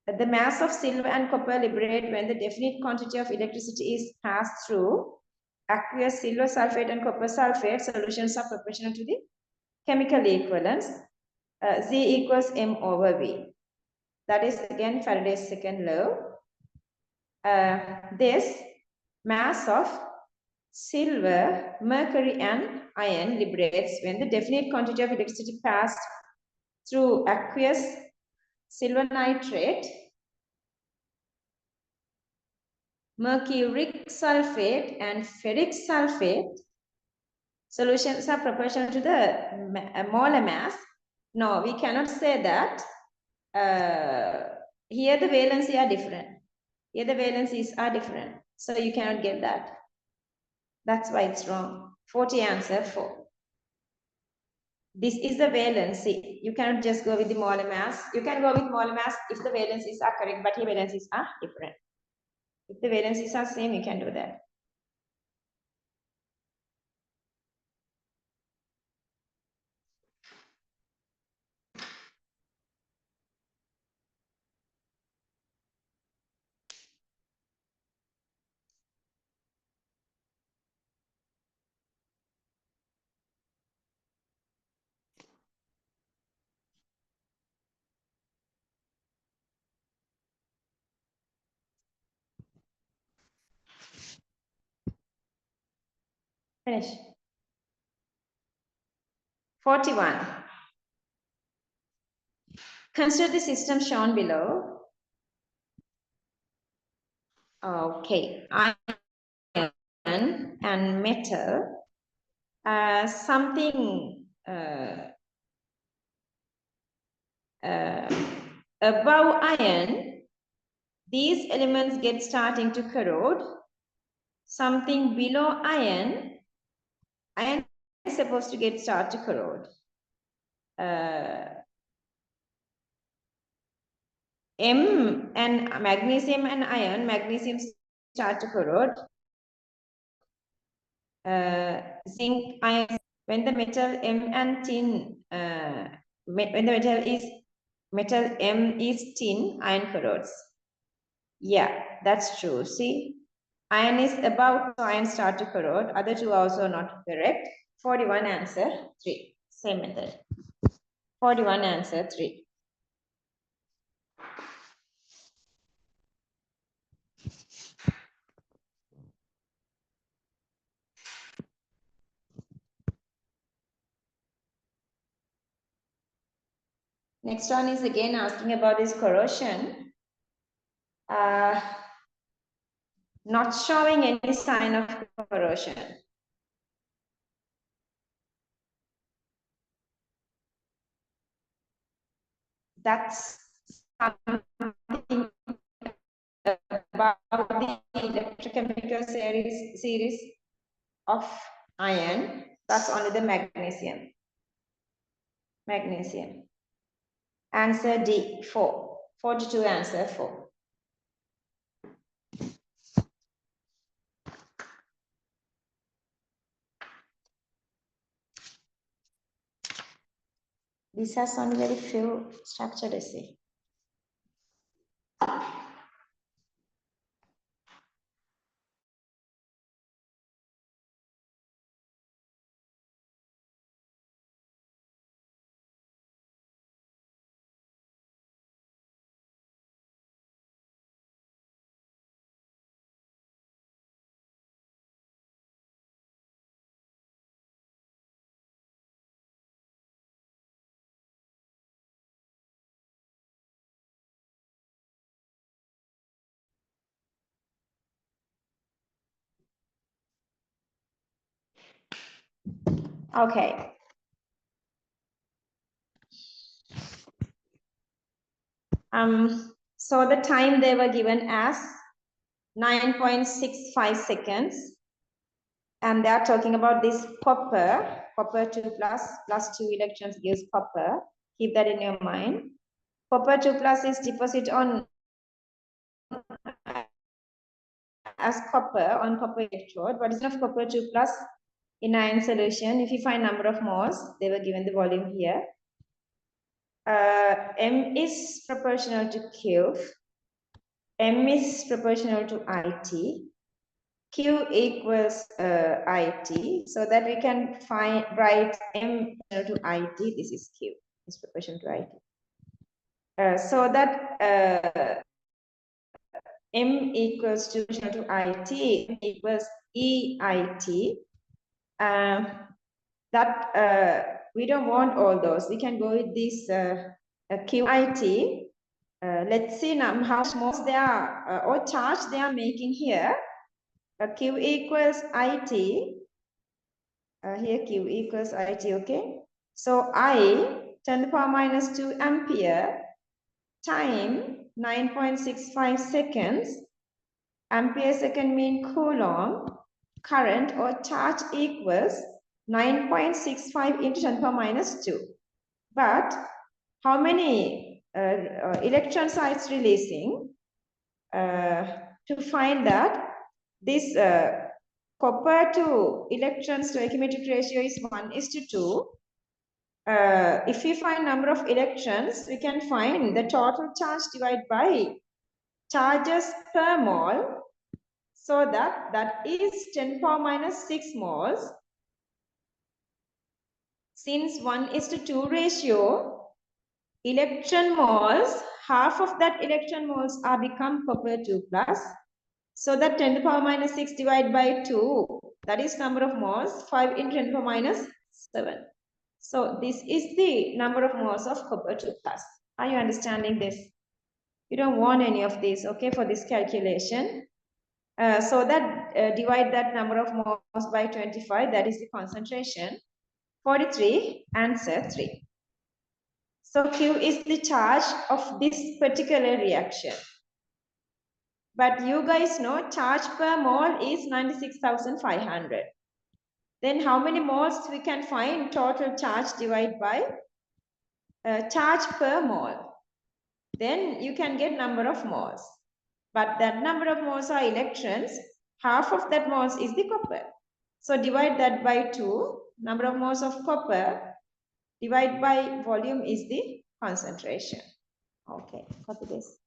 The mass of silver and copper liberate when the definite quantity of electricity is passed through aqueous silver sulfate and copper sulfate solutions are proportional to the chemical equivalents. Z equals M over V. That is again Faraday's second law. This mass of silver, mercury, and iron liberates when the definite quantity of electricity passed through aqueous silver nitrate, mercuric sulfate, and ferric sulfate solutions are proportional to the molar mass. No, we cannot say that. Here the valency are different. Here the valencies are different. So you cannot get that. That's why it's wrong. 40 answer 4. This is the valency. You cannot just go with the molar mass. You can go with molar mass if the valencies are correct, but here valencies are different. If the valencies are same, you can do that. Finish. 41. Consider the system shown below. Okay. Iron and metal. Something above iron, these elements get starting to corrode. Something below iron is supposed to get start to corrode. M and magnesium and iron, magnesium start to corrode. Zinc, iron, when the metal M and tin, when the metal M is tin, iron corrodes. Yeah, that's true. See, iron is about to iron start to corrode. Other two also not correct. 41 answer 3. Same method. 41 answer 3. Next one is again asking about this corrosion. Not showing any sign of corrosion. That's something about the electrochemical series of iron. That's only the magnesium. Magnesium. Answer D, 4. 42 answer 4. This has only very few structured essay. Okay. So the time they were given as 9.65 seconds. And they are talking about this copper 2 plus 2 electrons gives copper. Keep that in your mind. Copper 2 plus is deposit on as copper on copper electrode. What is of copper 2 plus in iron solution? If you find number of moles, they were given the volume here. M is proportional to Q. M is proportional to IT. Q equals IT, so that we can write M to IT. This is Q, is proportional to IT. So that M equals to IT, M equals EIT. We don't want all those. We can go with this QIT. Let's see now how much moles they are or charge they are making here. Q equals IT. Here Q equals IT, okay? So I, 10 to the power minus 2 ampere, time 9.65 seconds. Ampere second mean coulomb. Current or charge equals 9.65 into 10 to the power minus 2. But how many electrons are it's releasing? To find that, this copper to electrons stoichiometric ratio is 1:2. If we find number of electrons, we can find the total charge divided by charges per mole. So that is 10 to the power minus 6 moles. Since 1:2 ratio, electron moles, half of that electron moles are become copper 2 plus. So that 10 to the power minus 6 divided by 2, that is number of moles, 5 into 10 to the power minus 7. So this is the number of moles of copper 2 plus. Are you understanding this? You don't want any of this, okay, for this calculation. So that divide that number of moles by 25, that is the concentration. 43, answer 3. So Q is the charge of this particular reaction. But you guys know charge per mole is 96,500. Then how many moles we can find total charge divided by charge per mole? Then you can get number of moles. But that number of moles are electrons. Half of that moles is the copper. So divide that by 2. Number of moles of copper divided by volume is the concentration. Okay, copy this.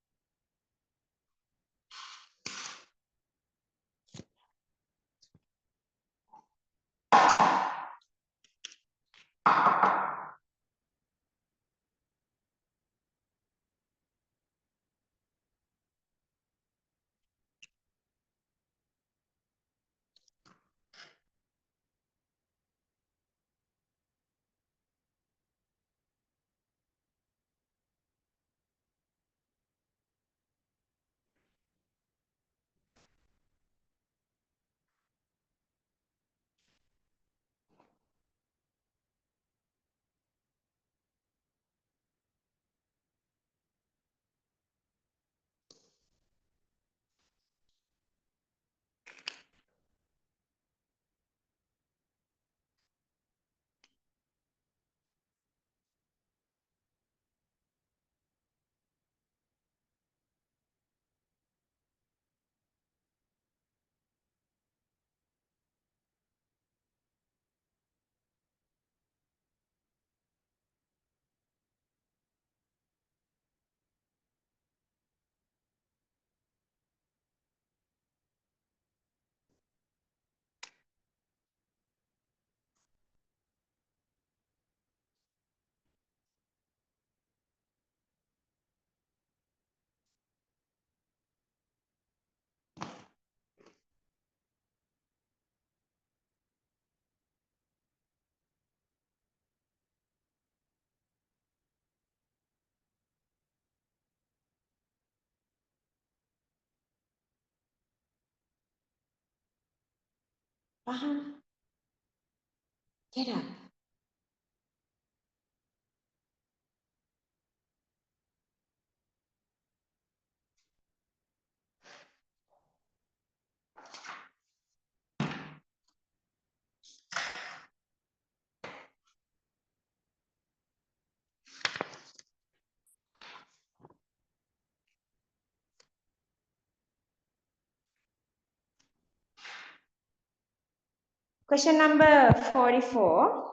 Get up. Question number 44.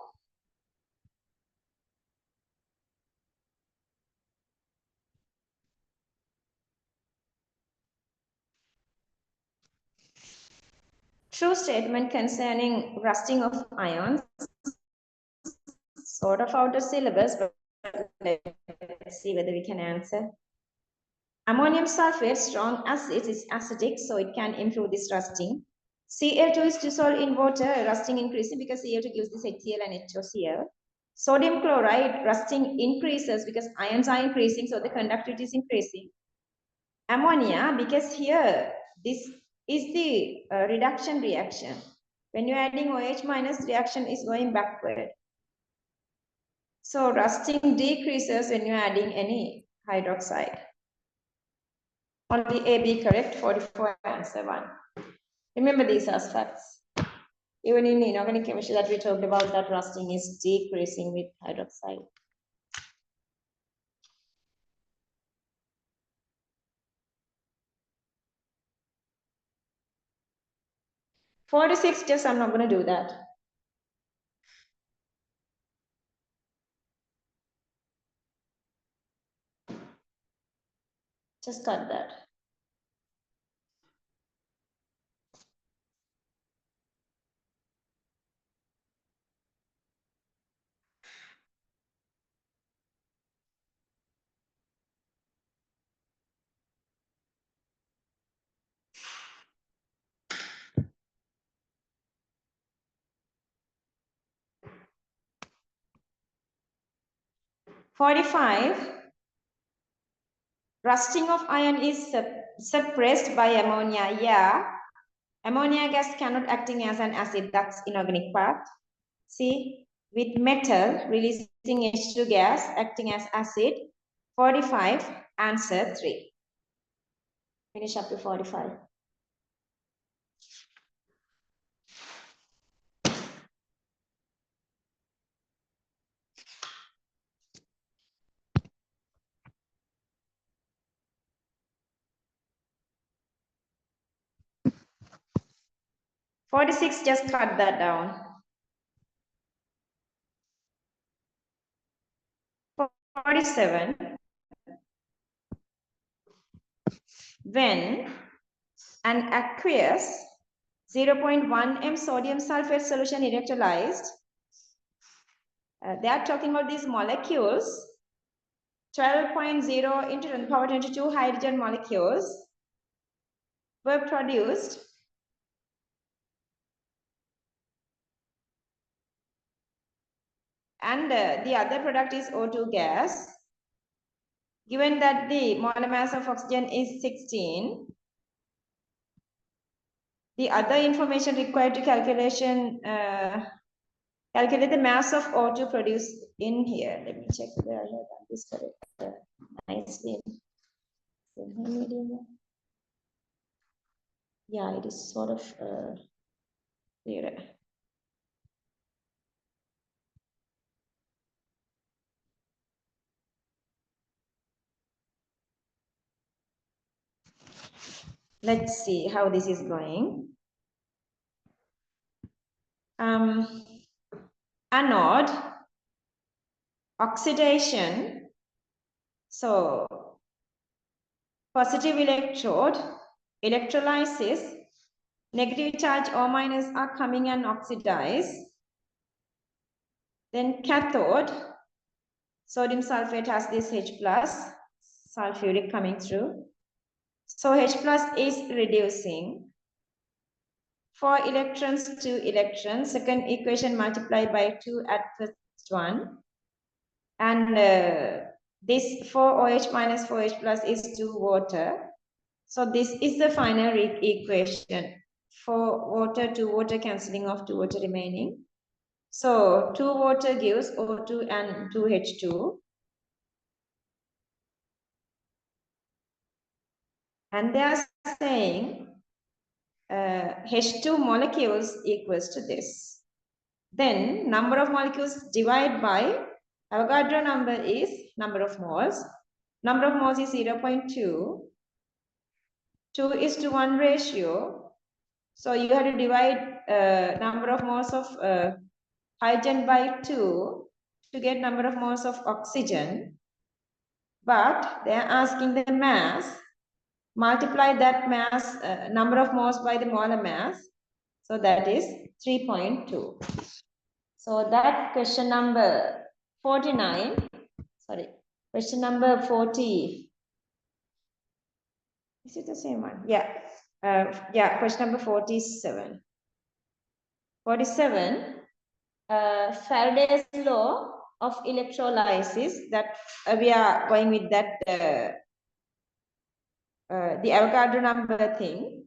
True statement concerning rusting of ions. Sort of out of syllabus, but let's see whether we can answer. Ammonium sulfate, strong acid, is acidic, so it can improve this rusting. Cl2 is dissolved in water, rusting increasing because Cl2 gives this HCl and HOCl. Sodium chloride, rusting increases because ions are increasing, so the conductivity is increasing. Ammonia, because here, this is the reduction reaction. When you're adding OH minus, reaction is going backward. So rusting decreases when you're adding any hydroxide. Only A, B correct, 44 answer 1. Remember these as facts. Even in inorganic chemistry that we talked about, that rusting is decreasing with hydroxide. Just I'm not going to do that. Just cut that. (45) Rusting of iron is suppressed by ammonia. Yeah, ammonia gas cannot acting as an acid. That's inorganic part. See, with metal releasing H2 gas acting as acid. 45, answer 3. Finish up to 45. (46), just cut that down. 47, when an aqueous 0.1 m sodium sulfate solution electrolyzed, they are talking about these molecules, 12.0 into 10 power 22 hydrogen molecules were produced. And the other product is O2 gas. Given that the molar mass of oxygen is 16, the other information required to calculate the mass of O2 produced in here. Let me check whether I have done this correct. Nicely. Yeah, it is sort of clearer. Let's see how this is going. Anode, oxidation. So, positive electrode, electrolysis, negative charge O minus are coming and oxidize. Then cathode, sodium sulfate has this H plus, sulfuric coming through. So H plus is reducing. 4 electrons, 2 electrons. Second equation multiplied by 2 at first one. And this 4OH minus 4H plus is 2 water. So this is the final equation. 4 water, 2 water, cancelling of 2 water remaining. So 2 water gives O2 and 2H2. And they are saying H2 molecules equals to this. Then number of molecules divided by Avogadro number is number of moles. Number of moles is 0.2. 2:1 ratio. So you have to divide number of moles of hydrogen by 2 to get number of moles of oxygen. But they are asking the mass. Multiply that mass, number of moles by the molar mass. So that is 3.2. So that question number 49, sorry, question number 40. Is it the same one? Yeah. Yeah, question number 47. 47, Faraday's law of electrolysis, that we are going with that, the Avogadro number thing.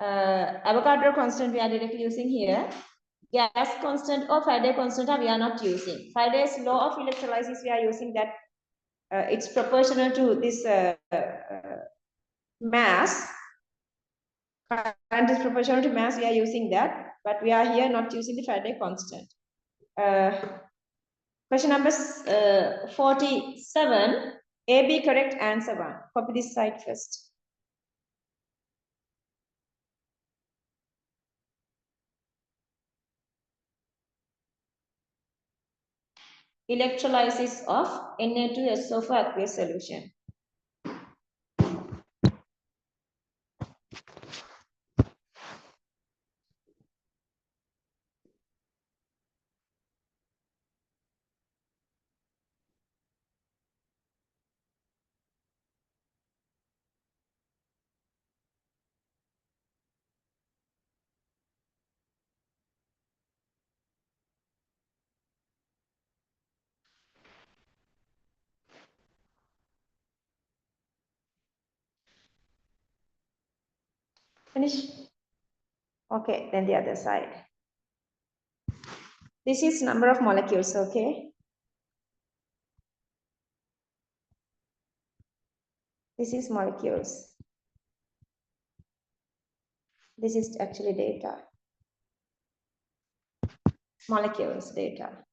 Avogadro constant we are directly using here. Gas constant or Faraday constant we are not using. Faraday's law of electrolysis we are using that it's proportional to this mass. Current is proportional to mass, we are using that, but we are here not using the Faraday constant. Question number 47, A, B correct, answer 1. Copy this side first. Electrolysis of Na2SO4 aqueous solution. Finish? Okay, then the other side. This is number of molecules, okay? This is molecules. This is actually data. Molecules data.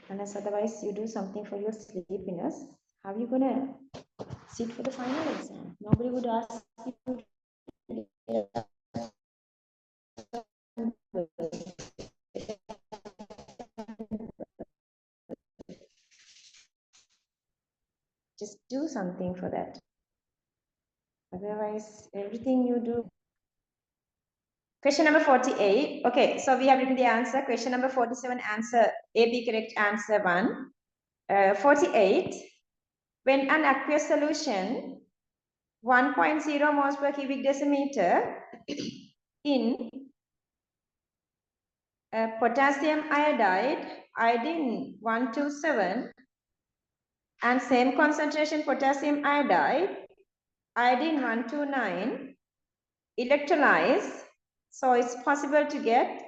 Unless otherwise you do something for your sleepiness, how are you gonna sit for the final exam? Nobody would ask you to just do something for that. Otherwise, everything you do. Question number 48. Okay, so we have written the answer. Question number 47, answer A, B correct, answer 1. 48. When an aqueous solution 1.0 moles per cubic decimeter in potassium iodide, iodine 127, and same concentration potassium iodide, iodine 129, electrolyze. So it's possible to get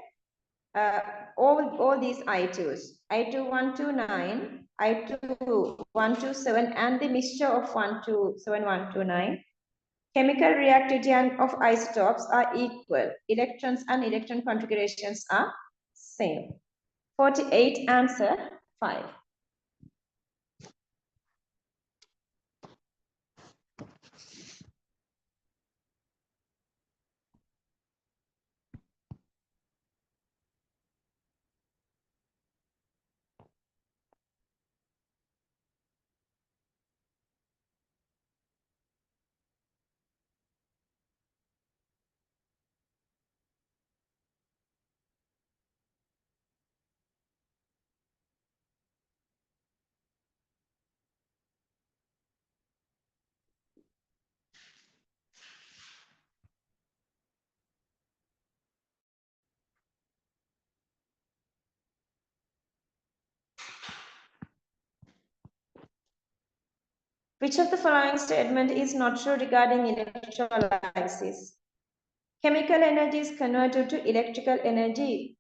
all these I2s, I2 129, I2 127, and the mixture of 127, 129. Chemical reactivity of isotopes are equal. Electrons and electron configurations are same. 48, answer 5. Which of the following statement is not true regarding electrolysis? Chemical energy is converted to electrical energy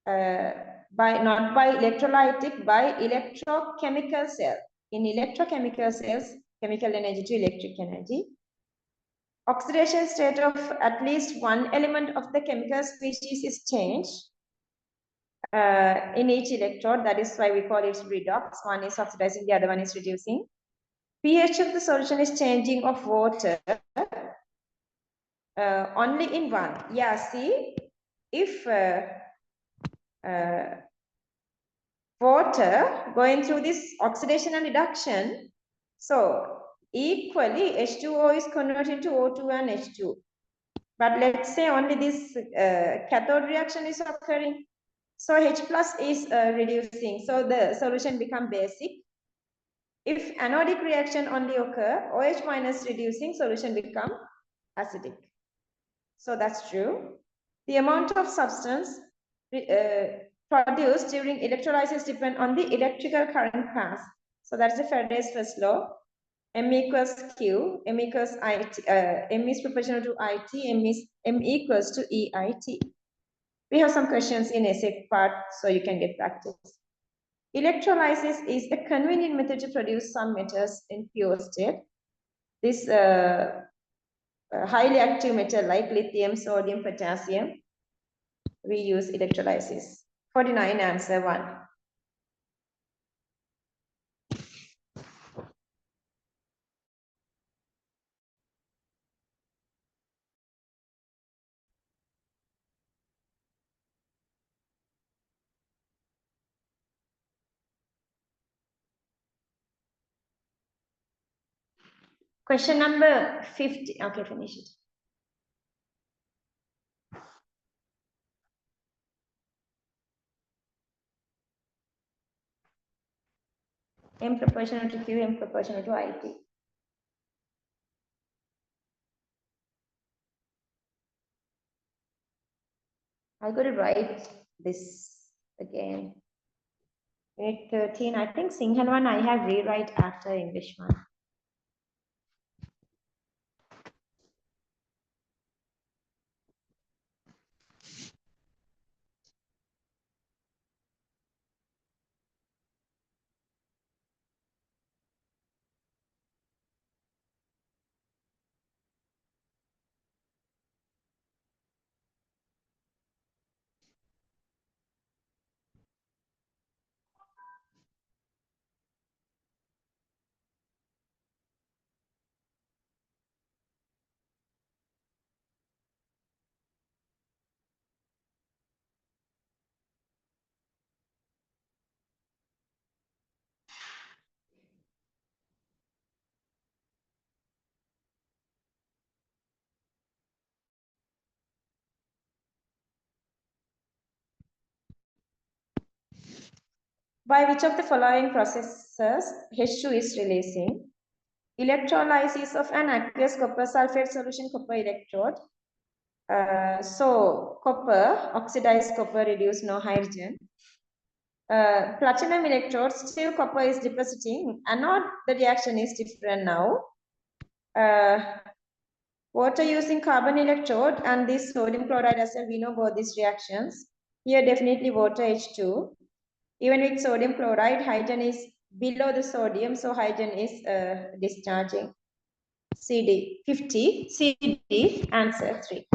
not by electrolytic, by electrochemical cell. In electrochemical cells, chemical energy to electric energy. Oxidation state of at least one element of the chemical species is changed in each electrode. That is why we call it redox. One is oxidizing, the other one is reducing. pH of the solution is changing of water only in one. Yeah, see, if water going through this oxidation and reduction, so equally H2O is converted to O2 and H2. But let's say only this cathode reaction is occurring. So H plus is reducing. So the solution become basic. If anodic reaction only occur, OH minus reducing, solution become acidic. So that's true. The amount of substance produced during electrolysis depend on the electrical current path. So that's the Faraday's first law. M equals Q, M equals IT, M is proportional to IT, M equals to EIT. We have some questions in essay part, so you can get practice. Electrolysis is a convenient method to produce some metals in pure state. This highly active metal like lithium, sodium, potassium, we use electrolysis. 49, answer 1. Question number 50. Okay, finish it. M proportional to Q, M proportional to IT. I got to write this again. Unit 13, I think Sinhala one I have rewrite after English one. By which of the following processes H2 is releasing? Electrolysis of an aqueous copper sulfate solution copper electrode. So copper, oxidized copper, reduce no hydrogen. Platinum electrode, still copper is depositing. Anode, the reaction is different now. Water using carbon electrode and this sodium chloride as well, we know both these reactions. Here definitely water H2. Even with sodium chloride, hydrogen is below the sodium, so hydrogen is discharging. CD 50, CD, answer 3.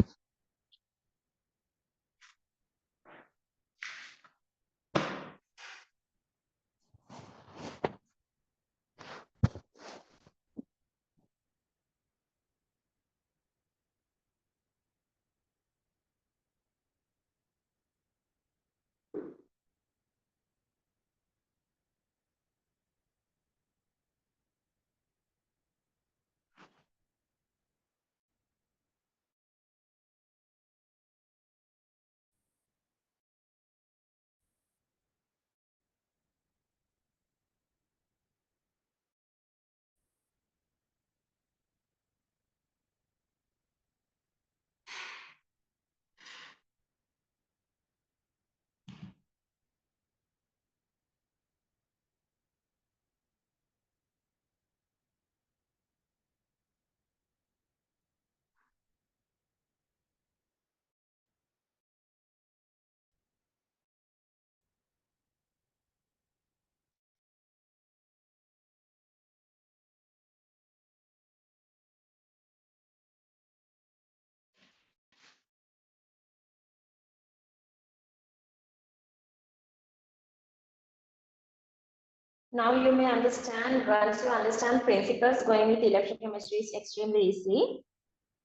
Now you may understand, once you understand principles, going with electrochemistry is extremely easy.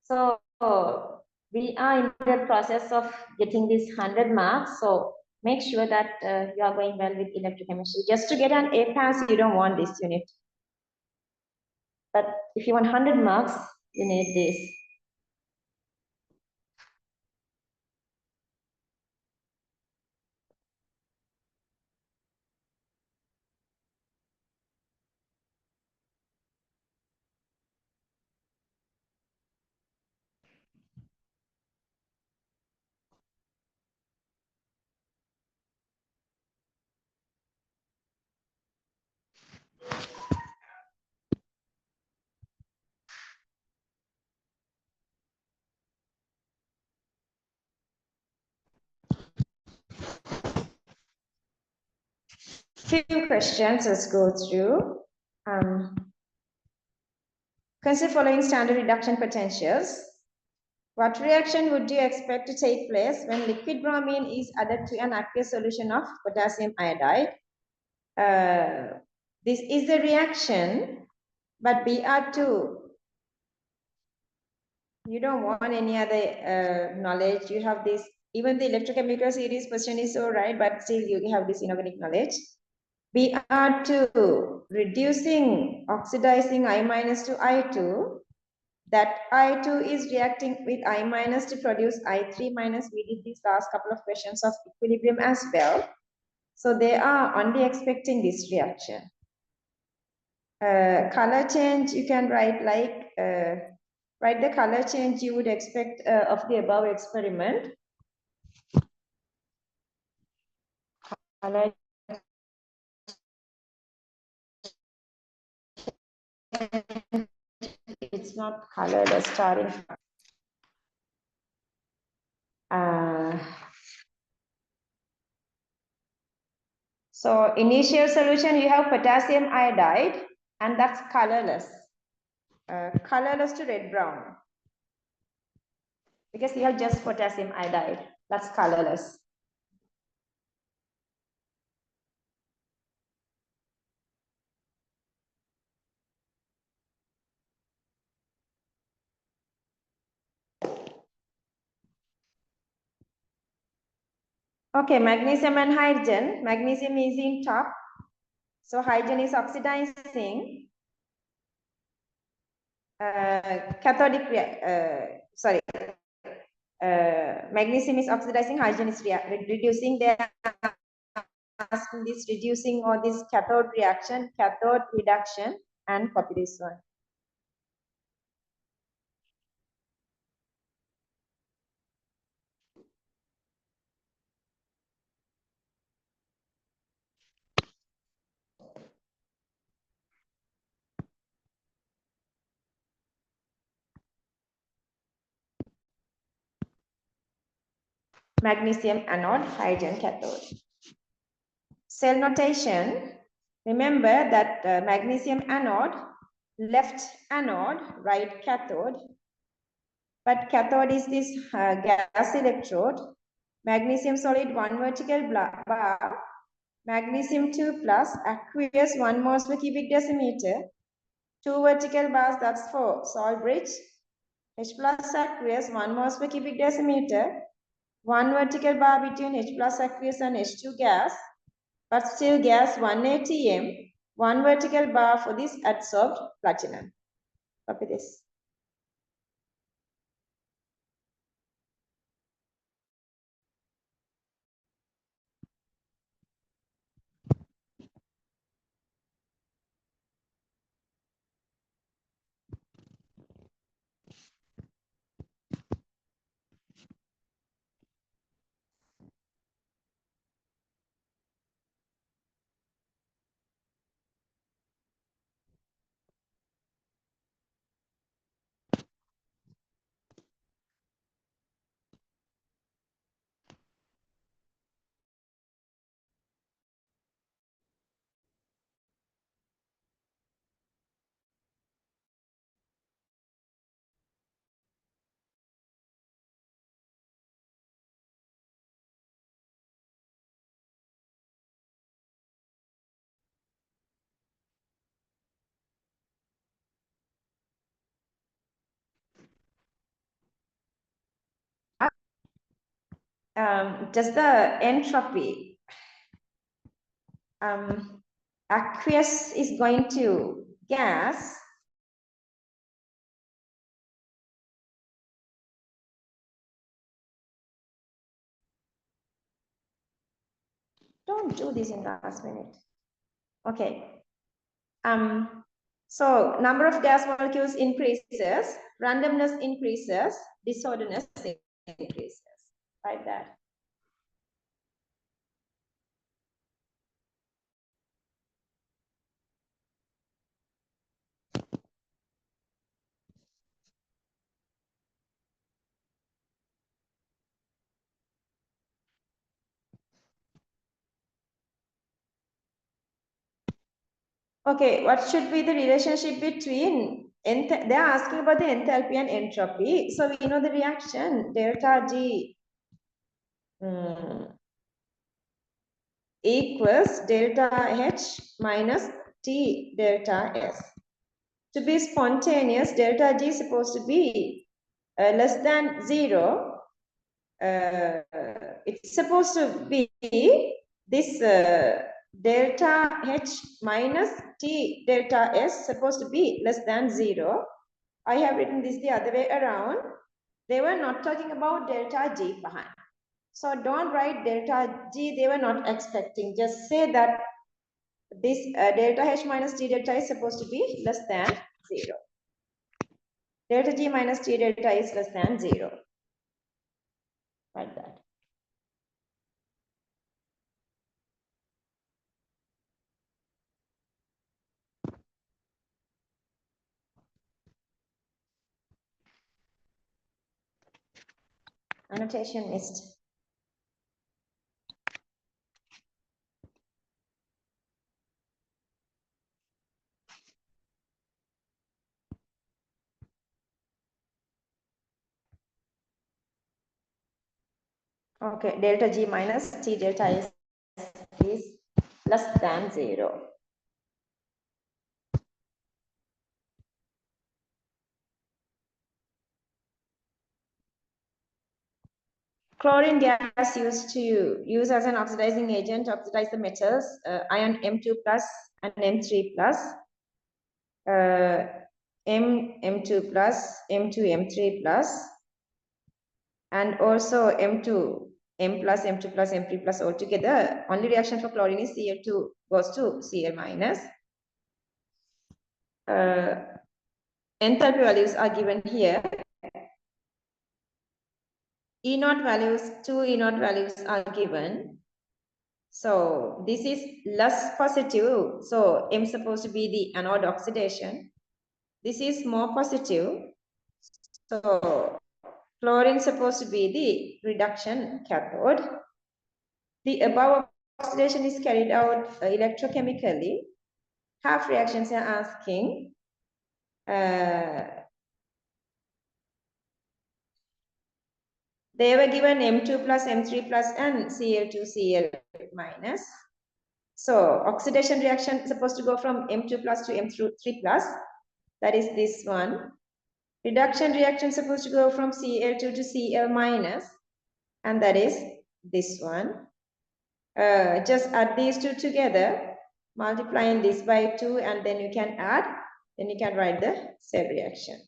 So we are in the process of getting these 100 marks. So make sure that you are going well with electrochemistry. Just to get an A pass, you don't want this unit. But if you want 100 marks, you need this. Few questions, let's go through. Consider following standard reduction potentials. What reaction would you expect to take place when liquid bromine is added to an aqueous solution of potassium iodide? This is the reaction, but Br2, you don't want any other knowledge. You have this, even the electrochemical series question is so right, but still you have this inorganic knowledge. Br2, reducing, oxidizing I minus to I2. That I2 is reacting with I minus to produce I3 minus. We did these last couple of questions of equilibrium as well. So they are only expecting this reaction. Color change, you can write like, write the color change you would expect of the above experiment. Color it's not colorless starting. So initial solution, you have potassium iodide, and that's colorless. Colorless to red brown. Because you have just potassium iodide, that's colorless. Okay, magnesium and hydrogen. Magnesium is in top, so hydrogen is oxidizing. Magnesium is oxidizing, hydrogen is reducing. They are asking this reducing or this cathode reaction, cathode reduction, and copy this one. Magnesium anode, hydrogen cathode. Cell notation, remember that magnesium anode, left anode, right cathode. But cathode is this gas electrode. Magnesium solid 1 vertical bar. Magnesium 2 plus aqueous 1 moles per cubic decimeter. 2 vertical bars, that's for salt bridge. H plus aqueous 1 moles per cubic decimeter. 1 vertical bar between H plus aqueous and H2 gas, but still gas 1 atm. 1 vertical bar for this adsorbed platinum. Copy this. just the entropy. Aqueous is going to gas. Don't do this in the last minute. Okay. So number of gas molecules increases, randomness increases, disorderness increases. Like that. Okay, what should be the relationship between, they are asking about the enthalpy and entropy. So we know the reaction, delta G equals delta H minus T delta S. To be spontaneous, delta G is supposed to be less than 0. It's supposed to be this delta H minus T delta S supposed to be less than 0. I have written this the other way around. They were not talking about delta G. So don't write delta G, they were not expecting. Just say that this delta H minus T delta is supposed to be less than 0. Delta G minus T delta is less than 0. Like that. Annotation missed. Okay, delta G minus T delta is less than 0. Chlorine gas used as an oxidizing agent to oxidize the metals, ion M2 plus and M3 plus, M2 plus, M2, M3 plus, and also M2, M plus, M2 plus, M3 plus altogether. Only reaction for chlorine is Cl2 goes to Cl minus. Enthalpy values are given here. E naught values, 2 E naught values are given. So this is less positive. So M is supposed to be the anode oxidation. This is more positive. So chlorine is supposed to be the reduction cathode. The above oxidation is carried out electrochemically. Half reactions are asking. They were given M2 plus, M3 plus, and Cl2, Cl minus. So oxidation reaction is supposed to go from M2 plus to M3 plus. That is this one. Reduction reaction is supposed to go from Cl2 to Cl minus. And that is this one. Just add these two together, multiplying this by 2, and then you can add, then you can write the cell reaction.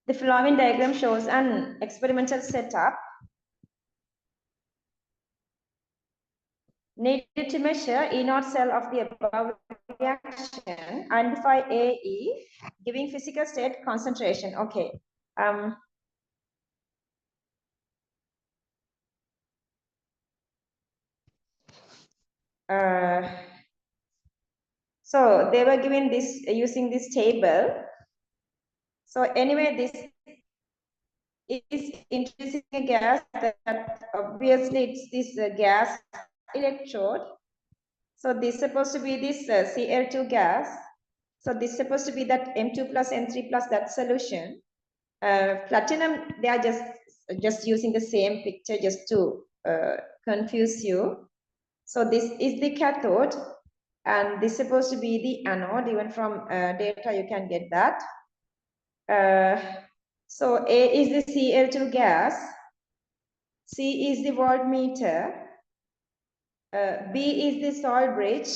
The following diagram shows an experimental setup needed to measure E0 cell of the above reaction, identify AE, giving physical state concentration. Okay. So they were given this using this table. So anyway, this is introducing a gas that obviously it's this gas electrode. So this is supposed to be this Cl2 gas. So this is supposed to be that M2 plus M3 plus that solution. Platinum, they are just using the same picture just to confuse you. So this is the cathode, and this is supposed to be the anode. Even from data, you can get that. So A is the Cl2 gas, C is the voltmeter, B is the salt bridge,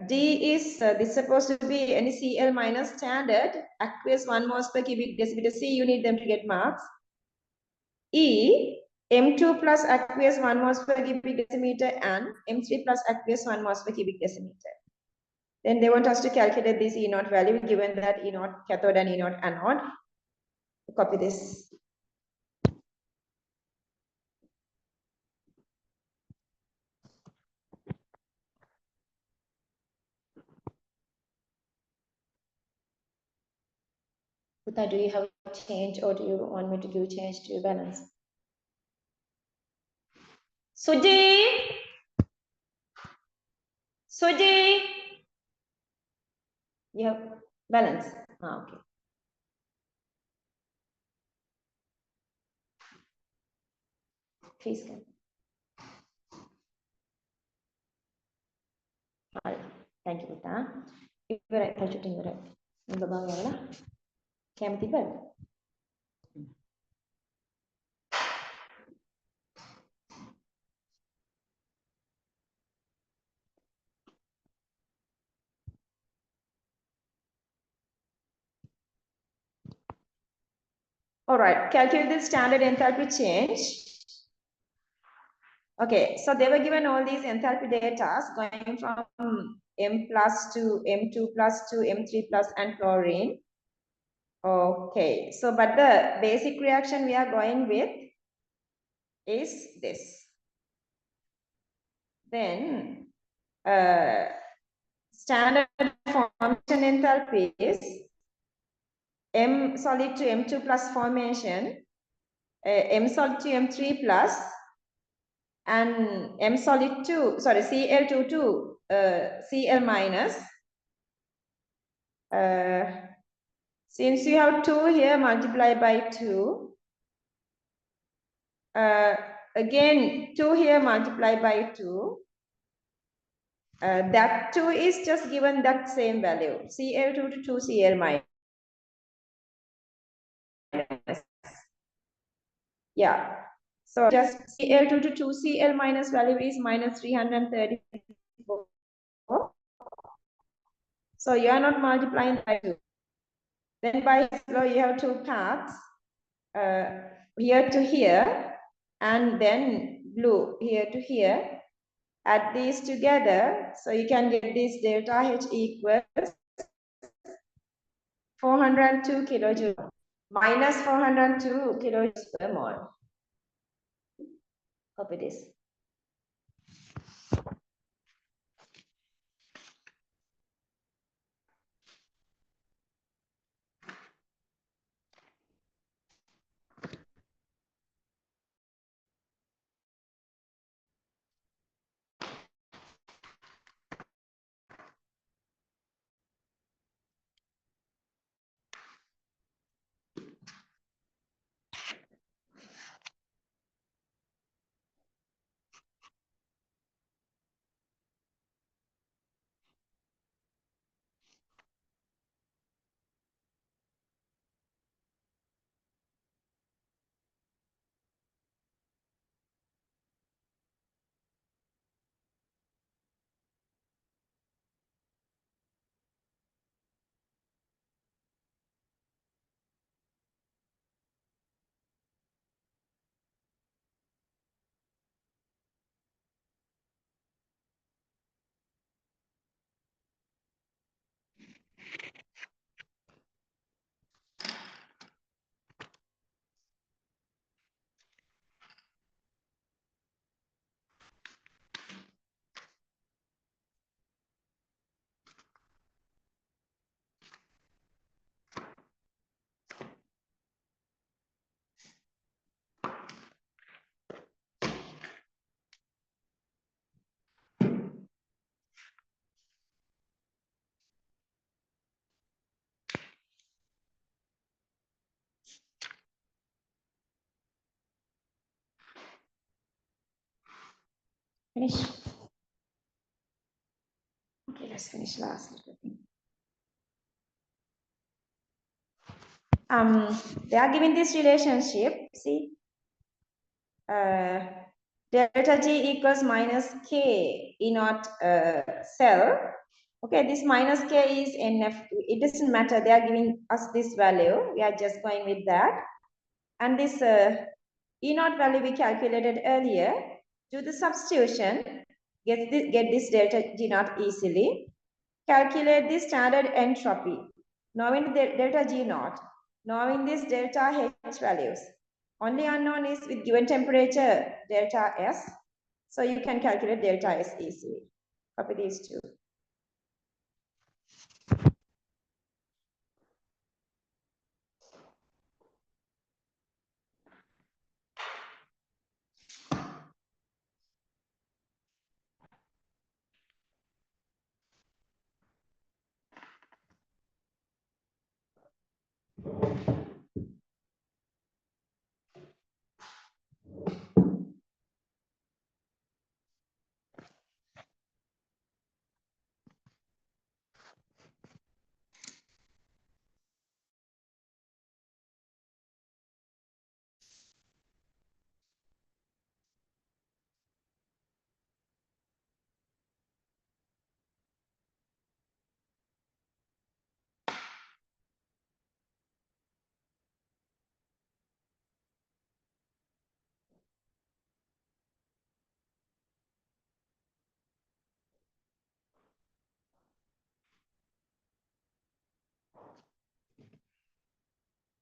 D is this supposed to be NaCl minus standard, aqueous 1 moles per cubic decimeter. C, you need them to get marks. E, M2 plus aqueous 1 moles per cubic decimeter and M3 plus aqueous 1 moles per cubic decimeter. Then they want us to calculate this E0 value given that E0 cathode and E0 anode. Copy this. Uta, do you have a change or do you want me to do change to your balance? Suji! Suji! You have balance? Ah, okay. Please come. All right. Thank you, Uta. Ivarai, tajutin ivarai. Nunga bangala. Kemathi bal. All right. Calculate the standard enthalpy change. Okay, so they were given all these enthalpy data going from M plus to M2 plus to M3 plus and chlorine. Okay, so but the basic reaction we are going with is this. Then standard formation enthalpy is M solid to M2 plus formation, M solid to M3 plus, and M solid to, sorry, Cl2 to Cl minus. Since you have 2 here, multiply by 2. Again, 2 here, multiply by 2. That 2 is just given that same value, Cl2 to 2 Cl minus. Yeah. So just Cl2 to 2 Cl minus value is minus 334. So you are not multiplying by 2. Then by flow, you have 2 paths, here to here, and then blue here to here. Add these together, so you can get this delta H equals 402 kilojoules minus 402 kilojoules per mole. Copy this. Finish. Okay, let's finish last little thing. They are giving this relationship. See, delta G equals minus K E naught cell. Okay, this minus K is NF. It doesn't matter. They are giving us this value. We are just going with that. And this E naught value we calculated earlier. Do the substitution. Get this delta G naught easily. Calculate the standard entropy. Knowing the delta G naught. Knowing this delta H values. Only unknown is with given temperature, delta S. So you can calculate delta S easily. Copy these two.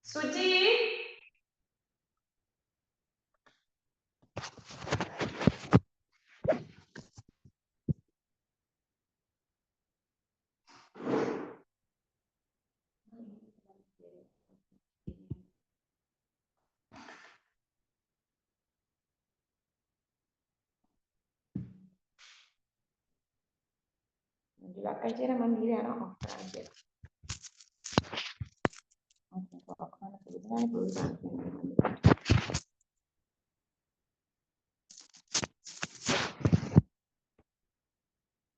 Suji.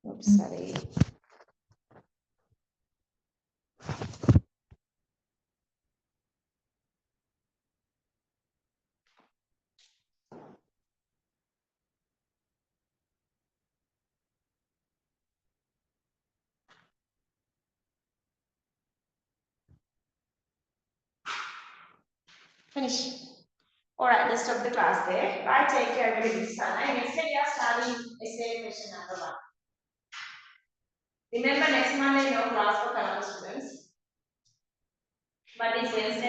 Oops, sorry. Finish. All right, let's stop the class there. Bye, take care, everybody. And next day we are starting essay question number 1. Remember, next Monday no class for Kannada students, but this Wednesday